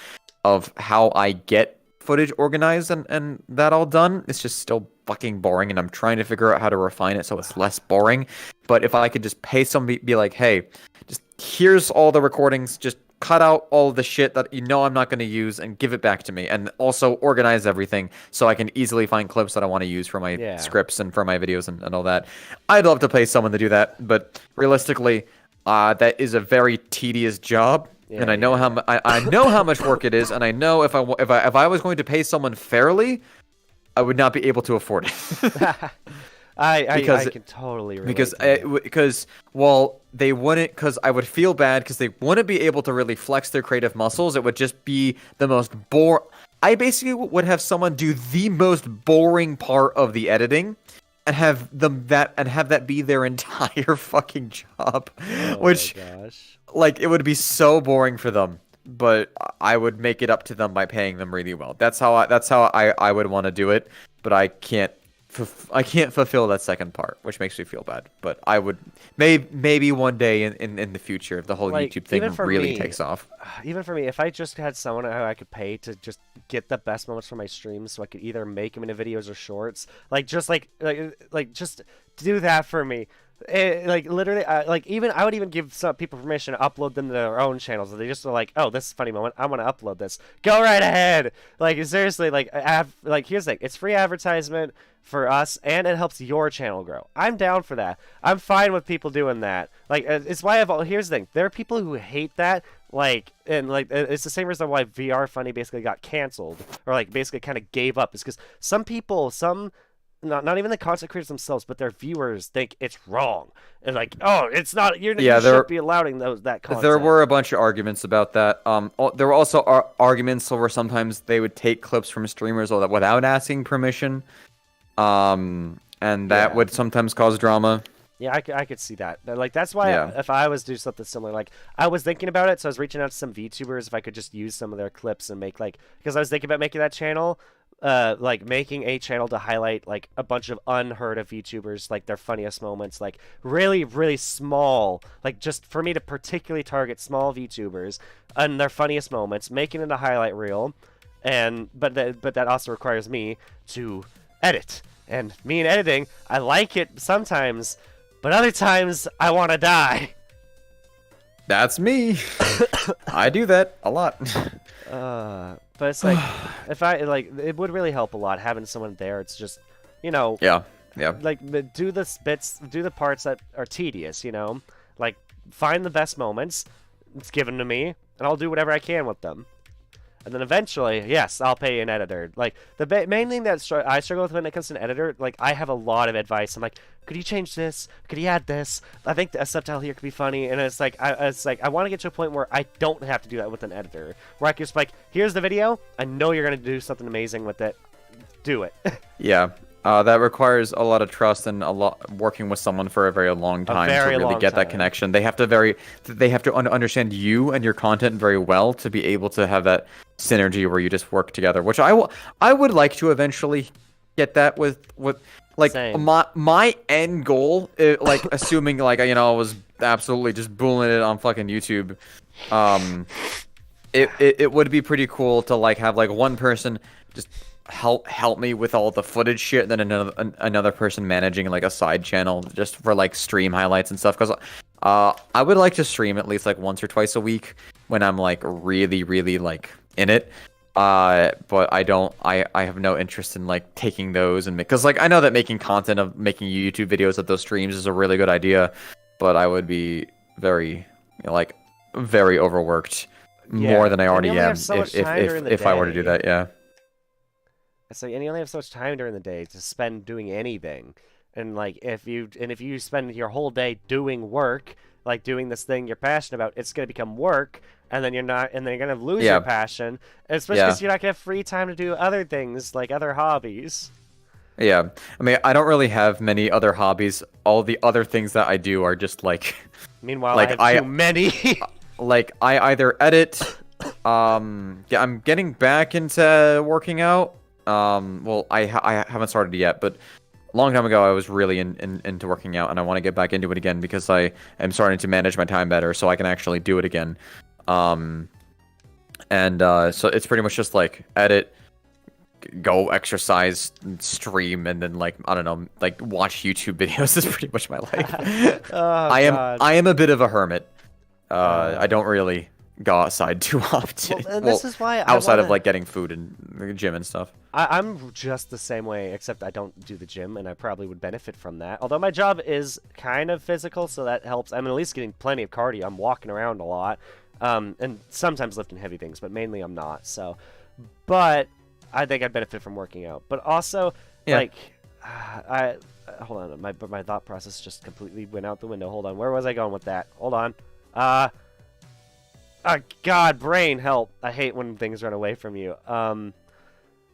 of how I get footage organized and that all done. It's just still fucking boring, and I'm trying to figure out how to refine it so it's less boring. But if I could just pay somebody, be like, hey, just here's all the recordings, just cut out all the shit that you know I'm not going to use and give it back to me, and also organize everything so I can easily find clips that I want to use for my Yeah. scripts and for my videos and all that. I'd love to pay someone to do that, but realistically, that is a very tedious job, and Yeah, I know yeah. I know how much work it is, and I know if I was going to pay someone fairly, I would not be able to afford it. I because can totally relate because to that. because well they wouldn't because I would feel bad because they wouldn't be able to really flex their creative muscles. It would just be the most bore. I basically would have someone do the most boring part of the editing and have that be their entire fucking job, Oh my which gosh. like it would be so boring for them. But I would make it up to them by paying them really well. That's how I would want to do it, but I can't fulfill that second part, which makes me feel bad. But I would maybe one day in the future if the whole Like YouTube even thing for really me, takes off. even for me, if I just had someone who I could pay to just get the best moments from my streams, so I could either make them into videos or shorts, like just like just do that for me. Like literally, like even I would even give some people permission to upload them to their own channels. They just are like, oh, this is a funny moment. I want to upload this. Go right ahead. Like seriously, like here's the thing. It's free advertisement for us, and it helps your channel grow. I'm down for that. I'm fine with people doing that. Like it's why here's the thing. There are people who hate that. Like and like it's the same reason why VR Funny basically got canceled or like basically kind of gave up. Is because some people, some not even the content creators themselves, but their viewers think it's wrong. And like, oh, it's not. You Yeah, shouldn't be allowing that there content. were a bunch of arguments about that. There were also arguments over sometimes they would take clips from streamers or that without asking permission. And that Yeah, would sometimes cause drama. yeah, I could see that. Like that's why Yeah. if I was do something similar, like I was thinking about it, so I was reaching out to some VTubers if I could just use some of their clips and make like because I was thinking about making that channel. Like making a channel to highlight like a bunch of unheard of VTubers, like their funniest moments, like really, really small, like just for me to particularly target small VTubers and their funniest moments, making it a highlight reel, but that also requires me to edit. And me and editing, I like it sometimes, but other times I want to die. That's me. I do that a lot. But it's like, if I like, it would really help a lot having someone there. It's just, you know, Yeah. Yeah. like do the parts that are tedious. You know, like find the best moments, it's given to me, and I'll do whatever I can with them. And then eventually, yes, I'll pay an editor. Like, the main thing that I struggle with when it comes to an editor, like, I have a lot of advice. I'm like, could you change this? Could you add this? I think a subtitle here could be funny. And it's like, I want to get to a point where I don't have to do that with an editor. Where I can just like, here's the video. I know you're going to do something amazing with it. Do it. Yeah. That requires a lot of trust and a lot working with someone for a very long time to really get that connection. They have to understand you and your content very well to be able to have that synergy where you just work together. Which I would like to eventually get that with like Same. my end goal, like assuming like I was absolutely just bullying it on fucking YouTube. It would be pretty cool to like have like one person just help me with all the footage shit, and then another person managing like a side channel just for like stream highlights and stuff. Because I would like to stream at least like once or twice a week when I'm like really like in it. But I have no interest in like taking those and because like I know that making content of making YouTube videos of those streams is a really good idea, but I would be very like very overworked more than I already am if I were to do that. Yeah. So, and you only have so much time during the day to spend doing anything. And like if you spend your whole day doing work, like doing this thing you're passionate about, it's gonna become work, and then you're gonna lose your passion, especially because you're not gonna have free time to do other things like other hobbies. Yeah, I mean, I don't really have many other hobbies. All the other things that I do are just like. Meanwhile, like I have too many. Like I either edit. Yeah, I'm getting back into working out. Well, I haven't started yet, but a long time ago I was really into working out, and I want to get back into it again because I am starting to manage my time better, so I can actually do it again. So it's pretty much just like edit, go exercise, stream, and then like I don't know, like watch YouTube videos is pretty much my life. I am a bit of a hermit. I don't really go outside too often. Well, this is why outside of like getting food and the gym and stuff. I'm just the same way, except I don't do the gym, and I probably would benefit from that. Although my job is kind of physical, so that helps. I'm at least getting plenty of cardio. I'm walking around a lot, and sometimes lifting heavy things, but mainly I'm not. So, but I think I benefit from working out. But also, like, hold on, my thought process just completely went out the window. Hold on, where was I going with that? Hold on. God, brain, help. I hate when things run away from you.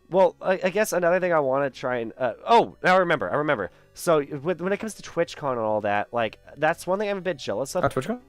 Well, I guess another thing I want to try and... oh, now I remember. So, when it comes to TwitchCon and all that, like, that's one thing I'm a bit jealous of. TwitchCon?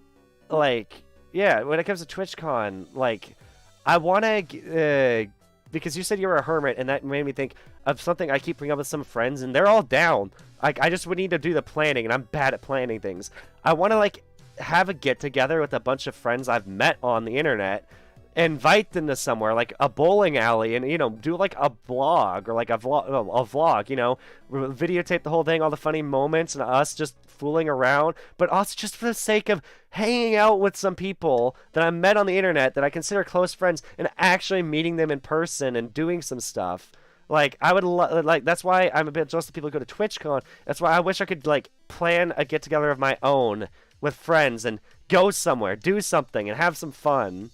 Like, yeah, when it comes to TwitchCon, like, I want to... because you said you were a hermit, and that made me think of something I keep bringing up with some friends, and they're all down. Like, I just would need to do the planning, and I'm bad at planning things. I want to, like, have a get-together with a bunch of friends I've met on the internet, invite them to somewhere like a bowling alley, and do like a blog or like a vlog, videotape the whole thing, all the funny moments and us just fooling around, but also just for the sake of hanging out with some people that I met on the internet that I consider close friends and actually meeting them in person and doing some stuff. Like, I would like, that's why I'm a bit jealous of people who go to TwitchCon. That's why I wish I could like plan a get together of my own with friends and go somewhere, do something, and have some fun.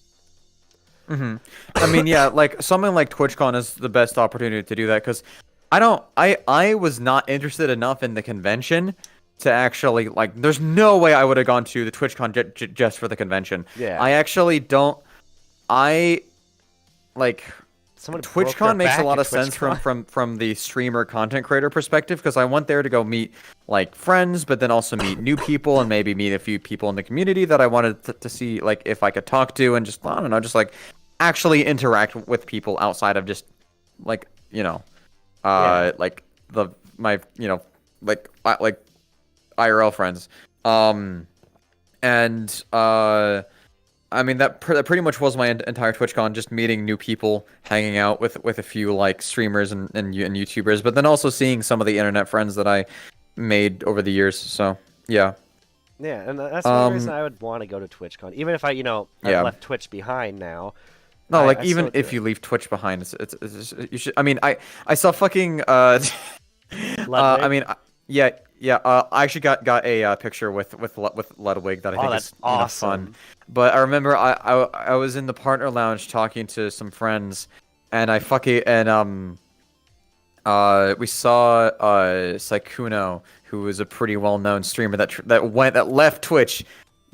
I mean, yeah, like something like TwitchCon is the best opportunity to do that because I was not interested enough in the convention to actually like. There's no way I would have gone to the TwitchCon just for the convention. Yeah. I actually don't. TwitchCon makes a lot of sense from the streamer content creator perspective because I went there to go meet like friends, but then also meet new people and maybe meet a few people in the community that I wanted to see like if I could talk to and just I don't know, just like actually interact with people outside of just like like my like IRL friends. I mean, that pretty much was my entire TwitchCon, just meeting new people, hanging out with a few like streamers and YouTubers, but then also seeing some of the internet friends that I made over the years. So yeah. Yeah, and that's one reason Um. I would want to go to TwitchCon, even if I've Yeah. left Twitch behind now. No, like I even still do if it. you leave Twitch behind, you should. I mean, I saw fucking I Ludwig. mean, yeah, yeah. I actually got a picture with Ludwig that I Oh, think that's is fun. awesome. But I remember I was in the partner lounge talking to some friends, and I fucking and we saw Saikuno, who was a pretty well-known streamer that left Twitch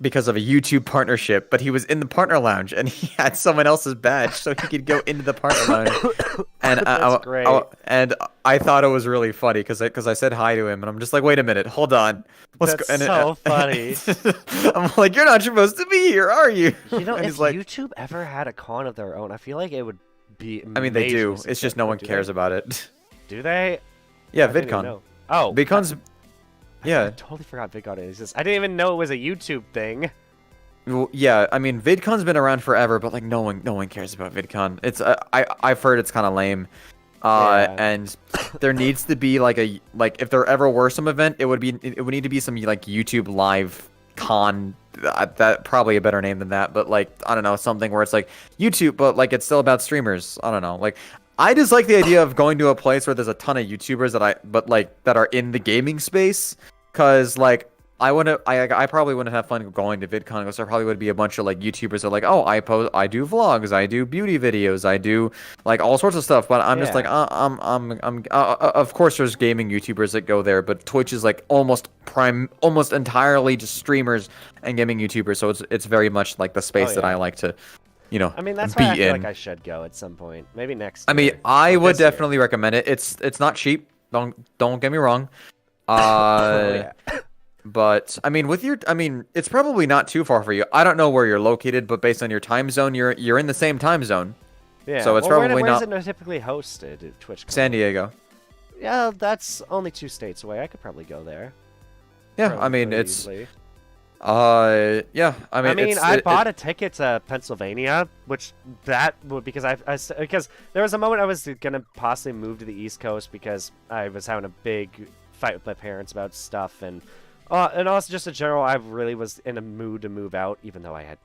because of a YouTube partnership, but he was in the partner lounge and he had someone else's badge so he could go into the partner lounge. And That's great. I thought it was really funny because I said hi to him and I'm just like, wait a minute, hold on, let's go. That's so funny. I'm like, you're not supposed to be here, are you? And If he's like, YouTube ever had a con of their own, I feel like it would be I mean, they do. majorly It's just no successful. one Do cares they? about it. Do they? Yeah, I didn't even VidCon. know. Oh, VidCon's I yeah. totally forgot VidCon exists. I didn't even know it was a YouTube thing. Well, yeah, I mean, VidCon's been around forever, but like no one cares about VidCon. It's I've heard it's kind of lame. Yeah. And there needs to be like if there ever were some event, it would need to be some like YouTube live con. That probably a better name than that, but like I don't know, something where it's like YouTube, but like it's still about streamers. I don't know, like. I just like the idea of going to a place where there's a ton of YouTubers that are in the gaming space, cause like I probably wouldn't have fun going to VidCon because there probably would be a bunch of like YouTubers that are like, oh, I do vlogs, I do beauty videos, I do like all sorts of stuff, but I'm just like, Yeah. of course there's gaming YouTubers that go there, but Twitch is like almost entirely just streamers and gaming YouTubers, so it's very much like the space that yeah. I like to, I mean, that's be why I feel in. like I should go at some point. Maybe next I mean, year. I Or would this year. definitely recommend it. It's not cheap. Don't get me wrong. Oh, yeah. But I mean, it's probably not too far for you. I don't know where you're located, but based on your time zone, you're in the same time zone. Yeah. So it's well, probably where's not it typically hosted at TwitchCon? San Diego. Yeah, that's only 2 states away. I could probably go there. Yeah, Probably I mean pretty it's easily. yeah. I mean, I bought a ticket to Pennsylvania, which that would because because there was a moment I was gonna possibly move to the East Coast because I was having a big fight with my parents about stuff and also just in general I really was in a mood to move out even though I had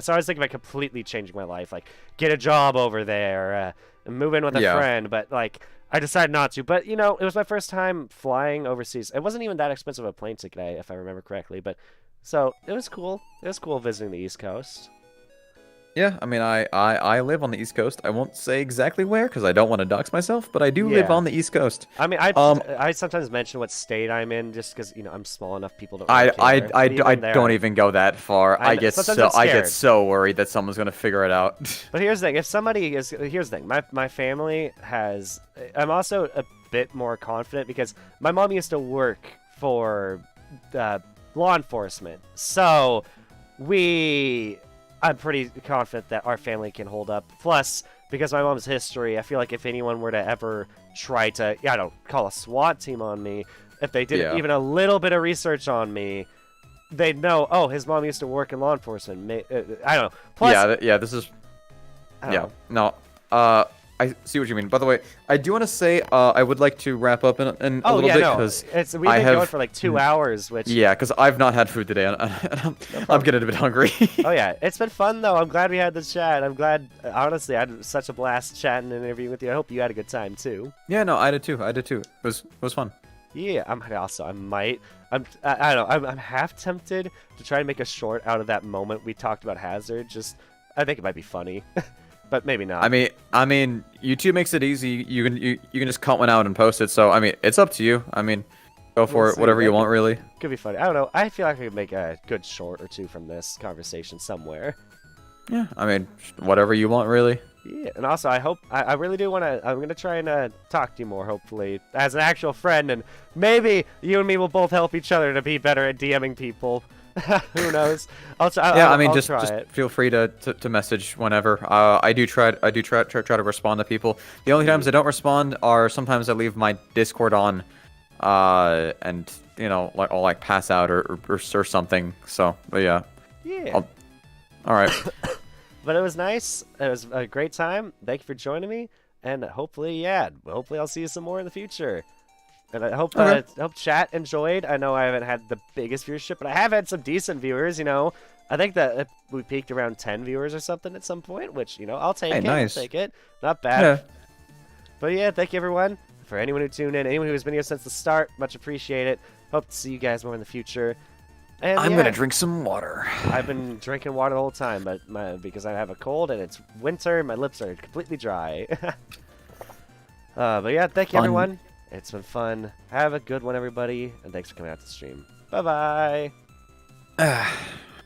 so I was thinking about completely changing my life, like get a job over there, and move in with a Yeah. friend, but like I decided not to. But it was my first time flying overseas. It wasn't even that expensive a plane ticket, if I remember correctly. But so it was cool. It was cool visiting the East Coast. Yeah, I mean, I live on the East Coast. I won't say exactly where because I don't want to dox myself, but I do live Yeah. on the East Coast. I mean, Um, I sometimes mention what state I'm in just because I'm small enough people don't I really I care. I, But I even there- don't even go that far. I I know. get Sometimes I'm I get scared. so worried that someone's gonna figure it out. But here's the thing: here's the thing. My family has. I'm also a bit more confident because my mom used to work for law enforcement, so I'm pretty confident that our family can hold up. Plus, because my mom's history, I feel like if anyone were to ever try to, call a SWAT team on me, if they did Yeah. even a little bit of research on me, they'd know, oh, his mom used to work in law enforcement. I don't know. Plus, Yeah, this is I don't yeah. know. No. I see what you mean. By the way, I do want to say I would like to wrap up in a little bit because we've been going for like 2 hours, which yeah, because I've not had food today and I'm getting a bit hungry. oh yeah, it's been fun though. I'm glad we had this chat. I'm glad, honestly, I had such a blast chatting and interviewing with you. I hope you had a good time too. Yeah, no, I did too. It was fun. Yeah, I'm I don't know. I'm half tempted to try and make a short out of that moment we talked about Hazard. I think it might be funny, but maybe not. I mean, YouTube makes it easy. You can just cut one out and post it. So I mean, it's up to you. I mean, go for We'll it. see. Whatever you Maybe. want, really. Could be funny. I don't know. I feel like I could make a good short or two from this conversation somewhere. Yeah, I mean, whatever you want, really. Yeah, and also I really do want to. I'm gonna try and talk to you more, hopefully, as an actual friend, and maybe you and me will both help each other to be better at DMing people. Who knows? I'll try. Yeah, I mean, I'll just try it. feel free to message whenever. I do try to respond to people. The only times I don't respond are sometimes I leave my Discord on, and like I'll like pass out or something. So, but yeah, Yeah. All right. But it was nice. It was a great time. Thank you for joining me. And hopefully, yeah, hopefully I'll see you some more in the future. And Okay. I hope chat enjoyed. I know I haven't had the biggest viewership, but I have had some decent viewers. You know, I think that we peaked around 10 viewers or something at some point, which I'll Hey, take it. I'll nice. take it. Not bad. Yeah. But yeah, thank you everyone for anyone who tuned in, anyone who's been here since the start. Much appreciated. Hope to see you guys more in the future. And I'm yeah, gonna drink some water. I've been drinking water the whole time, but because I have a cold and it's winter, my lips are completely dry. But yeah, thank you Fun. everyone. It's been fun. Have a good one, everybody, and thanks for coming out to stream. Bye bye.